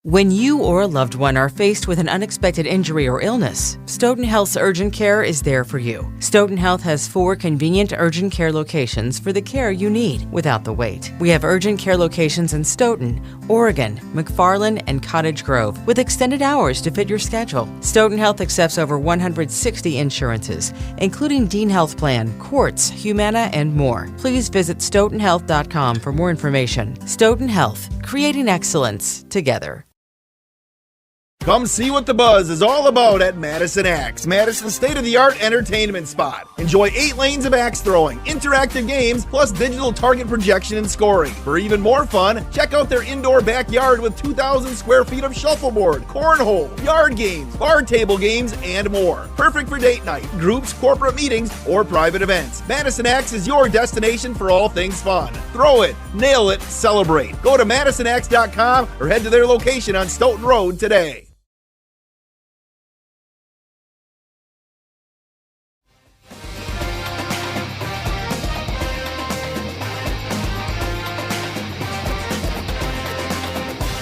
When you or a loved one are faced with an unexpected injury or illness, Stoughton Health's urgent care is there for you. Stoughton Health has 4 convenient urgent care locations for the care you need without the wait. We have urgent care locations in Stoughton, Oregon, McFarland, and Cottage Grove with extended hours to fit your schedule. Stoughton Health accepts over 160 insurances, including Dean Health Plan, Quartz, Humana, and more. Please visit stoughtonhealth.com for more information. Stoughton Health, creating excellence together. Come see what the buzz is all about at Madison Axe, Madison's state-of-the-art entertainment spot. Enjoy 8 lanes of axe throwing, interactive games, plus digital target projection and scoring. For even more fun, check out their indoor backyard with 2,000 square feet of shuffleboard, cornhole, yard games, bar table games, and more. Perfect for date night, groups, corporate meetings, or private events. Madison Axe is your destination for all things fun. Throw it, nail it, celebrate. Go to MadisonAxe.com or head to their location on Stoughton Road today.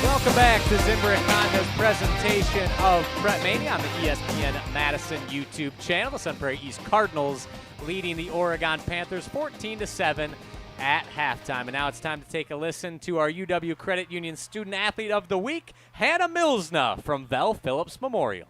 Welcome back to Zimbrick Honda's presentation of PrepMania on the ESPN Madison YouTube channel. The Sun Prairie East Cardinals leading the Oregon Panthers 14-7 at halftime. And now it's time to take a listen to our UW Credit Union Student Athlete of the Week, Hannah Milsna from Vel Phillips Memorial.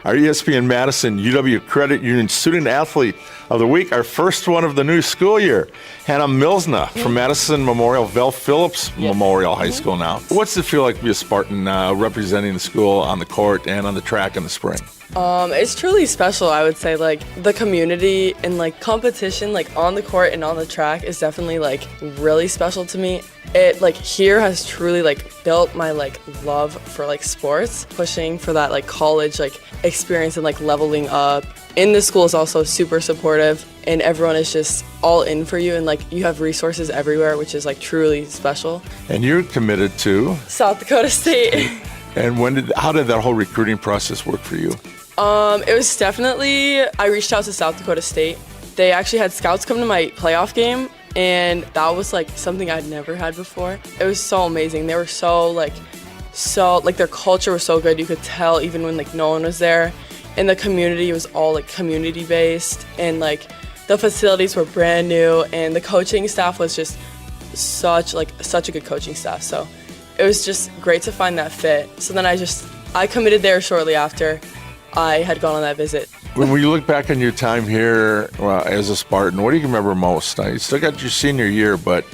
Our ESPN Madison UW Credit Union Student Athlete of the Week, our first one of the new school year, Hannah Milsna from Madison Memorial, Vel Phillips Memorial High School now. What's it feel like to be a Spartan representing the school on the court and on the track in the spring? It's truly special, I would say. Like, the community and like competition, like on the court and on the track, is definitely like really special to me. It like here has truly like built my like love for like sports, pushing for that like college like experience and like leveling up. In the school is also super supportive, and everyone is just all in for you, and like you have resources everywhere, which is like truly special. And you're committed to South Dakota State. And how did that whole recruiting process work for you? It was definitely, I reached out to South Dakota State. They actually had scouts come to my playoff game, and that was like something I'd never had before. It was so amazing. They were so their culture was so good. You could tell even when like no one was there, and the community was all like community based, and like the facilities were brand new, and the coaching staff was just such a good coaching staff. So it was just great to find that fit. So then I committed there shortly after I had gone on that visit. When you look back on your time here as a Spartan, what do you remember most? Now, you still got your senior year, but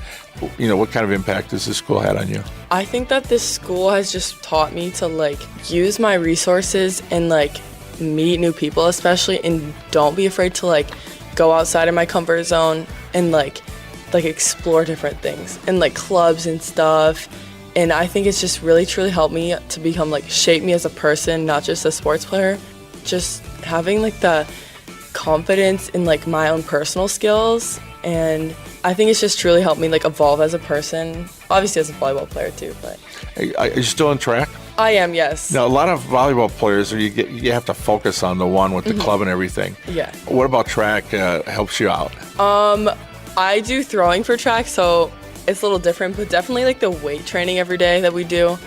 what kind of impact has this school had on you? I think that this school has just taught me to like use my resources and like meet new people, especially, and don't be afraid to like go outside of my comfort zone and like explore different things and like clubs and stuff. And I think it's just really truly helped me to become shape me as a person, not just a sports player. Just having the confidence in my own personal skills, and I think it's just truly helped me evolve as a person. Obviously as a volleyball player too, but. Are you still in track? I am, yes. Now a lot of volleyball players, you have to focus on the one with the club and everything. Yeah. What about track helps you out? I do throwing for track, so it's a little different, but definitely the weight training every day that we do,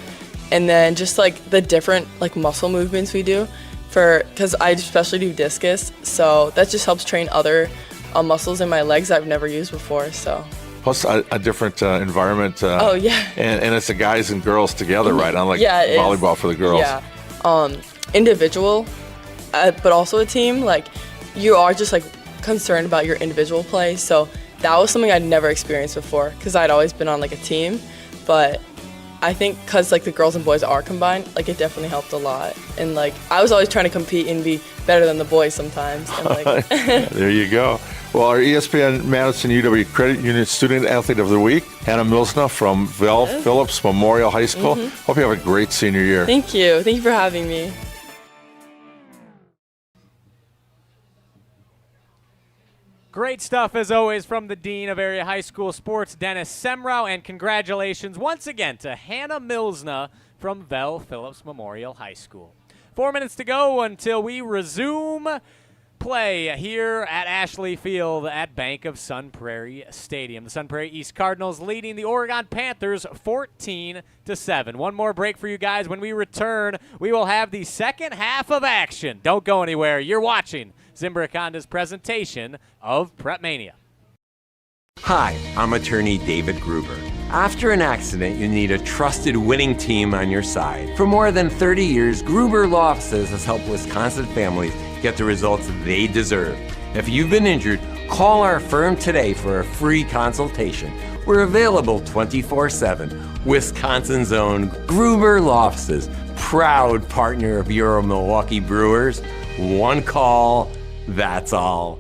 and then just the different muscle movements we do. Because I especially do discus, so that just helps train other muscles in my legs I've never used before. So plus a different environment. Oh yeah, and it's the guys and girls together, right? Unlike volleyball for the girls. Yeah, individual, but also a team. You are just concerned about your individual play. So that was something I'd never experienced before because I'd always been on a team, but. I think because the girls and boys are combined, it definitely helped a lot. And I was always trying to compete and be better than the boys sometimes. And, there you go. Well, our ESPN Madison UW Credit Union Student Athlete of the Week, Hannah Milsna from Val Phillips Memorial High School. Hope you have a great senior year. Thank you. Thank you for having me. Great stuff, as always, from the Dean of Area High School Sports, Dennis Semrau, and congratulations once again to Hannah Milsna from Val Phillips Memorial High School. 4 minutes to go until we resume play here at Ashley Field at Bank of Sun Prairie Stadium. The Sun Prairie East Cardinals leading the Oregon Panthers 14-7. One more break for you guys. When we return, we will have the second half of action. Don't go anywhere. You're watching Zimbrick Honda's presentation of PrepMania. Hi, I'm attorney David Gruber. After an accident, you need a trusted winning team on your side. For more than 30 years, Gruber Law Offices has helped Wisconsin families get the results they deserve. If you've been injured, call our firm today for a free consultation. We're available 24/7. Wisconsin's own Gruber Law Offices, proud partner of your Milwaukee Brewers. One call, that's all.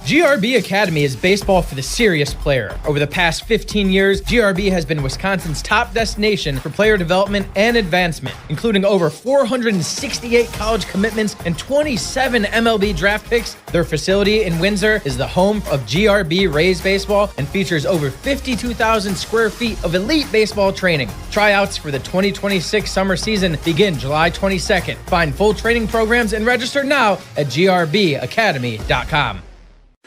GRB Academy is baseball for the serious player. Over the past 15 years, GRB has been Wisconsin's top destination for player development and advancement, including over 468 college commitments and 27 MLB draft picks. Their facility in Windsor is the home of GRB Rays baseball and features over 52,000 square feet of elite baseball training. Tryouts for the 2026 summer season begin July 22nd. Find full training programs and register now at grbacademy.com.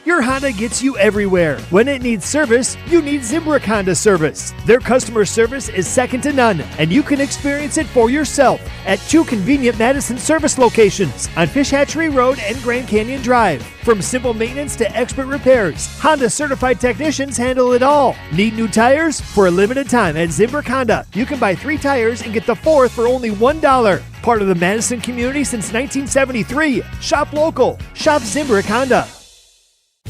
Your Honda gets you everywhere. When it needs service, you need Zimbrick Honda service. Their customer service is second to none, and you can experience it for yourself at 2 convenient Madison service locations on Fish Hatchery Road and Grand Canyon Drive. From simple maintenance to expert repairs, Honda certified technicians handle it all. Need new tires? For a limited time at Zimbrick Honda, you can buy 3 tires and get the 4th for only $1. Part of the Madison community since 1973. Shop local. Shop Zimbrick Honda.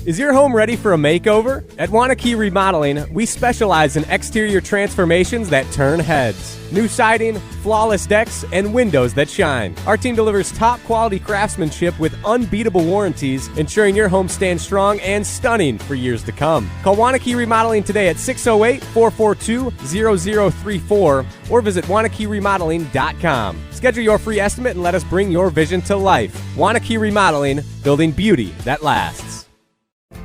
Is your home ready for a makeover? At Wanakee Remodeling, we specialize in exterior transformations that turn heads. New siding, flawless decks, and windows that shine. Our team delivers top quality craftsmanship with unbeatable warranties, ensuring your home stands strong and stunning for years to come. Call Wanakee Remodeling today at 608-442-0034 or visit WanakeeRemodeling.com. Schedule your free estimate and let us bring your vision to life. Wanakee Remodeling, building beauty that lasts.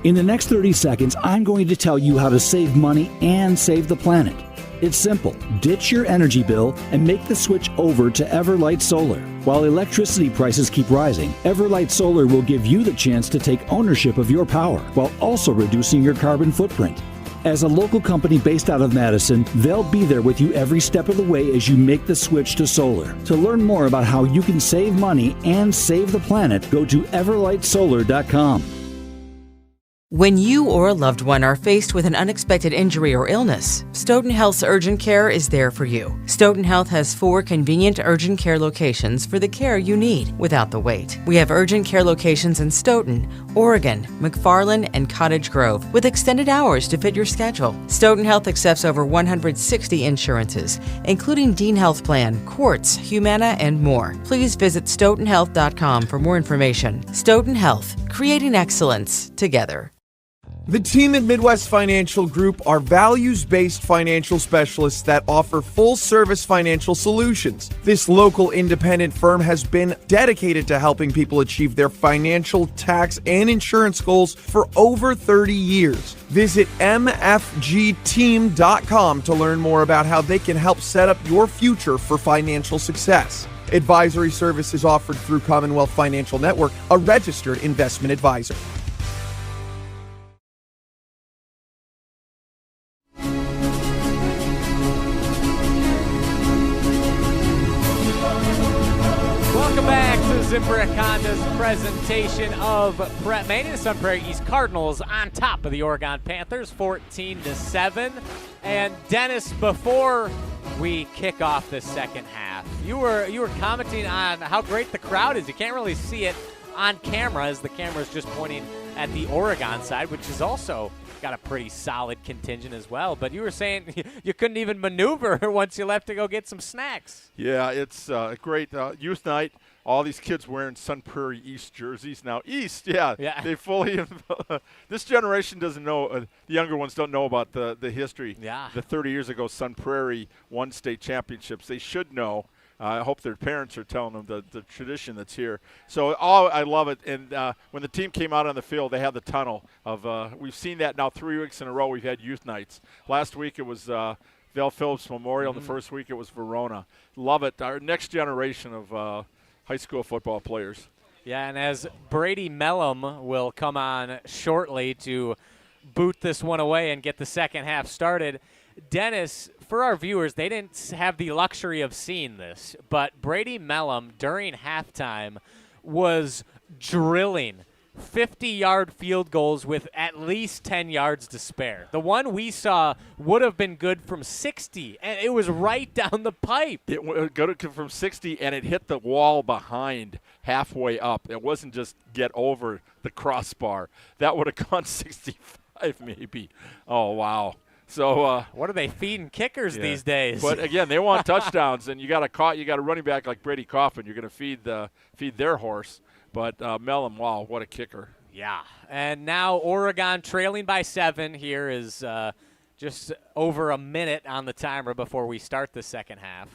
In the next 30 seconds, I'm going to tell you how to save money and save the planet. It's simple. Ditch your energy bill and make the switch over to Everlight Solar. While electricity prices keep rising, Everlight Solar will give you the chance to take ownership of your power while also reducing your carbon footprint. As a local company based out of Madison, they'll be there with you every step of the way as you make the switch to solar. To learn more about how you can save money and save the planet, go to everlightsolar.com. When you or a loved one are faced with an unexpected injury or illness, Stoughton Health's Urgent Care is there for you. Stoughton Health has 4 convenient urgent care locations for the care you need without the wait. We have urgent care locations in Stoughton, Oregon, McFarland, and Cottage Grove with extended hours to fit your schedule. Stoughton Health accepts over 160 insurances, including Dean Health Plan, Quartz, Humana, and more. Please visit stoughtonhealth.com for more information. Stoughton Health, creating excellence together. The team at Midwest Financial Group are values-based financial specialists that offer full-service financial solutions. This local independent firm has been dedicated to helping people achieve their financial, tax, and insurance goals for over 30 years. Visit mfgteam.com to learn more about how they can help set up your future for financial success. Advisory services offered through Commonwealth Financial Network, a registered investment advisor. Zimbrick Honda's presentation of PrepMania. The Sun Prairie East Cardinals on top of the Oregon Panthers, 14-7. And Dennis, before we kick off the second half, you were commenting on how great the crowd is. You can't really see it on camera as the camera's just pointing at the Oregon side, which is also got a pretty solid contingent as well. But you were saying you couldn't even maneuver once you left to go get some snacks. Yeah, it's a great youth night. All these kids wearing Sun Prairie East jerseys. Now, East, yeah. They fully – this generation doesn't know the younger ones don't know about the history. Yeah. The 30 years ago, Sun Prairie won state championships. They should know. I hope their parents are telling them the tradition that's here. So I love it. And when the team came out on the field, they had the tunnel of we've seen that now 3 weeks in a row. We've had youth nights. Last week it was Val Phillips Memorial. The first week it was Verona. Love it. Our next generation of high school football players. Yeah, and as Brady Mellum will come on shortly to boot this one away and get the second half started, Dennis, for our viewers, they didn't have the luxury of seeing this, but Brady Mellum during halftime was drilling 50-yard field goals with at least 10 yards to spare. The one we saw would have been good from 60, and it was right down the pipe. It would go from 60, and it hit the wall behind halfway up. It wasn't just get over the crossbar. That would have gone 65 maybe. Oh, wow. So what are they feeding kickers these days? But again, they want touchdowns, and you got a running back like Brady Kaufman. You're going to feed their horse. But Mellum, wow, what a kicker. Yeah. And now Oregon trailing by 7. Here is just over a minute on the timer before we start the second half.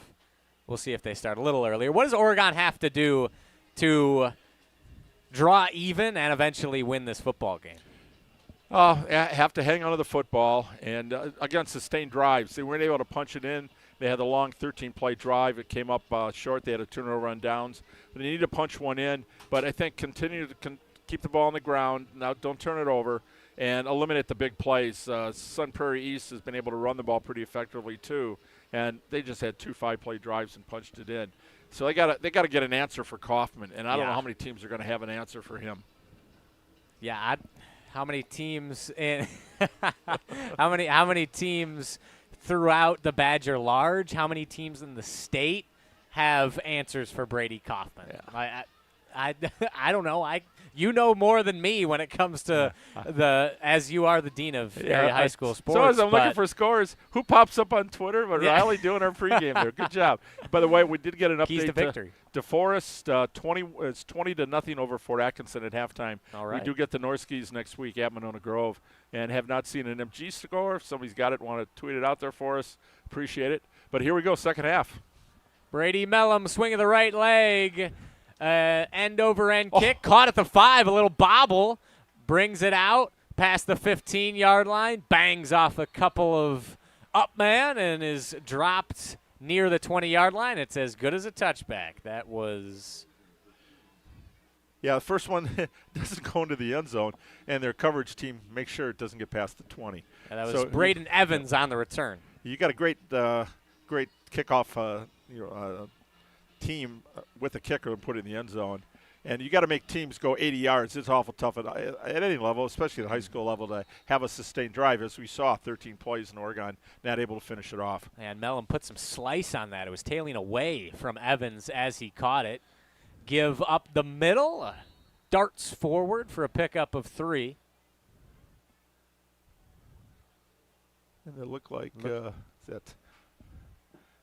We'll see if they start a little earlier. What does Oregon have to do to draw even and eventually win this football game? Have to hang on to the football and, again, sustain drives. They weren't able to punch it in. They had a long 13-play drive. It came up short. They had a turnover on downs. But they need to punch one in. But I think continue to keep the ball on the ground. Now don't turn it over and eliminate the big plays. Sun Prairie East has been able to run the ball pretty effectively too. And they just had 2 5-play drives and punched it in. So they got to get an answer for Kaufman. And I don't know how many teams are going to have an answer for him. Yeah, how many teams in how many teams throughout the Badger Large, how many teams in the state have answers for Brady Kaufman? Yeah. I don't know. You know more than me when it comes to as you are the dean of area high school sports. So as I'm looking for scores, who pops up on Twitter? But Riley doing our pregame there. Good job. By the way, we did get an update. Keys to victory. DeForest, it's 20-0 over Fort Atkinson at halftime. All right. We do get the Norskis next week at Monona Grove, and have not seen an MG score. If somebody's got it, want to tweet it out there for us, appreciate it. But here we go, second half. Brady Mellum, swing of the right leg. End-over-end kick, caught at the 5, a little bobble, brings it out past the 15-yard line, bangs off a couple of up man and is dropped near the 20-yard line. It's as good as a touchback. That was... Yeah, the first one doesn't go into the end zone, and their coverage team makes sure it doesn't get past the 20. And that was Braden Evans on the return. You got a great kickoff team with a kicker and put it in the end zone. And you got to make teams go 80 yards. It's awful tough at any level, especially at the high school level, to have a sustained drive. As we saw, 13 plays in Oregon, not able to finish it off. And Mellon put some slice on that. It was tailing away from Evans as he caught it. Give up the middle. Darts forward for a pickup of 3. And it looked like,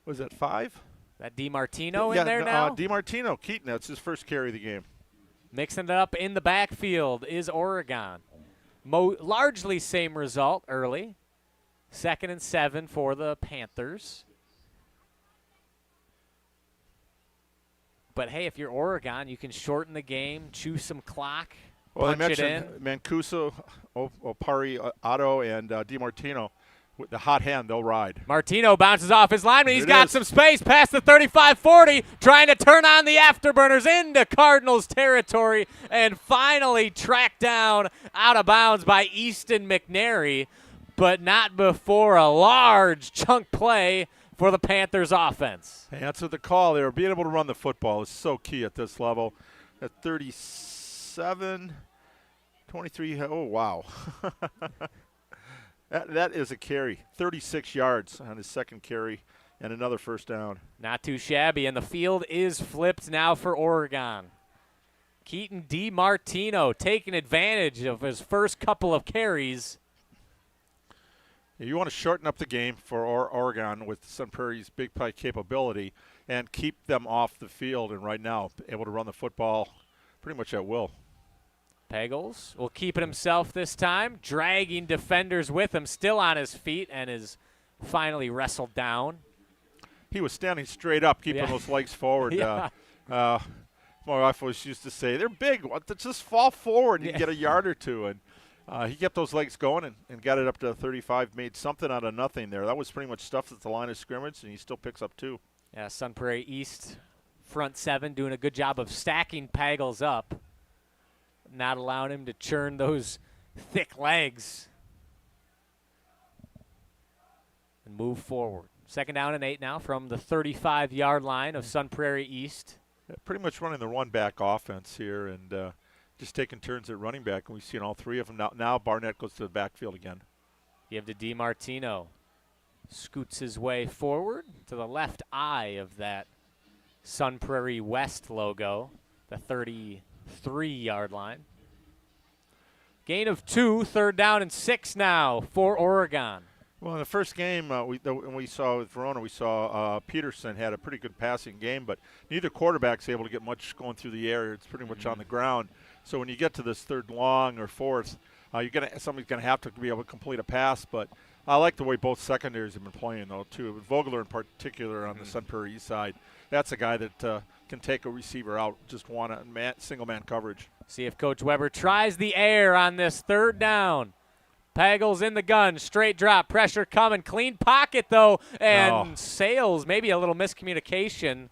was that 5? That DiMartino in there now? DiMartino, Keaton, that's his first carry of the game. Mixing it up in the backfield is Oregon. Largely same result early. 2nd and 7 for the Panthers. But, hey, if you're Oregon, you can shorten the game, chew some clock, punch it in. Mancuso, Opari, Otto, and DiMartino. With the hot hand, they'll ride. Martino bounces off his lineman. He's got some space past the 35-40, trying to turn on the afterburners into Cardinals territory, and finally tracked down out of bounds by Easton McNary, but not before a large chunk play for the Panthers offense. Hey, that's what the call there. Being able to run the football is so key at this level. At 37, 23, oh, wow. That is a carry. 36 yards on his second carry and another first down. Not too shabby, and the field is flipped now for Oregon. Keaton DiMartino taking advantage of his first couple of carries. You want to shorten up the game for Oregon with Sun Prairie's big play capability and keep them off the field, and right now able to run the football pretty much at will. Pagels will keep it himself this time, dragging defenders with him, still on his feet, and is finally wrestled down. He was standing straight up, keeping those legs forward. Yeah. My wife always used to say, they're big. Just fall forward and you get a yard or two. And he kept those legs going and got it up to 35, made something out of nothing there. That was pretty much stuff at the line of scrimmage, and he still picks up 2. Yeah, Sun Prairie East front 7 doing a good job of stacking Pagels up, not allowing him to churn those thick legs and move forward. 2nd down and 8 now from the 35-yard line of Sun Prairie East. Yeah, pretty much running the run-back offense here and just taking turns at running back, and we've seen all 3 of them. Now Barnett goes to the backfield again. Give to DiMartino. Scoots his way forward to the left eye of that Sun Prairie West logo, the 33-yard line. Gain of 2, 3rd down and 6 now for Oregon. Well, in the first game we saw with Verona, we saw Peterson had a pretty good passing game, but neither quarterback's able to get much going through the air. It's pretty much on the ground. So when you get to this 3rd long or 4th, somebody's going to have to be able to complete a pass. But I like the way both secondaries have been playing, though, too. With Vogler in particular on the Sun Prairie East side, that's a guy that can take a receiver out, just single-man coverage. See if Coach Weber tries the air on this 3rd down. Pagels in the gun, straight drop, pressure coming, clean pocket, though, and Sales, maybe a little miscommunication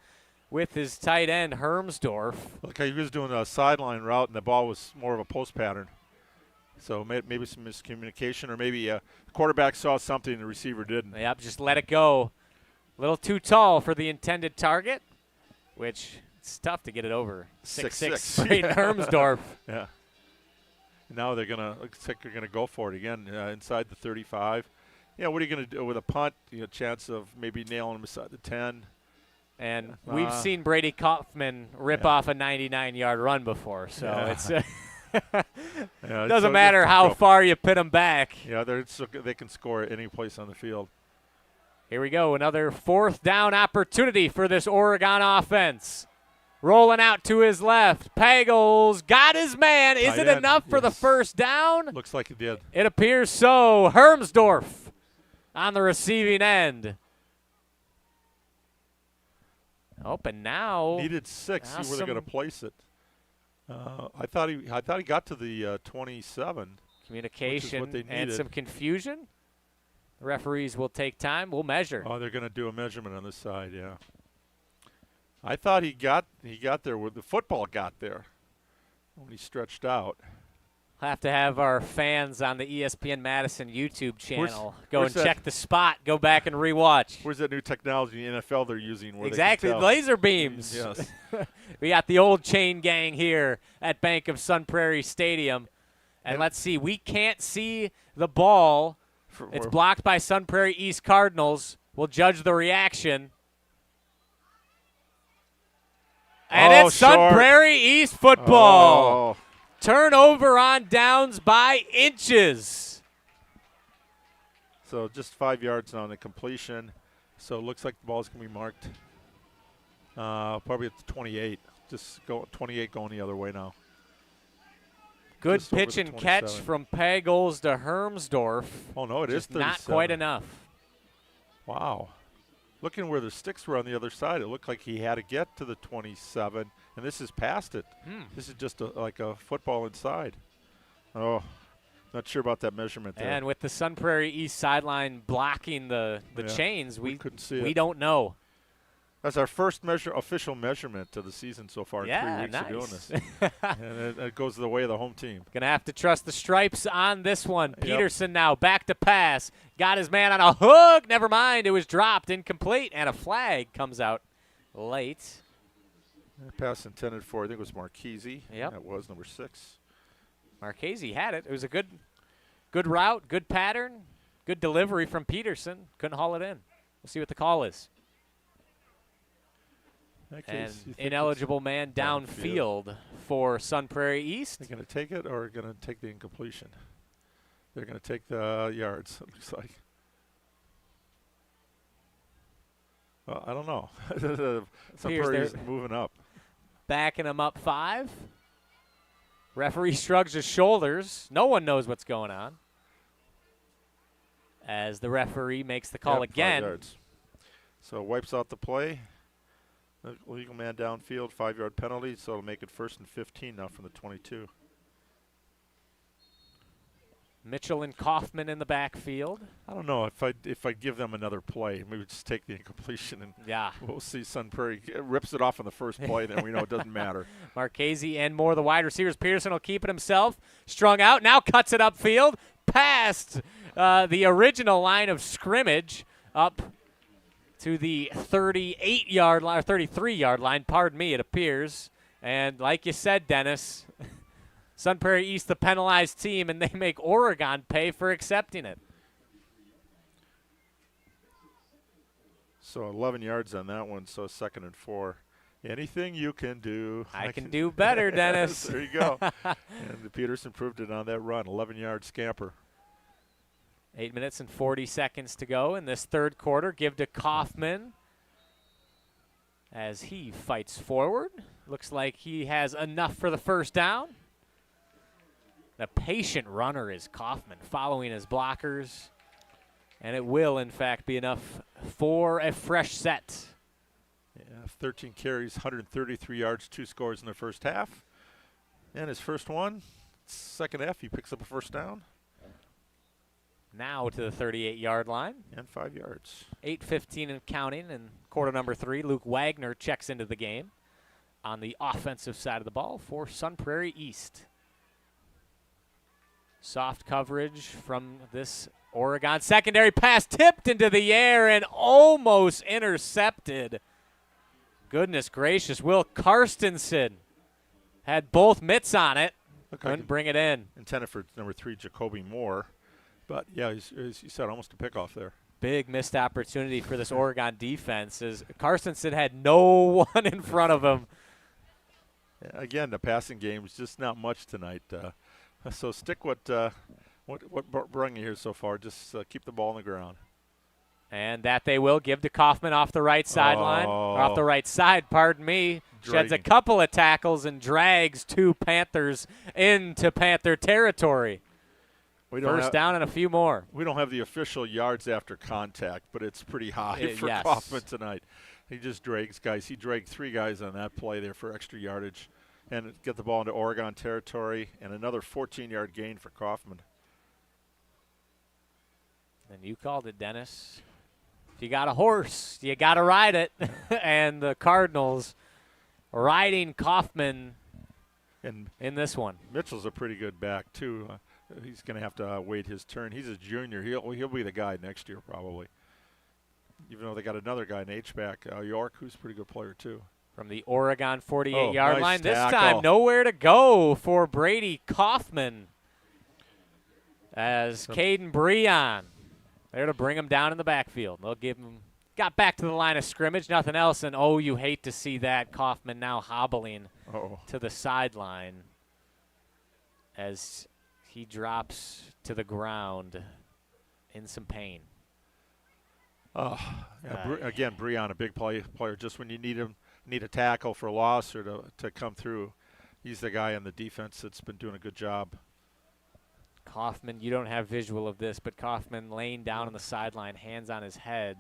with his tight end, Hermsdorf. Look, he was doing a sideline route, and the ball was more of a post pattern. So maybe some miscommunication, or maybe the quarterback saw something the receiver didn't. Yep, just let it go. A little too tall for the intended target, which it's tough to get it over. 6'6", Braden Hermsdorf. Yeah. Now looks like they're gonna go for it again inside the 35. Yeah, what are you gonna do with a punt? Chance of maybe nailing him inside the 10. And we've seen Brady Kaufman rip off a 99-yard run before, so it's doesn't matter how far you pin them back. Yeah, they can score at any place on the field. Here we go, another 4th down opportunity for this Oregon offense. Rolling out to his left. Pagels got his man. Is it enough for the 1st down? Looks like it did. It appears so. Hermsdorf on the receiving end. Oh, and now needed 6. See where they're going to place it. I thought he got to the 27. Communication and some confusion. Referees will take time. We'll measure. Oh, they're going to do a measurement on this side, yeah. I thought he got there where the football got there when he stretched out. We'll have to have our fans on the ESPN Madison YouTube channel where's that? Check the spot. Go back and rewatch. Where's that new technology in the NFL they're using? Where Exactly, they can tell? laser beams. Yes. We got the old chain gang here at Bank of Sun Prairie Stadium. And let's see, we can't see the ball. It's blocked by Sun Prairie East Cardinals. We'll judge the reaction. And it's short. Sun Prairie East football. Turnover on downs by inches. So just 5 yards on the completion. So it looks like the ball's going to be marked probably at the 28. Just go 28 going the other way now. Good Just over pitch the and catch 27. from Pagels to Hermsdorf. Oh, no, it is Just 37. not quite enough. Wow. Looking where the sticks were on the other side, it looked like he had to get to the 27, and this is past it. This is just like a football inside. Oh, not sure about that measurement there. And with the Sun Prairie East sideline blocking the chains, we couldn't see it. We don't know. That's our first official measurement of the season so far. Yeah, 3 weeks nice. of doing this. And it goes the way of the home team. Going to have to trust the stripes on this one. Peterson now back to pass. Got his man on a hook. Never mind. It was dropped. Incomplete. And a flag comes out late. Pass intended for, I think it was Marchese. Yep. That was number 6. Marchese had it. It was a good route, good pattern, good delivery from Peterson. Couldn't haul it in. We'll see what the call is. And ineligible man downfield for Sun Prairie East. They're going to take it or going to take the incompletion? They're going to take the yards, it looks like. Well, I don't know. Sun Prairie's moving up. Backing him up 5. Referee shrugs his shoulders. No one knows what's going on. As the referee makes the call again. 5 yards. So wipes out the play. Legal man downfield, 5-yard penalty, so it'll make it 1st and 15 now from the 22. Mitchell and Kaufman in the backfield. I don't know if I give them another play, maybe just take the incompletion and we'll see Sun Prairie rips it off on the first play. Then we know it doesn't matter. Marchese and more the wide receivers. Peterson will keep it himself. Strung out. Now cuts it upfield. Past the original line of scrimmage up to the 38-yard line, or 33-yard line, pardon me, it appears. And like you said, Dennis, Sun Prairie East, the penalized team, and they make Oregon pay for accepting it. So 11 yards on that one, so 2nd and 4. Anything you can do. I can do better, Dennis. There you go. And Peterson proved it on that run, 11-yard scamper. 8 minutes and 40 seconds to go in this third quarter. Give to Kaufman as he fights forward. Looks like he has enough for the first down. The patient runner is Kaufman, following his blockers. And it will, in fact, be enough for a fresh set. Yeah, 13 carries, 133 yards, 2 scores in the first half. And his first one, second half, he picks up a first down. Now to the 38-yard line. And 5 yards. 8:15 and counting in quarter number 3. Luke Wagner checks into the game on the offensive side of the ball for Sun Prairie East. Soft coverage from this Oregon secondary. Pass tipped into the air and almost intercepted. Goodness gracious. Will Karstensen had both mitts on it. Couldn't bring it in. Intended for number 3, Jacoby Moore. But, yeah, as you said, almost a pickoff there. Big missed opportunity for this Oregon defense as Karstensen had no one in front of him. Yeah, again, the passing game is just not much tonight. So stick what brought you here so far. Just keep the ball on the ground. And that they will give to Kaufman off the right sideline. Or off the right side, pardon me. Sheds a couple of tackles and drags 2 Panthers into Panther territory. First down and a few more. We don't have the official yards after contact, but it's pretty high for Kaufman tonight. He just drags guys. He dragged 3 guys on that play there for extra yardage and get the ball into Oregon territory, and another 14-yard gain for Kaufman. And you called it, Dennis. If you got a horse, you got to ride it. And the Cardinals riding Kaufman in this one. Mitchell's a pretty good back, too. He's going to have to wait his turn. He's a junior. He'll be the guy next year probably. Even though they got another guy, an H-back, York, who's a pretty good player, too. From the Oregon 48-yard nice line. This tackle. time, nowhere to go for Brady Kaufman. As Caden Breon there to bring him down in the backfield. They'll give him, got back to the line of scrimmage, nothing else, and oh, you hate to see that. Kaufman now hobbling to the sideline as he drops to the ground in some pain. Again, Breon, a big player. Just when you need a tackle for a loss or to come through, he's the guy on the defense that's been doing a good job. Kaufman, you don't have visual of this, but Kaufman laying down on the sideline, hands on his head.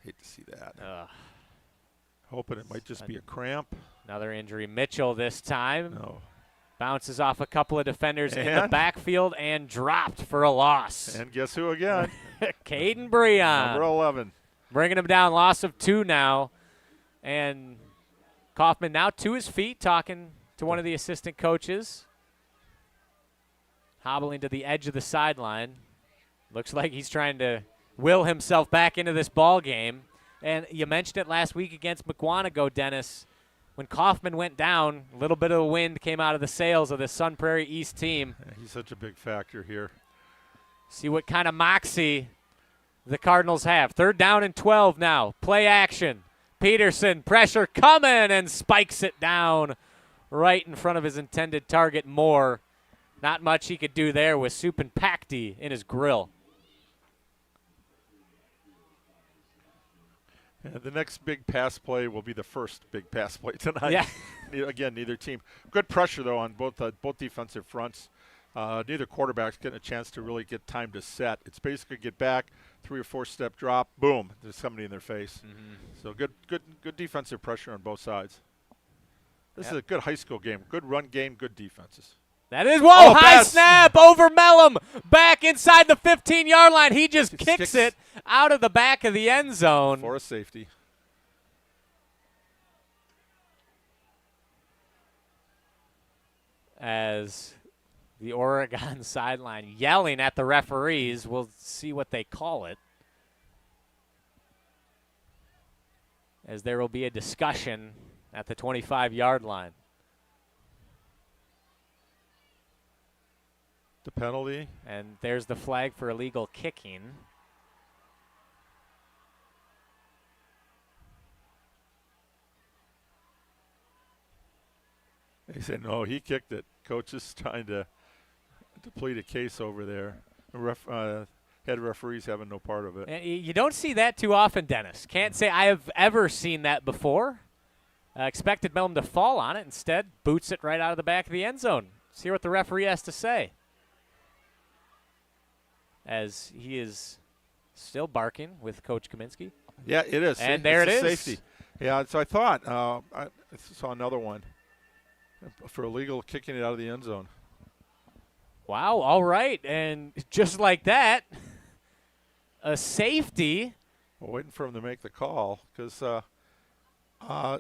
Hate to see that. Hoping it might just be a cramp. Another injury. Mitchell this time. No. Bounces off a couple of defenders in the backfield and dropped for a loss. And guess who again? Caden Breon. Number 11. Bringing him down. Loss of 2 now. And Kaufman now to his feet, talking to one of the assistant coaches. Hobbling to the edge of the sideline. Looks like he's trying to will himself back into this ball game. And you mentioned it last week against McWanago, Dennis. When Kaufman went down, a little bit of the wind came out of the sails of the Sun Prairie East team. Yeah, he's such a big factor here. See what kind of moxie the Cardinals have. 3rd down and 12 now. Play action. Peterson, pressure coming, and spikes it down right in front of his intended target, Moore. Not much he could do there with Supin-Pacti in his grill. Yeah, the next big pass play will be the first big pass play tonight. Yeah. Again, neither team. Good pressure, though, on both defensive fronts. Neither quarterback's getting a chance to really get time to set. It's basically get back, 3 or 4 step drop, boom, there's somebody in their face. So good defensive pressure on both sides. This is a good high school game. Good run game, good defenses. That is, whoa, high snap over Mellum. Back inside the 15-yard line. He just kicks it out of the back of the end zone. For a safety. As the Oregon sideline yelling at the referees. We'll see what they call it. As there will be a discussion at the 25-yard line. The penalty. And there's the flag for illegal kicking. They said, no, he kicked it. Coach is trying to plead a case over there. Head referees having no part of it. And you don't see that too often, Dennis. Can't say I have ever seen that before. Expected Mellum to fall on it. Instead, boots it right out of the back of the end zone. Let's hear what the referee has to say. As he is still barking with Coach Kaminsky. Yeah, it is. And there it is. Safety. Yeah, so I thought, I saw another one for illegal kicking it out of the end zone. Wow, all right. And just like that, a safety. Well, waiting for him to make the call because I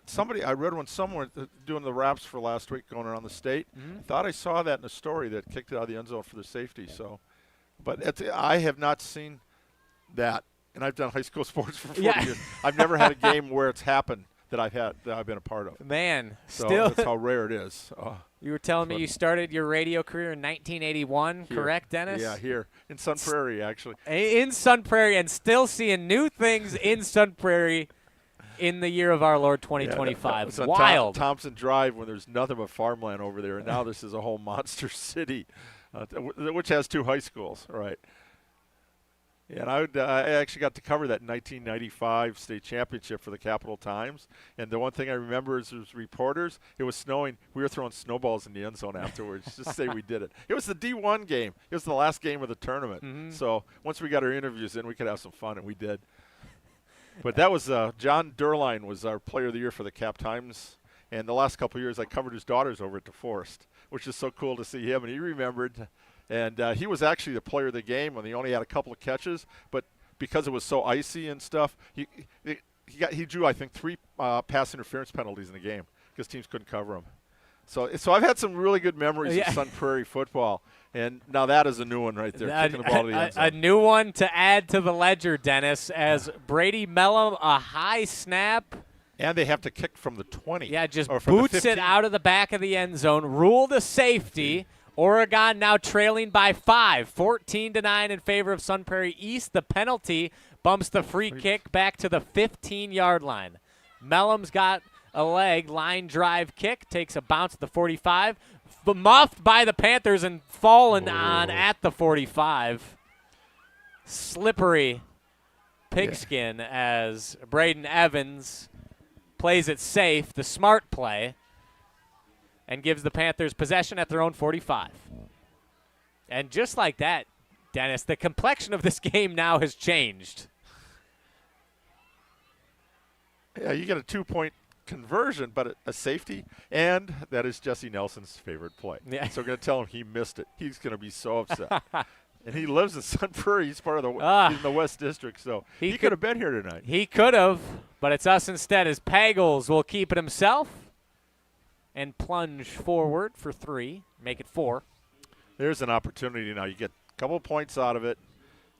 read one somewhere doing the wraps for last week going around the state. Mm-hmm. Thought I saw that in a story that kicked it out of the end zone for the safety. So, but I have not seen that, and I've done high school sports for 40 years. I've never had a game where it's happened that I've been a part of. Man, so still that's how rare it is. You were telling me you started your radio career in 1981, here. Correct, Dennis? Yeah, here in Sun Prairie, actually. In Sun Prairie, and still seeing new things in Sun Prairie in the year of our Lord 2025. Yeah, Wild. Thompson Drive when there's nothing but farmland over there, and now this is a whole monster city, which has 2 high schools, right? Yeah, and I actually got to cover that 1995 state championship for the Capital Times. And the one thing I remember is as reporters, it was snowing. We were throwing snowballs in the end zone afterwards just to say we did it. It was the D1 game. It was the last game of the tournament. Mm-hmm. So once we got our interviews in, we could have some fun, and we did. But that was John Durline was our player of the year for the Cap Times. And the last couple of years, I covered his daughters over at DeForest, which is so cool to see him. And he remembered And he was actually the player of the game when he only had a couple of catches, but because it was so icy and stuff, he drew, I think, 3 pass interference penalties in the game because teams couldn't cover him. So I've had some really good memories of Sun Prairie football, and now that is a new one right there, kicking the ball to the end zone. A new one to add to the ledger, Dennis, as Brady Mellum, a high snap. And they have to kick from the 20. Yeah, just or from boots it out of the back of the end zone, ruled a safety. Oregon now trailing by 5, 14-9 in favor of Sun Prairie East. The penalty bumps the free kick back to the 15-yard line. Mellum's got a line drive kick, takes a bounce at the 45, muffed by the Panthers and fallen on at the 45. Slippery pigskin as Braden Evans plays it safe, the smart play, and gives the Panthers possession at their own 45. And just like that, Dennis, the complexion of this game now has changed. Yeah, you get a 2-point conversion, but a safety, and that is Jesse Nelson's favorite play. Yeah. So we're going to tell him he missed it. He's going to be so upset. And he lives in Sun Prairie. He's part of he's in the West District, so he could have been here tonight. He could have, but it's us instead, as Pagels will keep it himself and plunge forward for 3, make it 4. There's an opportunity now. You get a couple of points out of it.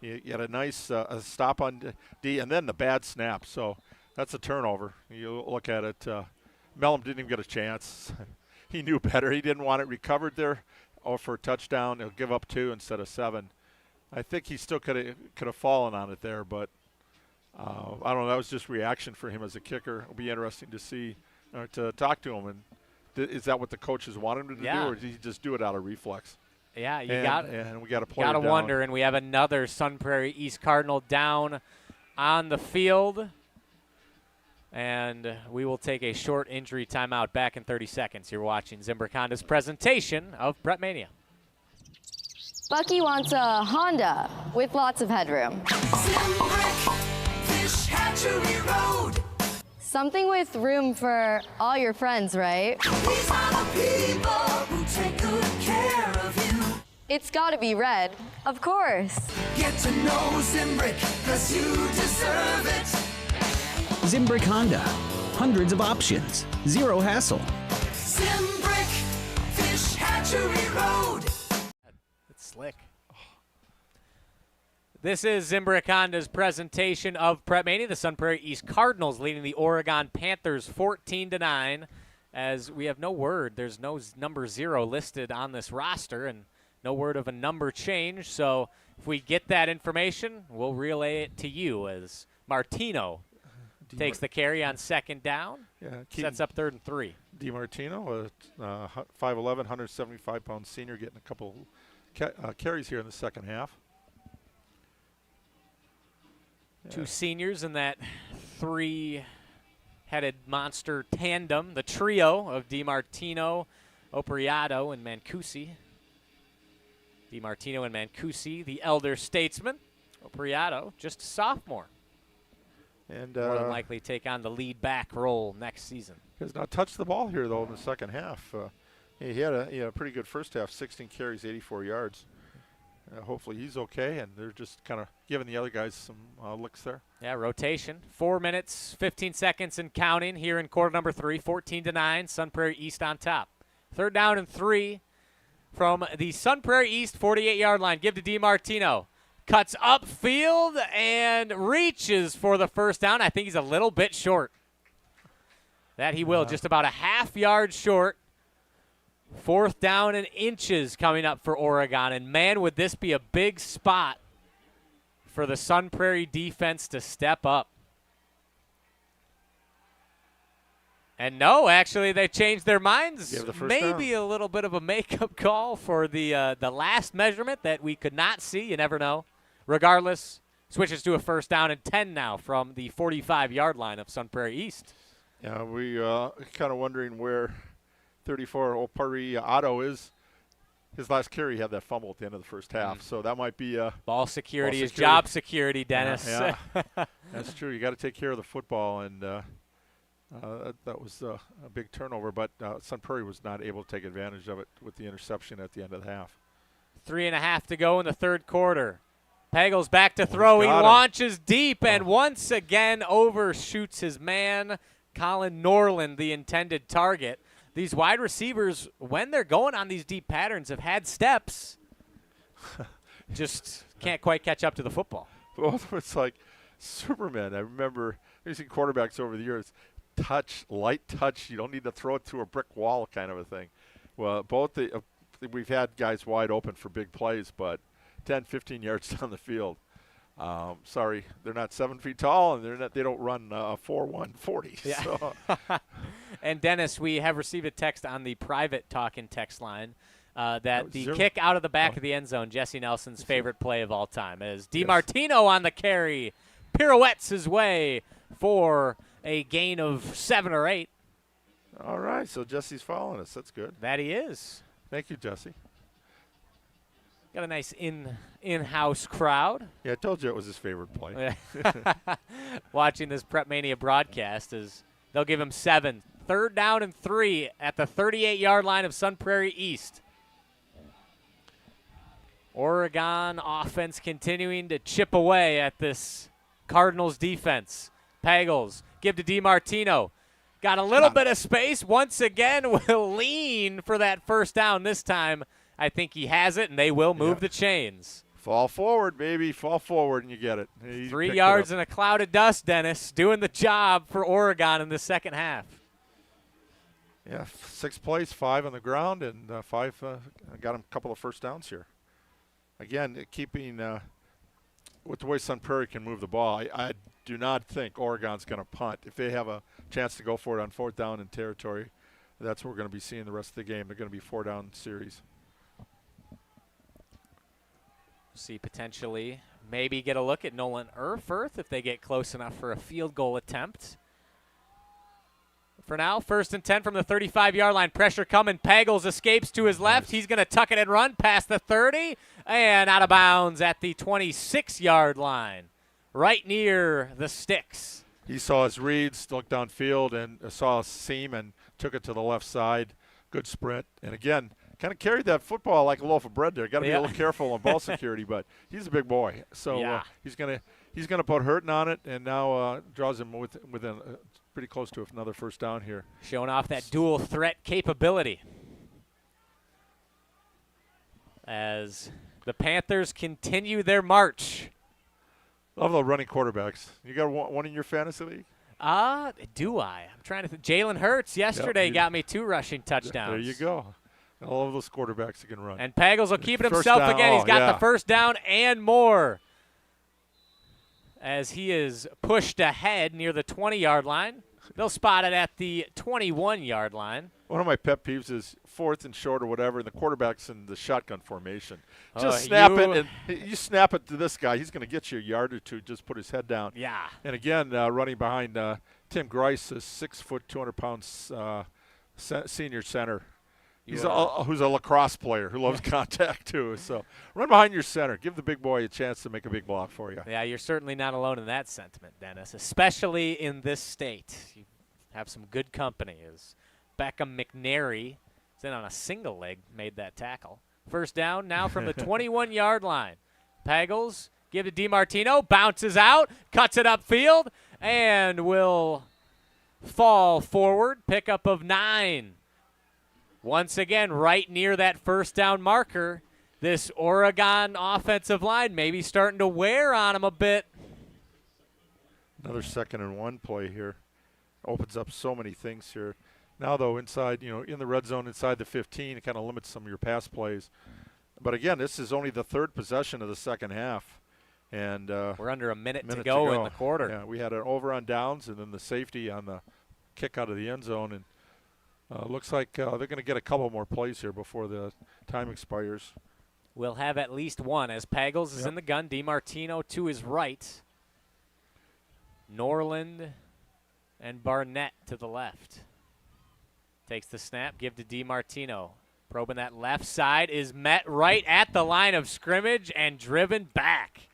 You get a nice stop on D, and then the bad snap. So that's a turnover. You look at it. Mellum didn't even get a chance. He knew better. He didn't want it recovered there for a touchdown. He'll give up 2 instead of 7. I think he still could have fallen on it there, but I don't know. That was just reaction for him as a kicker. It'll be interesting to see or to talk to him. And is that what the coaches want him to do, or did he just do it out of reflex? Yeah, and we got to play. Got to wonder, and we have another Sun Prairie East Cardinal down on the field. And we will take a short injury timeout back in 30 seconds. You're watching Zimbrick Honda's presentation of PrepMania. Bucky wants a Honda with lots of headroom. Zimbrick, Fish Hatchery Road. Something with room for all your friends, right? These are the people who take good care of you. It's gotta be red, of course. Get to know Zimbrick, 'cause you deserve it. Zimbrick Honda. Hundreds of options. Zero hassle. Zimbrick, Fish Hatchery Road. It's slick. This is Zimbrick Honda's presentation of PrepMania. The Sun Prairie East Cardinals leading the Oregon Panthers 14-9. As we have no word, there's no number 0 listed on this roster, and no word of a number change. So if we get that information, we'll relay it to you as Martino takes the carry on 2nd down. Sets up 3rd and 3. DiMartino, a 5'11", 175-pound senior, getting a couple carries here in the second half. 2 seniors in that 3-headed monster tandem, the trio of DiMartino, Opriato, and Mancusi. DiMartino and Mancusi, the elder statesman. Opriato, just a sophomore. And more than likely take on the lead back role next season. He has not touched the ball here, though, in the second half. He had a pretty good first half, 16 carries, 84 yards. Hopefully he's okay, and they're just kind of giving the other guys some looks there. Yeah, rotation. 4 minutes, 15 seconds and counting here in quarter number 3, 14-9, Sun Prairie East on top. 3rd down and 3 from the Sun Prairie East 48-yard line. Give to DiMartino. Cuts upfield and reaches for the first down. I think he's a little bit short. That he will, just about a half-yard short. 4th down and inches coming up for Oregon. And, man, would this be a big spot for the Sun Prairie defense to step up. And no, actually, they changed their minds. Maybe a little bit of a makeup call for the last measurement that we could not see. You never know. Regardless, switches to a 1st down and 10 now from the 45-yard line of Sun Prairie East. Yeah, we kind of wondering where 34 Prairie Otto is. His last carry had that fumble at the end of the first half, so that might be ball security is job security, Dennis. Yeah. That's true. You got to take care of the football, and that was a big turnover. But Sun Prairie was not able to take advantage of it with the interception at the end of the half. 3.5 to go in the third quarter. Pagels back to throw. He got him. launches deep and once again overshoots his man, Colin Norland, the intended target. These wide receivers, when they're going on these deep patterns, have had steps. Just can't quite catch up to the football. Both it's like Superman. I remember using quarterbacks over the years. Light touch. You don't need to throw it to a brick wall kind of a thing. Well, we've had guys wide open for big plays, but 10, 15 yards down the field. Sorry, they're not 7 feet tall, and they don't run 4.1 40. Yeah. So. And Dennis, we have received a text on the private talk-in text line that the kick out of the back of the end zone, Jesse Nelson's favorite play of all time, as DiMartino on the carry pirouettes his way for a gain of 7 or 8. All right, so Jesse's following us. That's good. That he is. Thank you, Jesse. Got a nice in-house crowd. Yeah, I told you it was his favorite play. Watching this PrepMania broadcast is they'll give him 7. 3rd down and 3 at the 38-yard line of Sun Prairie East. Oregon offense continuing to chip away at this Cardinals defense. Pagels give to DiMartino. Got a little bit of space. Once again, will lean for that first down this time. I think he has it, and they will move the chains. Fall forward, baby. Fall forward, and you get it. 3 yards in a cloud of dust, Dennis. Doing the job for Oregon in the second half. Yeah, 6 plays, 5 on the ground, and 5 got him a couple of first downs here. Again, keeping with the way Sun Prairie can move the ball, I do not think Oregon's going to punt. If they have a chance to go for it on 4th down in territory, that's what we're going to be seeing the rest of the game. They're going to be 4-down series. See potentially maybe get a look at Nolan Erfurth if they get close enough for a field goal attempt. For now, 1st and 10 from the 35-yard line. Pressure coming. Pagels escapes to his left. He's going to tuck it and run past the 30 and out of bounds at the 26-yard line, right near the sticks. He saw his reads, looked downfield, and saw a seam and took it to the left side. Good sprint. And again, kind of carried that football like a loaf of bread there. Got to be a little careful on ball security, but he's a big boy. So he's gonna put hurting on it, and now draws him within pretty close to another first down here. Showing off that dual threat capability as the Panthers continue their march. Love the running quarterbacks. You got one in your fantasy league? Do I? I'm trying to think. Jalen Hurts yesterday got me 2 rushing touchdowns. There you go. I love those quarterbacks that can run. And Pagels will keep it himself again. He's got the first down and more as he is pushed ahead near the 20-yard line. They'll spot it at the 21-yard line. One of my pet peeves is 4th and short or whatever, and the quarterback's in the shotgun formation. Just snap it, and you snap it to this guy. He's going to get you a yard or two. Just put his head down. Yeah. And again, running behind Tim Grice, a 6 foot, 200 pounds senior center. Who's a lacrosse player who loves contact too. So run behind your center. Give the big boy a chance to make a big block for you. Yeah, you're certainly not alone in that sentiment, Dennis, especially in this state. You have some good company as Beckham McNary is in on a single leg, made that tackle. First down now from the 21-yard line. Pagels give to DiMartino, bounces out, cuts it upfield, and will fall forward. Pickup of 9. Once again, right near that first down marker, this Oregon offensive line maybe starting to wear on him a bit. Another 2nd and 1 play here. Opens up so many things here. Now, though, inside, in the red zone inside the 15, it kind of limits some of your pass plays. But, again, this is only the 3rd possession of the second half. And we're under a minute to go in the quarter. Yeah, we had an over on downs and then the safety on the kick out of the end zone. And looks like they're going to get a couple more plays here before the time expires. We'll have at least one as Pagels is in the gun. DiMartino to his right. Norland and Barnett to the left. Takes the snap, give to DiMartino. Probing that left side, is met right at the line of scrimmage and driven back.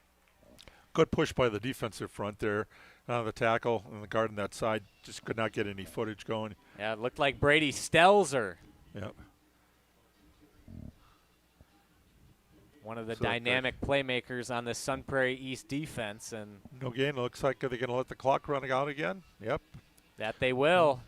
Good push by the defensive front there. The tackle and the guard on that side just could not get any footage going. Yeah, it looked like Brady Stelzer. Yep. one of the dynamic playmakers on the Sun Prairie East defense. And no gain. Looks like they're going to let the clock run out again. Yep. That they will.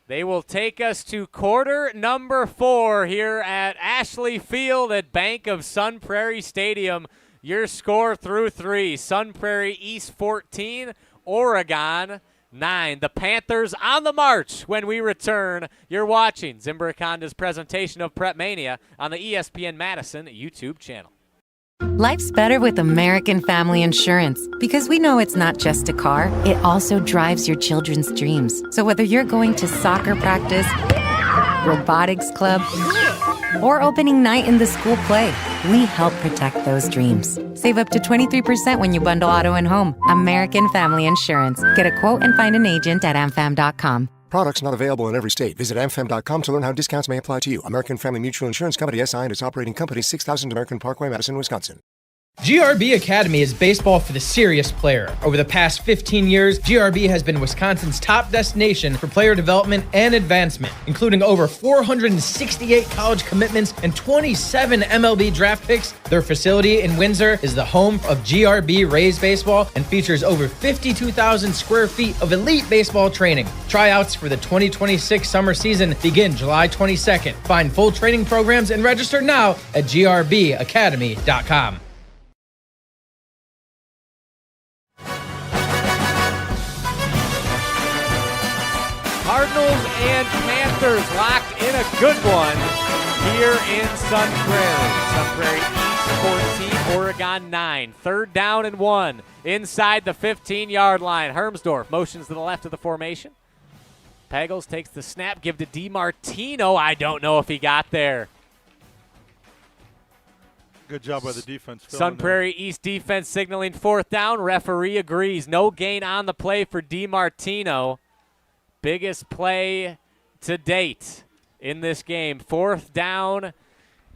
They will take us to quarter number 4 here at Ashley Field at Bank of Sun Prairie Stadium. Your score through 3, Sun Prairie East 14, Oregon 9. The Panthers on the march when we return. You're watching Zimbrick Honda's presentation of PrepMania on the ESPN Madison YouTube channel. Life's better with American Family Insurance because we know it's not just a car, it also drives your children's dreams. So whether you're going to soccer practice, robotics club, or opening night in the school play, we help protect those dreams. Save up to 23% when you bundle auto and home. American Family Insurance. Get a quote and find an agent at amfam.com. Products not available in every state. Visit amfam.com to learn how discounts may apply to you. American Family Mutual Insurance Company, SI, and its operating company, 6000 American Parkway, Madison, Wisconsin. GRB Academy is baseball for the serious player. Over the past 15 years, GRB has been Wisconsin's top destination for player development and advancement, including over 468 college commitments and 27 MLB draft picks. Their facility in Windsor is the home of GRB Rays baseball and features over 52,000 square feet of elite baseball training. Tryouts for the 2026 summer season begin July 22nd. Find full training programs and register now at grbacademy.com. Cardinals and Panthers locked in a good one here in Sun Prairie. Sun Prairie East 14, Oregon 9. 3rd down and 1 inside the 15-yard line. Hermsdorf motions to the left of the formation. Pagels takes the snap, give to DiMartino. I don't know if he got there. Good job by the defense. Sun Prairie East defense signaling 4th down. Referee agrees. No gain on the play for DiMartino. Biggest play to date in this game. 4th down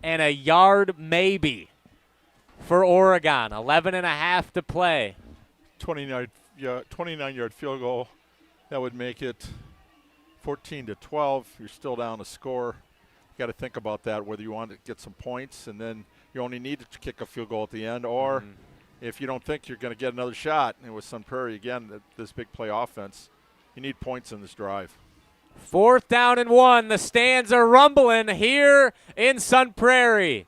and a yard maybe for Oregon. 11.5 to play. 29-yard field goal. That would make it 14-12. You're still down a score. You got to think about that, whether you want to get some points and then you only need to kick a field goal at the end, or if you don't think you're going to get another shot. And with Sun Prairie, again, this big play offense, you need points in this drive. 4th down and 1. The stands are rumbling here in Sun Prairie.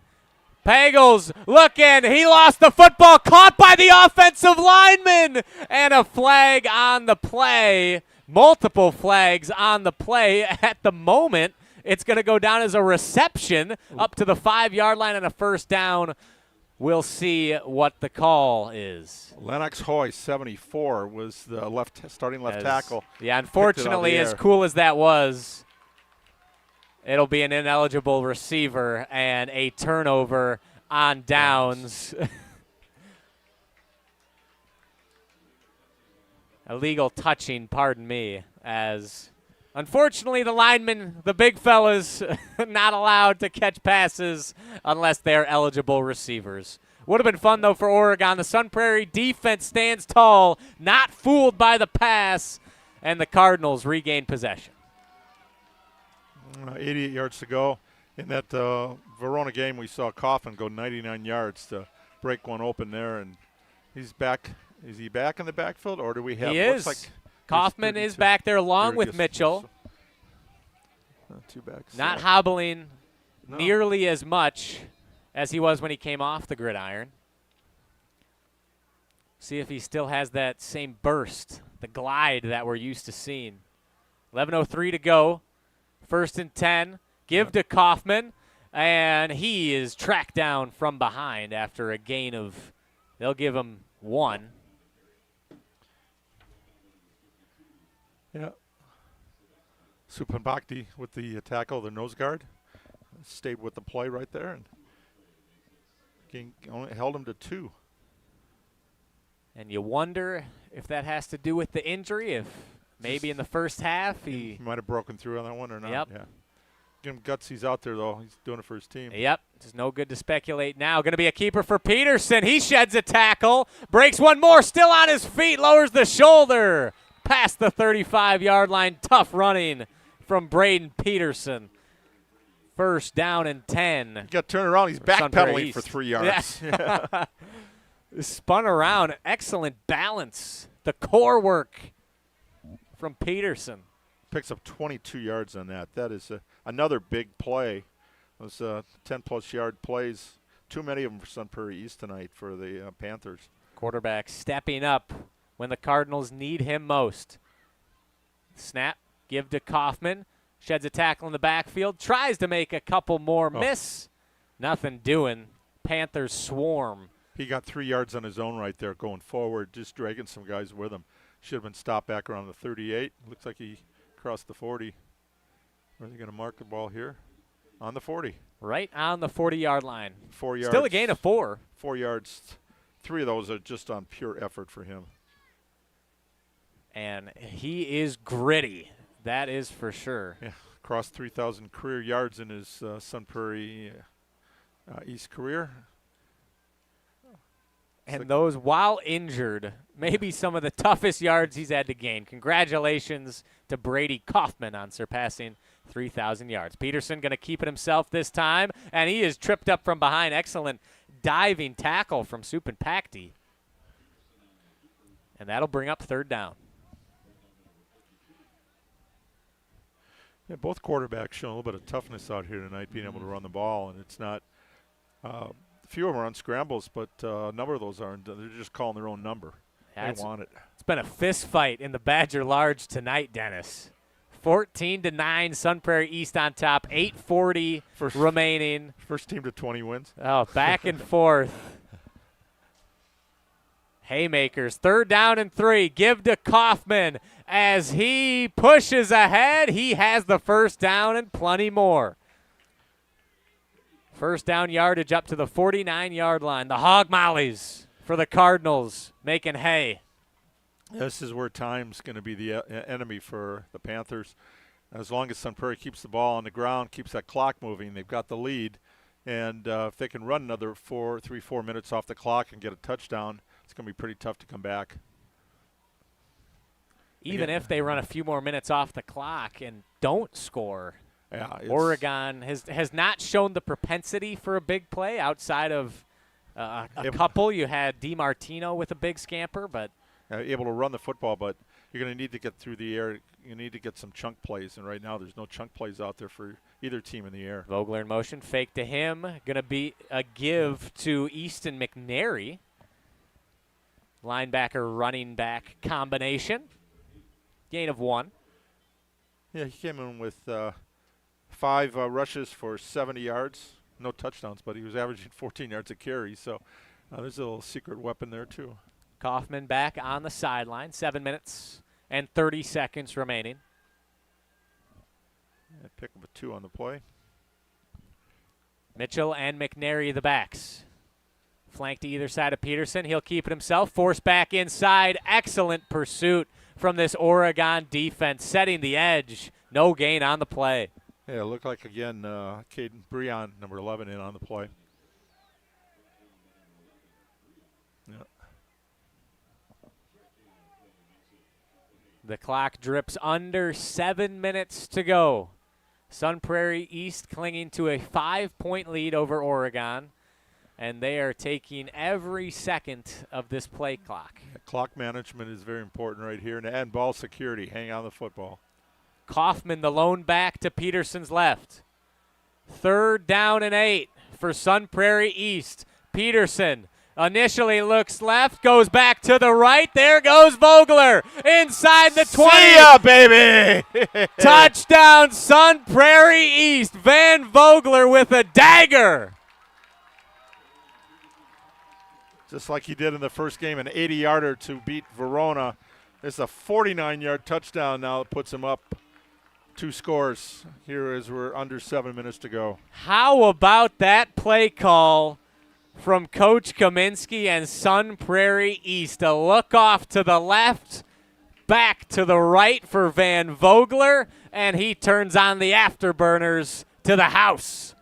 Pagels looking. He lost the football. Caught by the offensive lineman. And a flag on the play. Multiple flags on the play. At the moment, it's going to go down as a reception up to the 5-yard line and a 1st down. We'll see what the call is. Lennox Hoy, 74, was the starting left tackle. Yeah, unfortunately, as cool as that was, it'll be an ineligible receiver and a turnover on downs. Illegal touching, pardon me, as unfortunately the linemen, the big fellas, not allowed to catch passes unless they're eligible receivers. Would have been fun, though, for Oregon. The Sun Prairie defense stands tall, not fooled by the pass, and the Cardinals regain possession. 88 yards to go. In that Verona game, we saw Coffin go 99 yards to break one open there, and he's back. Is he back in the backfield, or do we have? He is. Like Kaufman is back there along with Mitchell. Two backs. Not hobbling nearly as much as he was when he came off the gridiron. See if he still has that same burst, the glide that we're used to seeing. 11:03 to go. 1st and 10. Give to Kaufman, and he is tracked down from behind after a gain of, they'll give him 1. Yeah. Supan with the tackle, the nose guard, stayed with the play right there and only held him to 2. And you wonder if that has to do with the injury, if maybe in the first half he might have broken through on that one or not. Yep. Yeah. Give him guts. He's out there, though. He's doing it for his team. Yep. It's no good to speculate now. Going to be a keeper for Peterson. He sheds a tackle. Breaks one more. Still on his feet. Lowers the shoulder. Past the 35-yard line. Tough running from Braden Peterson. First down and 10. He got turned around. He's backpedaling for 3 yards. Yeah. Spun around. Excellent balance. The core work from Peterson. Picks up 22 yards on that. That is another big play. Those 10-plus yard plays. Too many of them for Sun Prairie East tonight for the Panthers. Quarterback stepping up when the Cardinals need him most. Snap, give to Kaufman. Sheds a tackle in the backfield. Tries to make a couple more. Miss. Nothing doing. Panthers swarm. He got 3 yards on his own right there going forward, just dragging some guys with him. Should have been stopped back around the 38. Looks like he crossed the 40. Are they going to mark the ball here? On the 40. Right on the 40-yard line. 4 yards. Still a gain of 4. 4 yards. 3 of those are just on pure effort for him. And he is gritty. That is for sure. Yeah, crossed 3,000 career yards in his Sun Prairie East career. And those, while injured, maybe some of the toughest yards he's had to gain. Congratulations to Brady Kaufman on surpassing 3,000 yards. Peterson going to keep it himself this time, and he is tripped up from behind. Excellent diving tackle from Supin Pakti. And that'll bring up third down. Yeah, both quarterbacks showing a little bit of toughness out here tonight, being able to run the ball, and it's not few of them are on scrambles, but a number of those aren't. They're just calling their own number. Yeah, they want it. It's been a fist fight in the Badger Large tonight, Dennis. 14-9, Sun Prairie East on top. 8:40 remaining. First team to 20 wins. Oh, back and forth. Haymakers, 3rd down and 3. Give to Kaufman as he pushes ahead. He has the first down and plenty more. First down yardage up to the 49-yard line. The Hog Mollies for the Cardinals making hay. This is where time's going to be the enemy for the Panthers. As long as Sun Prairie keeps the ball on the ground, keeps that clock moving, they've got the lead. And if they can run another 4 minutes off the clock and get a touchdown, it's going to be pretty tough to come back. Even if they run a few more minutes off the clock and don't score. Yeah, Oregon has not shown the propensity for a big play outside of a couple. You had DiMartino with a big scamper, but able to run the football, but you're going to need to get through the air. You need to get some chunk plays, and right now there's no chunk plays out there for either team in the air. Vogler in motion, fake to him. Going to be a give to Easton McNary. Linebacker, running back combination. Gain of 1. Yeah, he came in with 5 rushes for 70 yards. No touchdowns, but he was averaging 14 yards a carry. So there's a little secret weapon there, too. Kaufman back on the sideline. 7 minutes and 30 seconds remaining. Yeah, pick up a 2 on the play. Mitchell and McNary the backs. Flank to either side of Peterson. He'll keep it himself. Force back inside. Excellent pursuit from this Oregon defense, setting the edge. No gain on the play. Yeah, it looked like, again, Caden Breon, number 11, in on the play. Yeah. The clock drips under 7 minutes to go. Sun Prairie East clinging to a 5-point lead over Oregon, and they are taking every second of this play clock. Yeah, clock management is very important right here, and ball security. Hang on the football. Kaufman, the lone back to Peterson's left. 3rd down and 8 for Sun Prairie East. Peterson initially looks left, goes back to the right. There goes Vogler inside the 20. See ya, baby! Touchdown, Sun Prairie East. Van Vogler with a dagger. Just like he did in the first game, an 80-yarder to beat Verona. It's a 49-yard touchdown now that puts him up 2 scores here as we're under 7 minutes to go. How about that play call from Coach Kaminsky and Sun Prairie East? A look off to the left, back to the right for Van Vogler, and he turns on the afterburners to the house.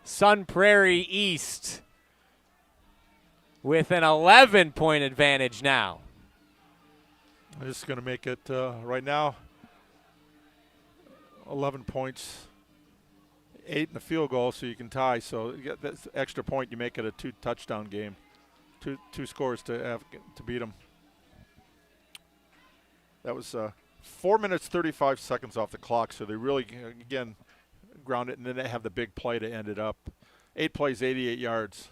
Sun Prairie East with an 11-point advantage now. This is going to make it right now 11 points 8 and a field goal, so you can tie. So you get that extra point, you make it a 2-touchdown game. Two scores to beat them. That was 4 minutes 35 seconds off the clock, so they really again ground it, and then they have the big play to end it up. 8 plays, 88 yards.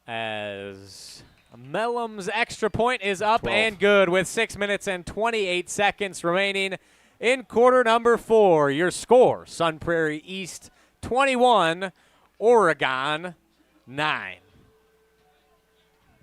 As Mellum's extra point is up 12. and good with 6 minutes and 28 seconds remaining in quarter number 4. Your score, Sun Prairie East 21, Oregon 9.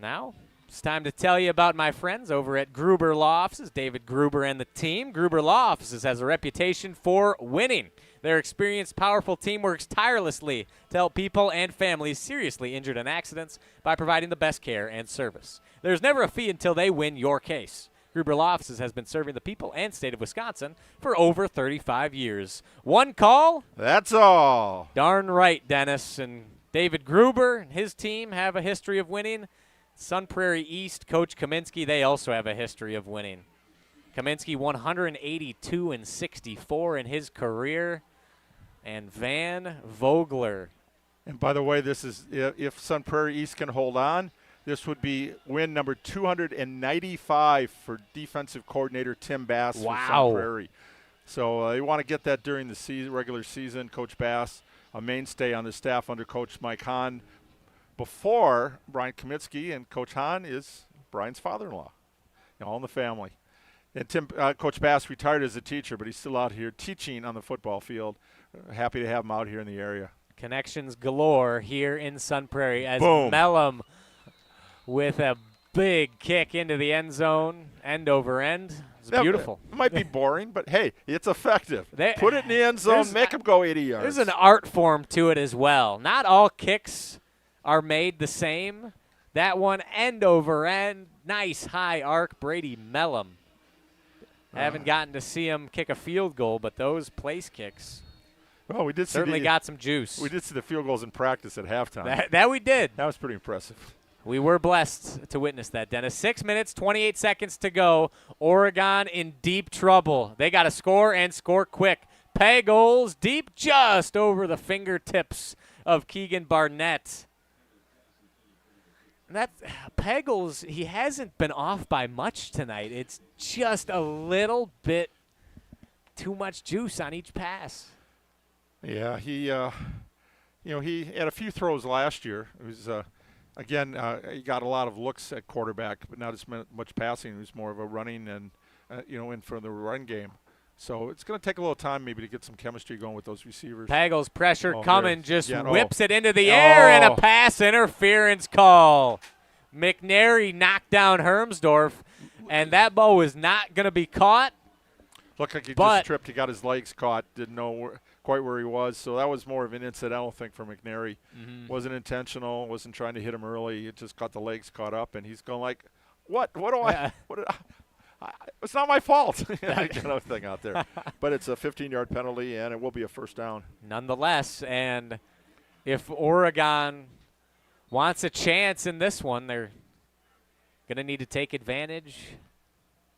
Now, it's time to tell you about my friends over at Gruber Law Offices, David Gruber and the team. Gruber Law Offices has a reputation for winning. Their experienced, powerful team works tirelessly to help people and families seriously injured in accidents by providing the best care and service. There's never a fee until they win your case. Gruber Law Offices has been serving the people and state of Wisconsin for over 35 years. One call. That's all. Darn right, Dennis. And David Gruber and his team have a history of winning. Sun Prairie East, Coach Kaminsky, they also have a history of winning. Kaminsky 182-64 in his career. And Van Vogler. And by the way, this is if Sun Prairie East can hold on, this would be win number 295 for defensive coordinator Tim Bass for Sun Prairie. So they want to get that during the regular season. Coach Bass, a mainstay on the staff under Coach Mike Hahn. Before Brian Kaminsky, and Coach Hahn is Brian's father-in-law, all in the family. And Coach Bass retired as a teacher, but he's still out here teaching on the football field. Happy to have him out here in the area. Connections galore here in Sun Prairie as Boom. Mellum with a big kick into the end zone, end over end. It's beautiful. It might be boring, but hey, it's effective. Put it in the end zone, make them go 80 yards. There's an art form to it as well. Not all kicks are made the same. That one, end over end, nice high arc, Brady Mellum. Haven't gotten to see him kick a field goal, but those place kicks we did certainly got some juice. We did see the field goals in practice at halftime. That we did. That was pretty impressive. We were blessed to witness that, Dennis. 6 minutes, 28 seconds to go. Oregon in deep trouble. They got to score and score quick. Pagels deep just over the fingertips of Keegan Barnett. Pagels, he hasn't been off by much tonight. It's just a little bit too much juice on each pass. Yeah, he had a few throws last year. It was he got a lot of looks at quarterback, but not as much passing. It was more of a running and in for the run game. So it's going to take a little time maybe to get some chemistry going with those receivers. Pagels pressure coming, whips it into the air, and a pass interference call. McNary knocked down Hermsdorf, and that ball was not going to be caught. Looked like he just tripped. He got his legs caught. Didn't know quite where he was. So that was more of an incidental thing for McNary. Wasn't intentional. Wasn't trying to hit him early. It just got the legs caught up, and he's going like, what? It's not my fault. Kind of thing out there. But it's a 15-yard penalty, and it will be a first down. Nonetheless, and if Oregon wants a chance in this one, they're going to need to take advantage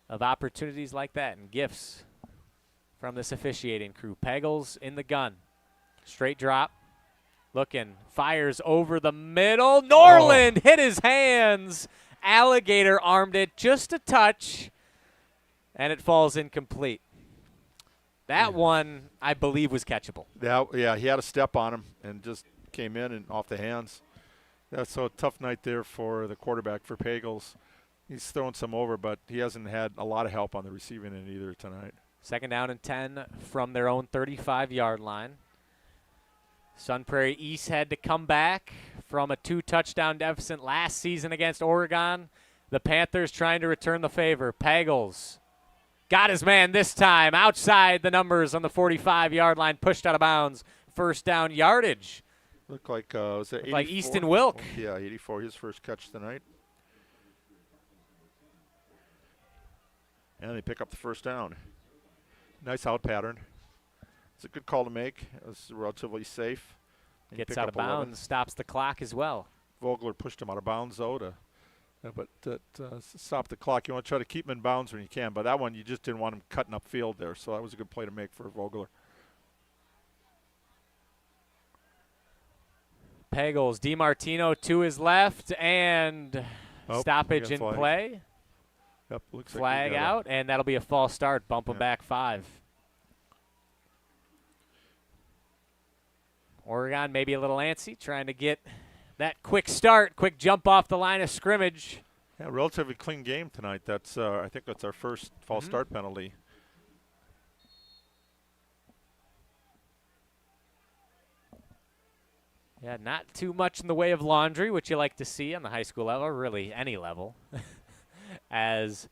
of opportunities like that and gifts from this officiating crew. Pagels in the gun. Straight drop. Looking. Fires over the middle. Norland hit his hands. Alligator armed it just a touch. And it falls incomplete. That one, I believe, was catchable. Yeah, he had a step on him and just came in and off the hands. That's so a tough night there for the quarterback for Pagels. He's thrown some over, but he hasn't had a lot of help on the receiving end either tonight. 2nd down and 10 from their own 35-yard line. Sun Prairie East had to come back from a 2-touchdown deficit last season against Oregon. The Panthers trying to return the favor. Pagels got his man this time outside the numbers on the 45-yard line, pushed out of bounds. First down yardage. Looked like was it 84? Like Easton Wilk. Yeah, 84, his first catch tonight. And they pick up the first down. Nice out pattern. It's a good call to make. It was relatively safe. And Gets out of bounds, stops the clock as well. Vogler pushed him out of bounds, though, but stop the clock. You want to try to keep him in bounds when you can, but that one you just didn't want him cutting up field there, so that was a good play to make for Vogler. Pagels, DiMartino to his left, and Oh, stoppage we in got a flag. play. Yep, looks like we Flag got out, and that'll be a false start. Bump him back 5. Oregon maybe a little antsy, trying to get that quick start, quick jump off the line of scrimmage. Yeah, relatively clean game tonight. That's I think that's our first false start penalty. Yeah, not too much in the way of laundry, which you like to see on the high school level, or really any level. As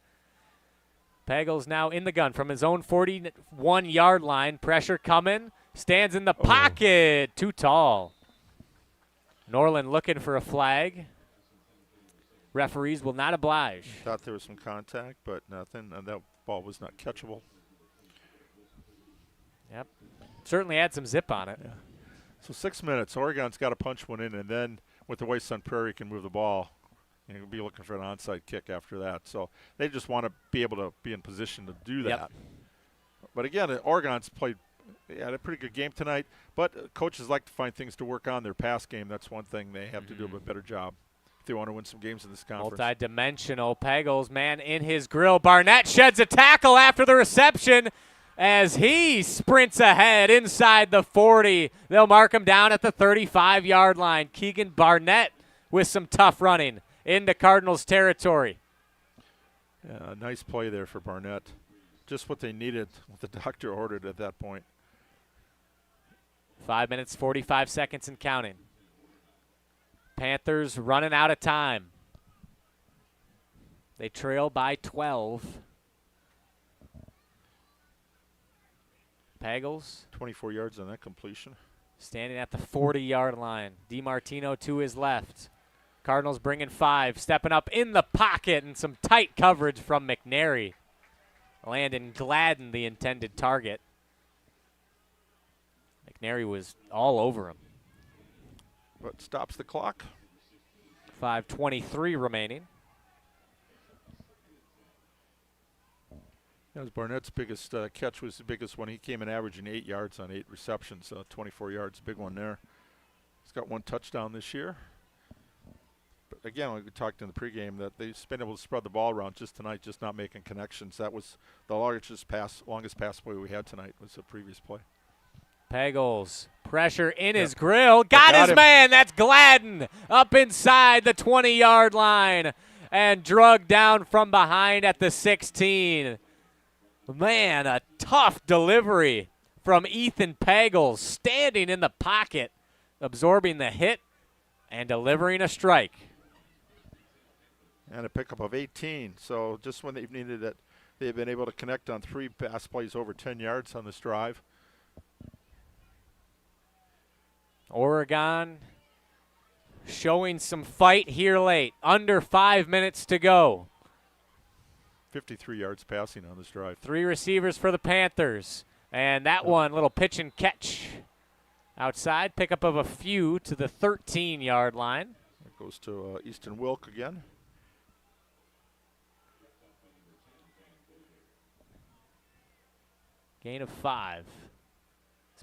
Pagels now in the gun from his own 41-yard line. Pressure coming. Stands in the pocket. Too tall. Norland looking for a flag. Referees will not oblige. Thought there was some contact, but nothing. And that ball was not catchable. Yep. Certainly had some zip on it. Yeah. So 6 minutes. Oregon's got to punch one in, and then with the way Sun Prairie can move the ball, you'll be looking for an onside kick after that. So they just want to be able to be in position to do that. Yep. But again, Oregon's played had a pretty good game tonight, but coaches like to find things to work on their pass game. That's one thing they have to do a better job if they want to win some games in this conference. Multi-dimensional. Pagels, man, in his grill. Barnett sheds a tackle after the reception as he sprints ahead inside the 40. They'll mark him down at the 35-yard line. Keegan Barnett with some tough running into Cardinals territory. Yeah, nice play there for Barnett. Just what they needed, what the doctor ordered at that point. 5 minutes, 45 seconds and counting. Panthers running out of time. They trail by 12. Pagels. 24 yards on that completion. Standing at the 40-yard line. DiMartino to his left. Cardinals bringing 5. Stepping up in the pocket and some tight coverage from McNary. Landon gladdened the intended target. McNary was all over him. But stops the clock. 5:23 remaining. That was Barnett's biggest catch. Was the biggest one. He came in averaging 8 yards on 8 receptions, 24 yards, big one there. He's got 1 touchdown this year. But again, we talked in the pregame that they've been able to spread the ball around just tonight, just not making connections. That was the longest pass play we had tonight was the previous play. Pagels, pressure in his grill. Got his man. That's Gladden up inside the 20-yard line and drugged down from behind at the 16. Man, a tough delivery from Ethan Pagels, standing in the pocket, absorbing the hit and delivering a strike. And a pickup of 18. So just when they've needed it, they've been able to connect on 3 pass plays over 10 yards on this drive. Oregon showing some fight here late. Under 5 minutes to go. 53 yards passing on this drive. 3 receivers for the Panthers. And that one, little pitch and catch outside. Pickup of a few to the 13-yard line. It goes to Easton Wilk again. Gain of 5.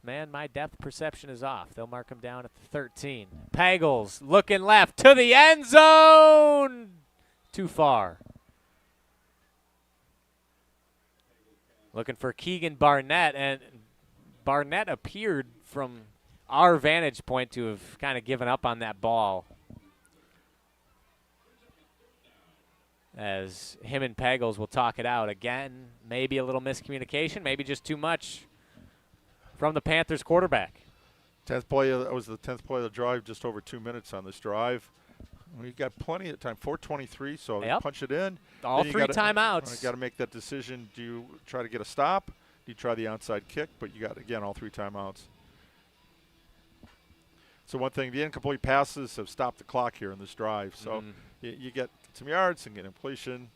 Man, my depth perception is off. They'll mark him down at the 13. Pagels looking left to the end zone. Too far. Looking for Keegan Barnett, and Barnett appeared from our vantage point to have kind of given up on that ball. As him and Pagels will talk it out. Again, maybe a little miscommunication, maybe just too much from the Panthers quarterback. 10th play, that was the 10th play of the drive, just over 2 minutes on this drive. We got plenty of time, 4:23, so punch it in. All 3 timeouts. You got to make that decision. Do you try to get a stop? Do you try the onside kick? But you got, again, all 3 timeouts. So one thing, the incomplete passes have stopped the clock here in this drive. So you get some yards and get completion,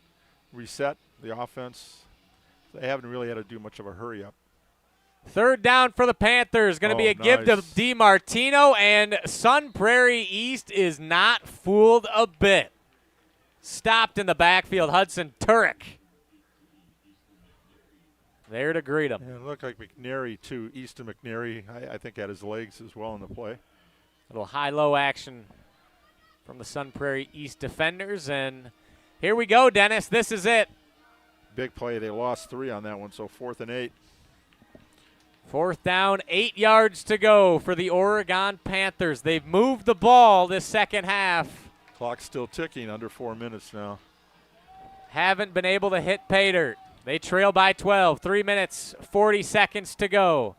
reset the offense. They haven't really had to do much of a hurry up. 3rd down for the Panthers. Going to be a give to DiMartino, and Sun Prairie East is not fooled a bit. Stopped in the backfield, Hudson Turek. There to greet him. Yeah, it looked like McNary, too. Easton McNary, I think, had his legs as well in the play. Little high-low action from the Sun Prairie East defenders. And here we go, Dennis. This is it. Big play. They lost 3 on that one, so 4th and 8. 4th down, 8 yards to go for the Oregon Panthers. They've moved the ball this second half. Clock's still ticking, under 4 minutes now. Haven't been able to hit pay dirt. They trail by 12. 3 minutes, 40 seconds to go.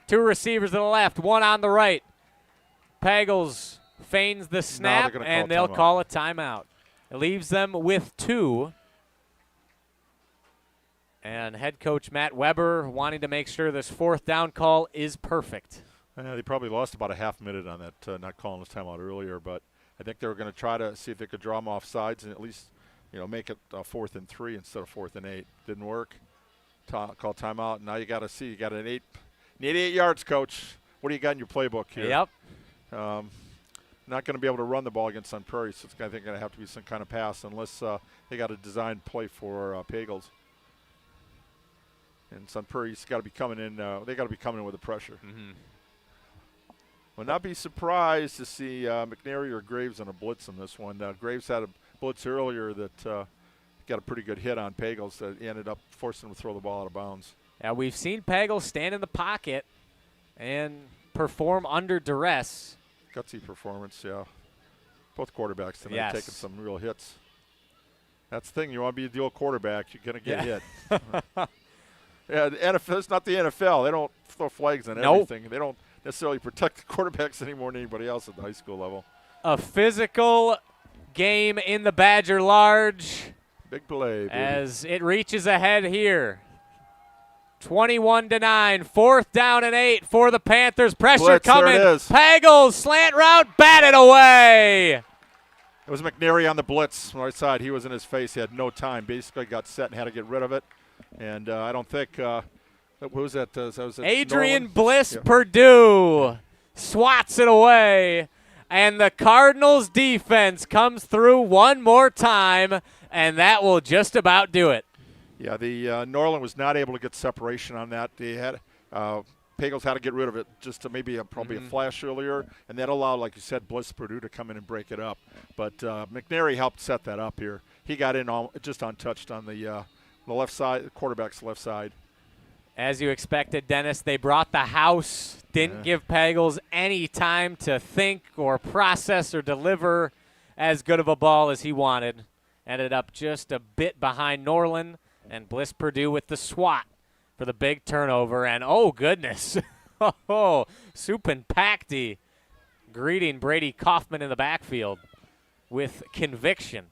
2 receivers to the left, 1 on the right. Pagels feigns the snap, and they'll call a timeout. It leaves them with 2. And head coach Matt Weber wanting to make sure this 4th down call is perfect. They probably lost about a half minute on that, not calling this timeout earlier, but I think they were going to try to see if they could draw them off sides and at least, make it 4th and 3 instead of 4th and 8. Didn't work. Call timeout. Now you got to see. You got an 8. Need 8 yards, coach. What do you got in your playbook here? Yep. Not going to be able to run the ball against Sun Prairie, so it's I think going to have to be some kind of pass unless they got a designed play for Pagels. And Sun Prairie's got to be coming in. They got to be coming in with the pressure. Mm-hmm. Would not be surprised to see McNary or Graves on a blitz in this one. Graves had a blitz earlier that got a pretty good hit on Pagels that ended up forcing him to throw the ball out of bounds. Yeah, we've seen Pagels stand in the pocket and perform under duress. Gutsy performance, yeah. Both quarterbacks tonight taking some real hits. That's the thing. You want to be a dual quarterback, you're going to get hit. Yeah, the NFL, it's not the NFL. They don't throw flags on everything. They don't necessarily protect the quarterbacks any more than anybody else at the high school level. A physical game in the Badger Large. Big play, baby. As it reaches ahead here. 21-9, 4th down and 8 for the Panthers. Pressure Blitz, coming. there it is. Pagels, slant route, batted away. It was McNary on the blitz, right side. He was in his face. He had no time. Basically got set and had to get rid of it. And I don't think what was that? Was Adrian Norland? Bliss Purdue swats it away. And the Cardinals defense comes through one more time, and that will just about do it. Yeah, the Norland was not able to get separation on that. They had Pagels had to get rid of it just to maybe probably a flash earlier, and that allowed, like you said, Bliss Purdue to come in and break it up. But McNary helped set that up here. He got in just untouched on the left side, the quarterback's left side. As you expected, Dennis, they brought the house, didn't give Pagels any time to think or process or deliver as good of a ball as he wanted. Ended up just a bit behind Norland, and Bliss Purdue with the swat for the big turnover. And, oh, goodness, Supin Pacty greeting Brady Kaufman in the backfield with conviction.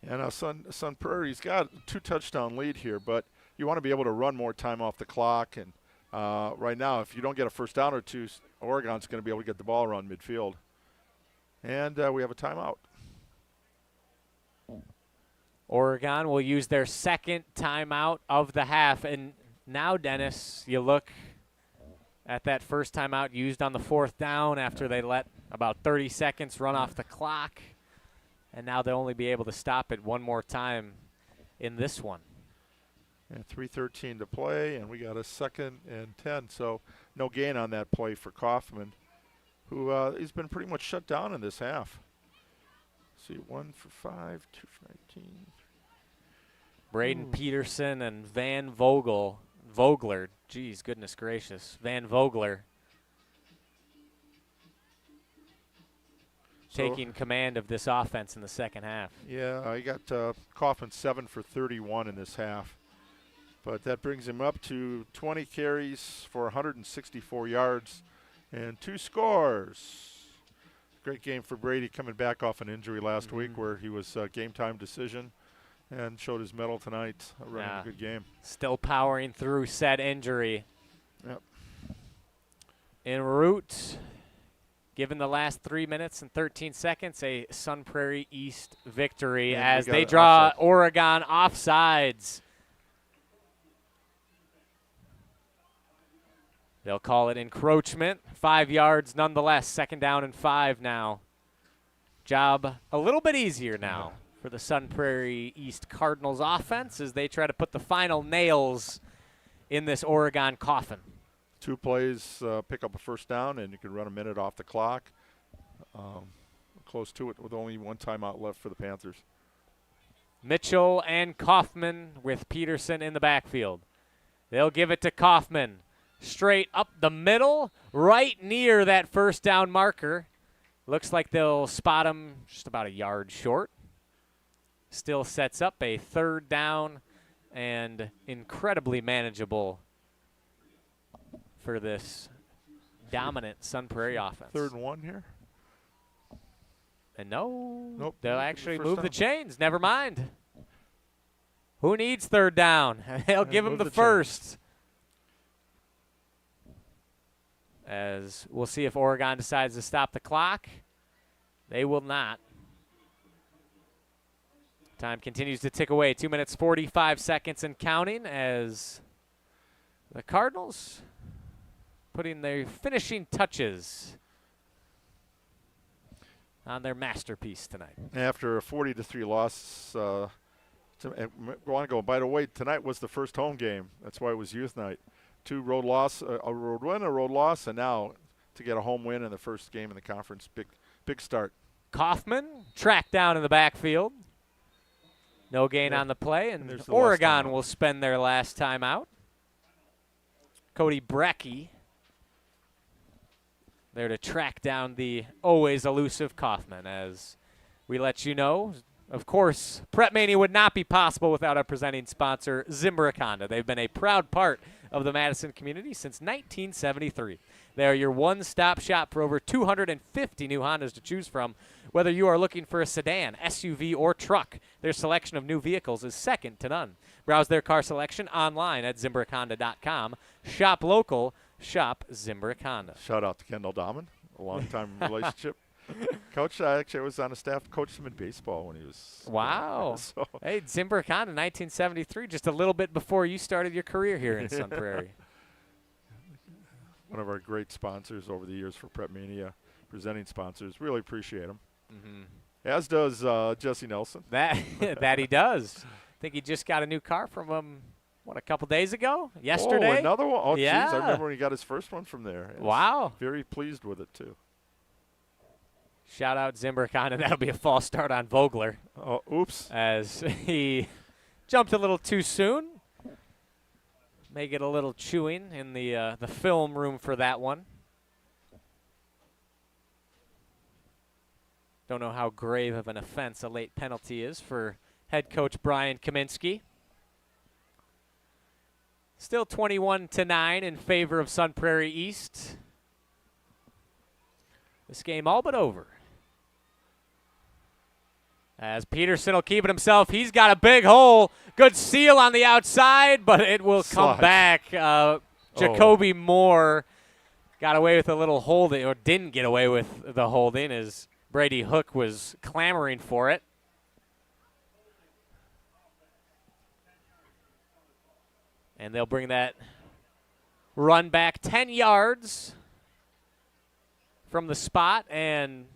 Yeah, now Sun Prairie's got a 2-touchdown lead here, but you want to be able to run more time off the clock. And right now, if you don't get a first down or two, Oregon's going to be able to get the ball around midfield. And we have a timeout. Oregon will use their second timeout of the half. And now, Dennis, you look at that first timeout used on the 4th down after they let about 30 seconds run off the clock. And now they'll only be able to stop it one more time in this one. And 3:13 to play, and we got a 2nd and 10. So no gain on that play for Kaufman, who he's been pretty much shut down in this half. See, 1 for 5, 2 for 19. Braden Peterson and Van Vogler. Geez, goodness gracious. Van Vogler taking command of this offense in the second half. Yeah, he got Kaufman 7 for 31 in this half. But that brings him up to 20 carries for 164 yards and 2 scores. Great game for Brady coming back off an injury last week where he was game time decision and showed his mettle tonight, running a good game. Still powering through said injury. Yep. En route, given the last 3 minutes and 13 seconds, a Sun Prairie East victory as they draw Oregon offsides. They'll call it encroachment. 5 yards nonetheless. 2nd down and 5 now. Job a little bit easier now for the Sun Prairie East Cardinals offense as they try to put the final nails in this Oregon coffin. 2 plays, pick up a first down, and you can run a minute off the clock. close to it with only one timeout left for the Panthers. Mitchell and Kaufman with Peterson in the backfield. They'll give it to Kaufman. Straight up the middle, right near that first down marker. Looks like they'll spot him just about a yard short. Still sets up a 3rd down and incredibly manageable for this dominant Sun Prairie offense. 3rd and 1 here. And no, nope. They'll actually First move down. the chains. Never mind. Who needs 3rd down? They'll give him move the the first. As we'll see if Oregon decides to stop the clock. They will not. Time continues to tick away. 2 minutes, 45 seconds and counting as the Cardinals putting their finishing touches on their masterpiece tonight. After a 40-3 loss, I want to go. By the way, tonight was the first home game. That's why it was youth night. 2 road loss, a road win, a road loss, and now to get a home win in the first game in the conference. Big start. Kaufman tracked down in the backfield. No gain on the play, and there's the Oregon will spend their last time out. Cody Brecky there to track down the always elusive Kaufman. As we let you know, of course, PrepMania would not be possible without our presenting sponsor, Zimbrick Honda. They've been a proud part of the Madison community since 1973. They are your one-stop shop for over 250 new Hondas to choose from. Whether you are looking for a sedan, SUV, or truck, their selection of new vehicles is second to none. Browse their car selection online at ZimbrickHonda.com. Shop local. Shop Zimbrick Honda. Shout out to Kendall Dahman, a long-time relationship. Coach, I was on a staff, coached him in baseball when he was. Wow. So. Hey, Zimbrick Honda, 1973, just a little bit before you started your career here in Sun Prairie. One of our great sponsors over the years for PrepMania, presenting sponsors. Really appreciate them. Mm-hmm. As does Jesse Nelson. That he does. I think he just got a new car from him, a couple days ago? Yesterday? Oh, another one? Oh, yeah. Geez, I remember when he got his first one from there. Wow. Very pleased with it, too. Shout out Zimbrick Honda. That'll be a false start on Vogler. Oh, oops. As he jumped a little too soon. May get a little chewing in the film room for that one. Don't know how grave of an offense a late penalty is for head coach Brian Kaminsky. Still 21-9 in favor of Sun Prairie East. This game all but over. As Peterson will keep it himself. He's got a big hole. Good seal on the outside, but it will come back. Jacoby Moore got away with a little holding, or didn't get away with the holding, as Brady Hook was clamoring for it. And they'll bring that run back 10 yards from the spot. And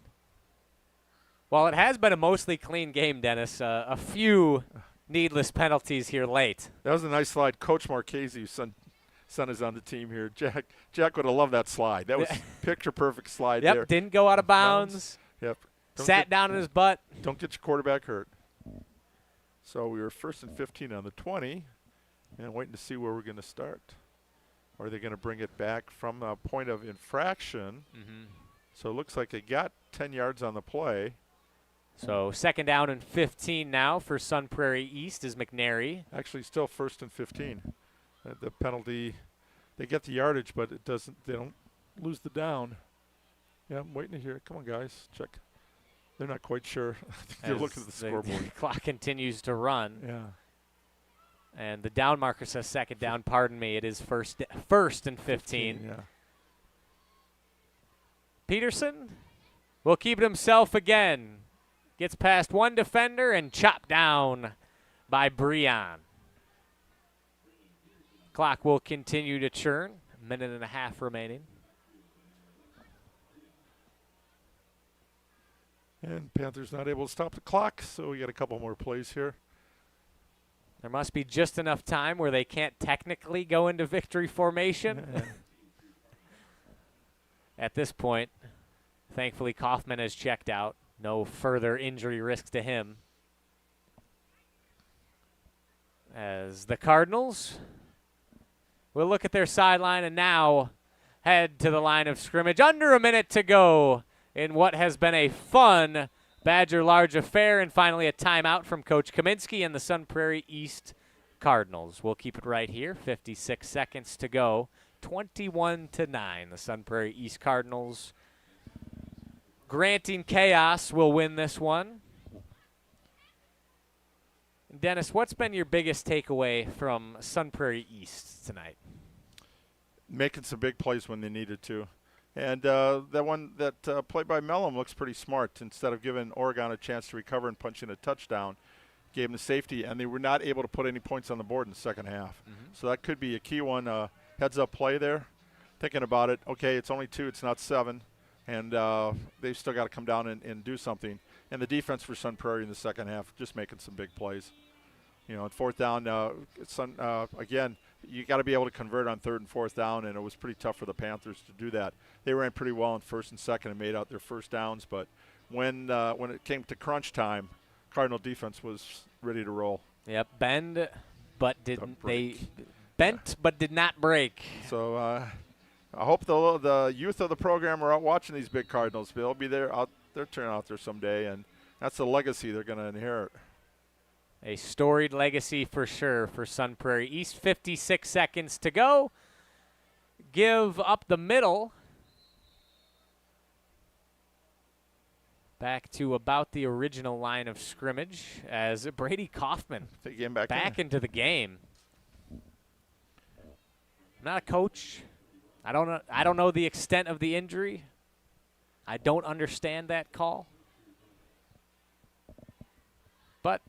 while it has been a mostly clean game, Dennis, a few needless penalties here late. That was a nice slide. Coach Marchese, son is on the team here. Jack would have loved that slide. That was picture-perfect slide there. Yep, didn't go out of bounds. Yep. Sat down in his butt. Don't get your quarterback hurt. So we were 1st and 15 on the 20. And waiting to see where we're going to start. Are they going to bring it back from a point of infraction? Mm-hmm. So it looks like they got 10 yards on the play. So 2nd down and 15 now for Sun Prairie East is McNary. Actually, still 1st and 15. The penalty, they get the yardage, but it doesn't. They don't lose the down. Yeah, I'm waiting to hear it. Come on, guys, check. They're not quite sure. I think they're looking at the scoreboard. The clock continues to run. Yeah. And the down marker says 2nd down. Pardon me. It is first and 15. Yeah. Peterson will keep it himself again. Gets past one defender and chopped down by Breon. Clock will continue to churn. A minute and a half remaining. And Panthers not able to stop the clock, so we got a couple more plays here. There must be just enough time where they can't technically go into victory formation. At this point, Thankfully, Kaufman has checked out. No further injury risk to him. As the Cardinals will look at their sideline and now head to the line of scrimmage. Under a minute to go in what has been a fun Badger Large affair, and finally a timeout from Coach Kaminsky and the Sun Prairie East Cardinals. We'll keep it right here. 56 seconds to go. 21-9. The Sun Prairie East Cardinals, granting chaos, will win this one. Dennis, what's been your biggest takeaway from Sun Prairie East tonight? Making some big plays when they needed to. And that play by Mellum looks pretty smart. Instead of giving Oregon a chance to recover and punch in a touchdown, gave them the safety, and they were not able to put any points on the board in the second half. So that could be a key one. Heads-up play there. Thinking about it, okay, it's only 2, it's not 7, and they've still got to come down and do something. And the defense for Sun Prairie in the second half, just making some big plays. You know, on fourth down, again, you got to be able to convert on third and fourth down, and it was pretty tough for the Panthers to do that. They ran pretty well in first and second and made out their first downs, but when it came to crunch time, Cardinal defense was ready to roll. Yep, bent but did not break. So I hope the youth of the program are out watching these big Cardinals. They'll be there. They're turning out there someday, and that's the legacy they're going to inherit. A storied legacy for sure for Sun Prairie East. 56 seconds to go. Give up the middle. Back to about the original line of scrimmage as Brady Kaufman back into the game. I'm not a coach. I don't know the extent of the injury. I don't understand that call. But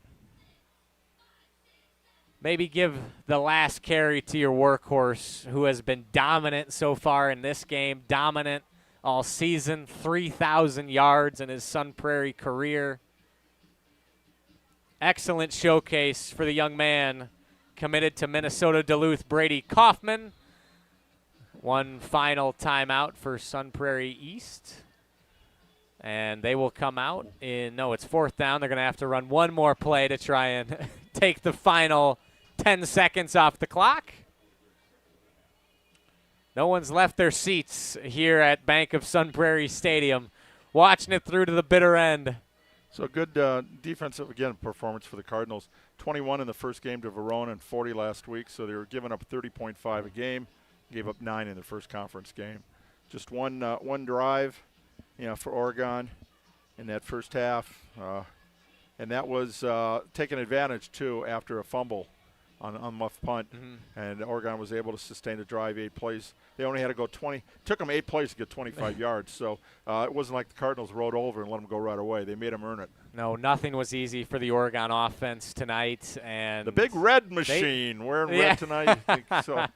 maybe give the last carry to your workhorse, who has been dominant so far in this game, dominant all season, 3,000 yards in his Sun Prairie career. Excellent showcase for the young man committed to Minnesota Duluth, Brady Kaufman. One final timeout for Sun Prairie East. And they will come out it's fourth down. They're going to have to run one more play to try and take the final 10 seconds off the clock. No one's left their seats here at Bank of Sun Prairie Stadium, watching it through to the bitter end. So good defensive, again, performance for the Cardinals. 21 in the first game to Verona and 40 last week, so they were giving up 30.5 a game. Gave up 9 in the first conference game. Just one drive, for Oregon in that first half, and that was taken advantage too after a fumble on muff punt, and Oregon was able to sustain the drive 8 plays. They only had to go 20. Took them 8 plays to get 25 yards, so it wasn't like the Cardinals rode over and let them go right away. They made them earn it. No, nothing was easy for the Oregon offense tonight, and the big red machine wearing red tonight. So a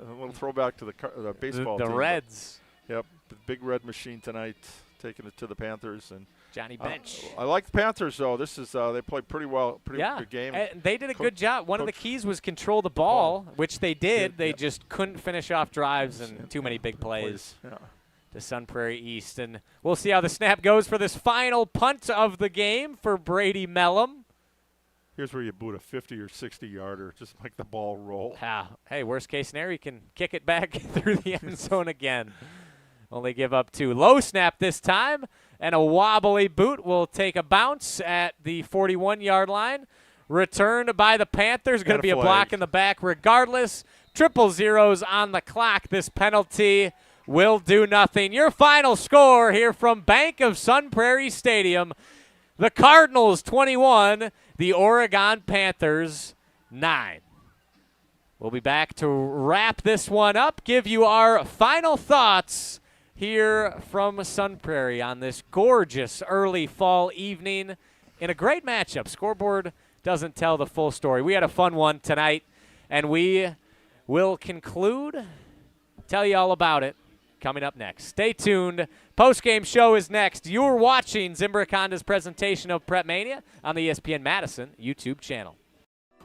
little throwback to the baseball team. The Reds. Yep, the big red machine tonight, taking it to the Panthers. And Johnny Bench. I like the Panthers, though. This is they played pretty well, good game. And they did a good job. One of the keys was control the ball, which they did. They just couldn't finish off drives and too many big plays to Sun Prairie East. And we'll see how the snap goes for this final punt of the game for Brady Mellum. Here's where you boot a 50 or 60-yarder, just make the ball roll. Hey, worst case scenario, you can kick it back through the end zone again. Only give up 2. Low snap this time, and a wobbly boot will take a bounce at the 41-yard line. Returned by the Panthers. Going to be a block in the back regardless. 000 on the clock. This penalty will do nothing. Your final score here from Bank of Sun Prairie Stadium. The Cardinals 21, the Oregon Panthers 9. We'll be back to wrap this one up, give you our final thoughts here from Sun Prairie on this gorgeous early fall evening in a great matchup. Scoreboard doesn't tell the full story. We had a fun one tonight, and we will conclude, tell you all about it coming up next. Stay tuned. Post-game show is next. You're watching Zimbrick Honda's presentation of PrepMania on the ESPN Madison YouTube channel.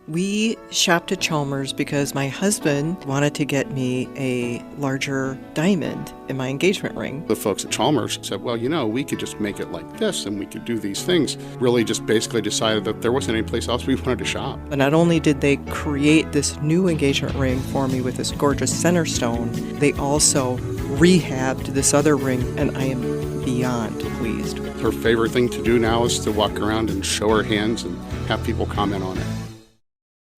We shopped at Chalmers because my husband wanted to get me a larger diamond in my engagement ring. The folks at Chalmers said, well, we could just make it like this and we could do these things. Really just basically decided that there wasn't any place else we wanted to shop. And not only did they create this new engagement ring for me with this gorgeous center stone, they also rehabbed this other ring, and I am beyond pleased. Her favorite thing to do now is to walk around and show her hands and have people comment on it.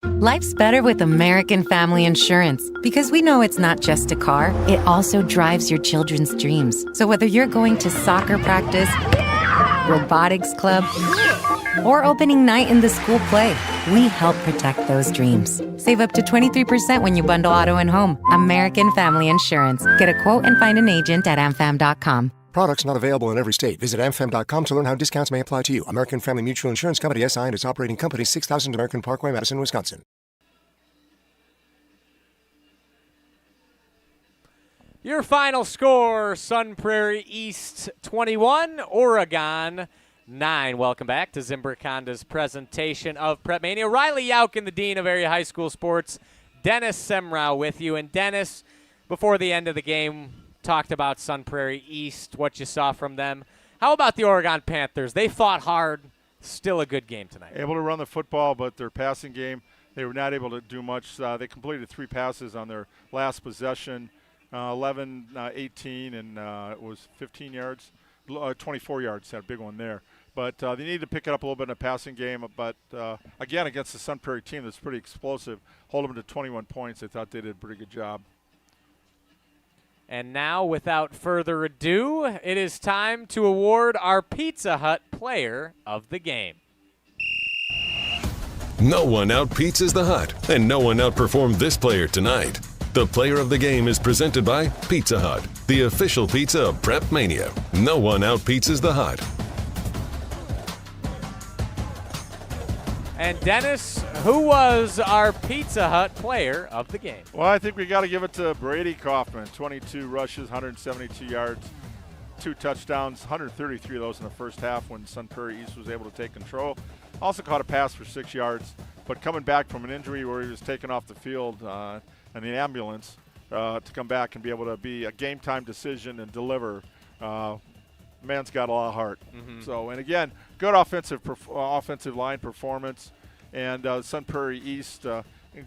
Life's better with American Family Insurance because we know it's not just a car, it also drives your children's dreams. So whether you're going to soccer practice, robotics club, or opening night in the school play, we help protect those dreams. Save up to 23% when you bundle auto and home. American Family Insurance. Get a quote and find an agent at amfam.com. Products not available in every state. Visit amfam.com to learn how discounts may apply to you. American Family Mutual Insurance Company, SI, and its operating company, 6000 American Parkway, Madison, Wisconsin. Your final score, Sun Prairie East 21, Oregon 9. Welcome back to Zimbrick Honda's presentation of PrepMania. Riley Yaukin, the Dean of Area High School Sports, Dennis Semrau with you. And Dennis, before the end of the game, talked about Sun Prairie East, what you saw from them. How about the Oregon Panthers? They fought hard. Still a good game tonight. Able to run the football, but their passing game, they were not able to do much. They completed 3 passes on their last possession, 11, 18, and it was 15 yards, 24 yards, had a big one there. But they need to pick it up a little bit in the passing game. But, again, against the Sun Prairie team that's pretty explosive, hold them to 21 points. I thought they did a pretty good job. And now, without further ado, it is time to award our Pizza Hut Player of the Game. No one outpizzas the Hut, and no one outperformed this player tonight. The Player of the Game is presented by Pizza Hut, the official pizza of PrepMania. No one outpizzas the Hut. And Dennis, who was our Pizza Hut Player of the Game? Well, I think we got to give it to Brady Kaufman. 22 rushes, 172 yards, 2 touchdowns, 133 of those in the first half when Sun Prairie East was able to take control. Also caught a pass for 6 yards, but coming back from an injury where he was taken off the field in the ambulance to come back and be able to be a game-time decision and deliver, man's got a lot of heart. Mm-hmm. So, and again, good offensive line performance, and Sun Prairie East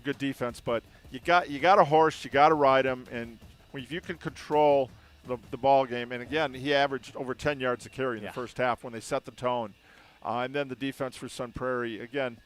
good defense. But you got a horse, you got to ride him, and if you can control the ball game. And again, he averaged over 10 yards a carry in the first half when they set the tone. And then the defense for Sun Prairie, again,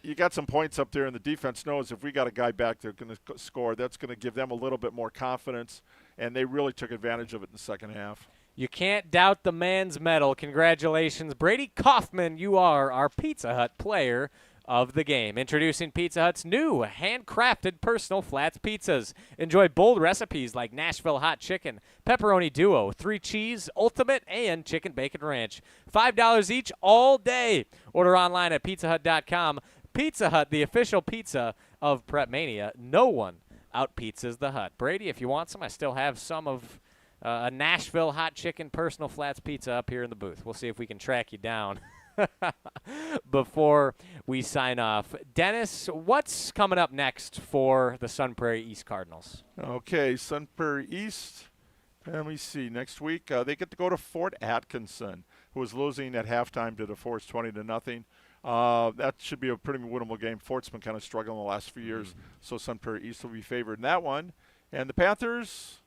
you got some points up there, and the defense knows if we got a guy back there going to score, that's going to give them a little bit more confidence, and they really took advantage of it in the second half. You can't doubt the man's medal. Congratulations, Brady Kaufman. You are our Pizza Hut Player of the Game. Introducing Pizza Hut's new handcrafted personal flats pizzas. Enjoy bold recipes like Nashville Hot Chicken, Pepperoni Duo, 3 Cheese, Ultimate, and Chicken Bacon Ranch. $5 each all day. Order online at pizzahut.com. Pizza Hut, the official pizza of PrepMania. No one out-pizzas the Hut. Brady, if you want some, I still have some of a Nashville Hot Chicken personal flats pizza up here in the booth. We'll see if we can track you down before we sign off. Dennis, what's coming up next for the Sun Prairie East Cardinals? Okay, Sun Prairie East, let me see. Next week, they get to go to Fort Atkinson, who was losing at halftime to DeForest 20-0. That should be a pretty winnable game. Fort's been kind of struggling the last few years, so Sun Prairie East will be favored in that one. And the Panthers,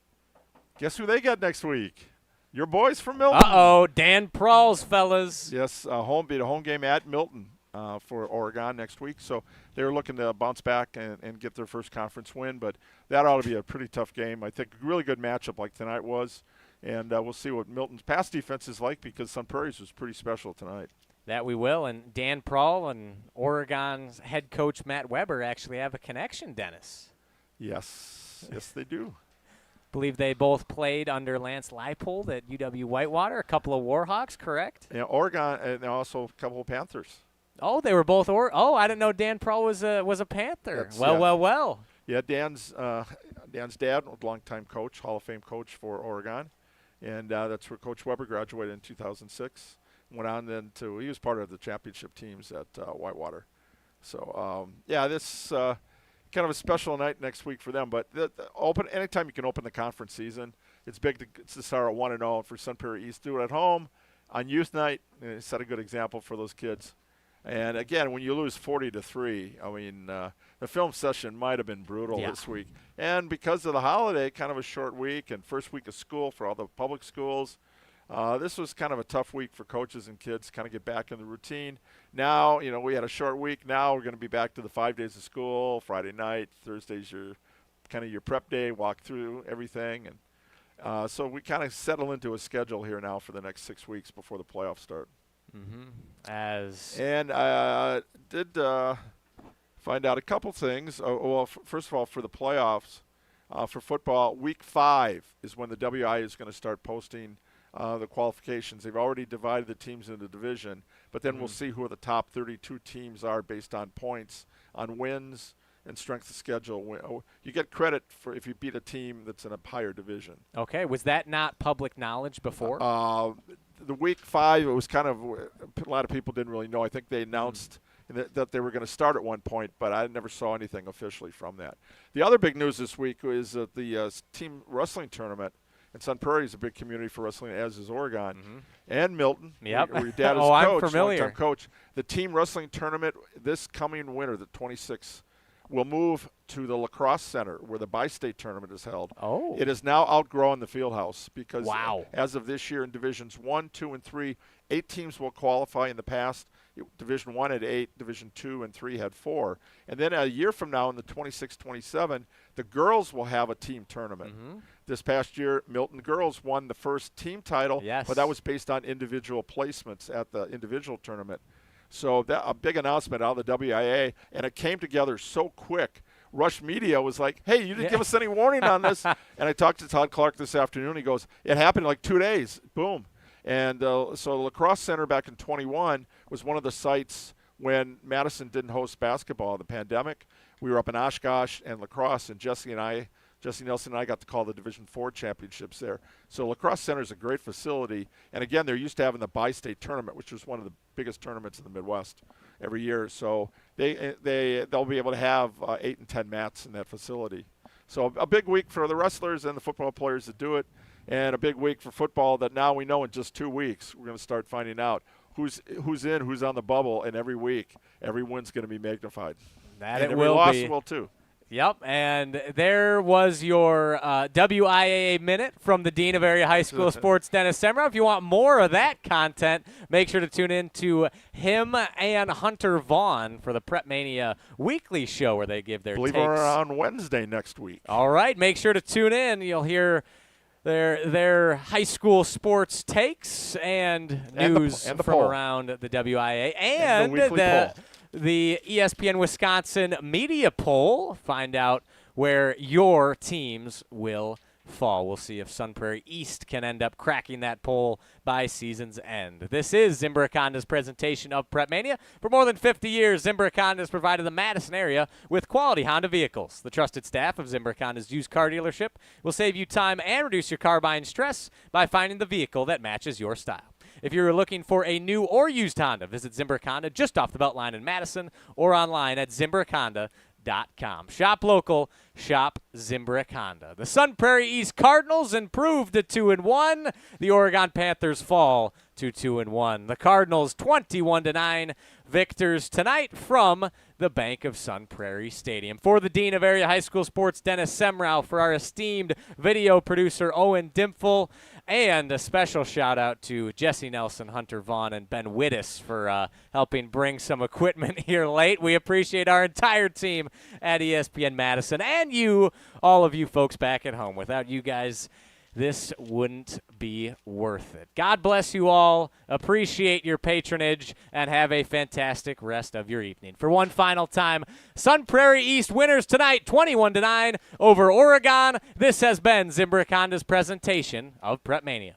guess who they got next week? Your boys from Milton. Uh-oh, Dan Prall's fellas. Yes, be a home game at Milton for Oregon next week. So they're looking to bounce back and get their first conference win. But that ought to be a pretty tough game. I think a really good matchup like tonight was. And we'll see what Milton's pass defense is like because Sun Prairie's was pretty special tonight. That we will. And Dan Prall and Oregon's head coach Matt Weber actually have a connection, Dennis. Yes. Yes, they do. Believe they both played under Lance Leipold at UW Whitewater. A couple of Warhawks, correct? Yeah, Oregon, and also a couple of Panthers. Oh, they were both. I didn't know Dan Prall was a Panther. Well. Yeah, Dan's dad, a longtime coach, Hall of Fame coach for Oregon, and that's where Coach Weber graduated in 2006. Went on then he was part of the championship teams at Whitewater. So, this kind of a special night next week for them. But anytime you can open the conference season, it's big to start at 1-0 for Sun Prairie East. Do it at home on youth night. Set a good example for those kids. And again, when you lose 40-3, I mean, the film session might have been brutal this week. And because of the holiday, kind of a short week and first week of school for all the public schools, this was kind of a tough week for coaches and kids to kind of get back in the routine. Now, we had a short week. Now we're going to be back to the 5 days of school. Friday night, Thursday's your prep day, walk through everything. And so we kind of settle into a schedule here now for the next 6 weeks before the playoffs start. Mm-hmm. I did find out a couple things. First of all, for the playoffs, for football, week 5 is when the WI is going to start posting the qualifications. They've already divided the teams into division, but then we'll see who the top 32 teams are based on points, on wins, and strength of schedule. You get credit for if you beat a team that's in a higher division. Okay. Was that not public knowledge before? The week 5, it was kind of a lot of people didn't really know. I think they announced that they were going to start at one point, but I never saw anything officially from that. The other big news this week is that the team wrestling tournament, and Sun Prairie is a big community for wrestling, as is Oregon, and Milton, where your dad is coach, I'm familiar. longtime coach. The team wrestling tournament this coming winter, the 26th, will move to the lacrosse center where the bi-state tournament is held. Oh. It is now outgrowing the field house because as of this year in Divisions 1, 2, and 3, 8 teams will qualify. In the past, Division 1 had 8, Division 2 and 3 had 4. And then a year from now in the 26-27, the girls will have a team tournament. This past year, Milton girls won the first team title, but that was based on individual placements at the individual tournament. So that a big announcement out of the WIA, and it came together so quick. Rush Media was like, hey, you didn't give us any warning on this. And I talked to Todd Clark this afternoon. He goes, it happened in like 2 days. Boom. And so the Lacrosse Center back in 21 was one of the sites when Madison didn't host basketball in the pandemic. We were up in Oshkosh and Lacrosse, and Jesse Nelson and I got to call the Division 4 championships there. So Lacrosse Center is a great facility. And again, they're used to having the bi-state tournament, which was one of the biggest tournaments in the Midwest every year. So they'll be able to have 8 and 10 mats in that facility. So a big week for the wrestlers and the football players that do it, and a big week for football that now we know in just 2 weeks we're going to start finding out who's in, who's on the bubble, and every week every win's going to be magnified. That and it every will loss be. will too. Yep, and there was your WIAA Minute from the Dean of Area High School Sports, Dennis Semrau. If you want more of that content, make sure to tune in to him and Hunter Vaughn for the PrepMania weekly show where they give their takes. We're on Wednesday next week. All right, make sure to tune in. You'll hear their high school sports takes and news the from poll. around the WIAA and the weekly poll. The ESPN Wisconsin media poll. Find out where your teams will fall. We'll see if Sun Prairie East can end up cracking that poll by season's end. This is Zimbrick Honda's presentation of PrepMania. For more than 50 years, Zimbrick Honda has provided the Madison area with quality Honda vehicles. The trusted staff of Zimbrick Honda's used car dealership will save you time and reduce your car buying stress by finding the vehicle that matches your style. If you're looking for a new or used Honda, visit Zimbrick Honda just off the Beltline in Madison or online at ZimbrickHonda.com. Shop local, shop Zimbrick Honda. The Sun Prairie East Cardinals improve to 2-1. The Oregon Panthers fall to 2-1. The Cardinals 21-9 victors tonight from the Bank of Sun Prairie Stadium. For the Dean of Area High School Sports, Dennis Semrau, for our esteemed video producer, Owen Dimpfel, and a special shout-out to Jesse Nelson, Hunter Vaughn, and Ben Wittes for helping bring some equipment here late. We appreciate our entire team at ESPN Madison and you, all of you folks back at home. Without you guys, this wouldn't be worth it. God bless you all. Appreciate your patronage, and have a fantastic rest of your evening. For one final time, Sun Prairie East winners tonight, 21-9 over Oregon. This has been Zimbrick Honda's presentation of PrepMania.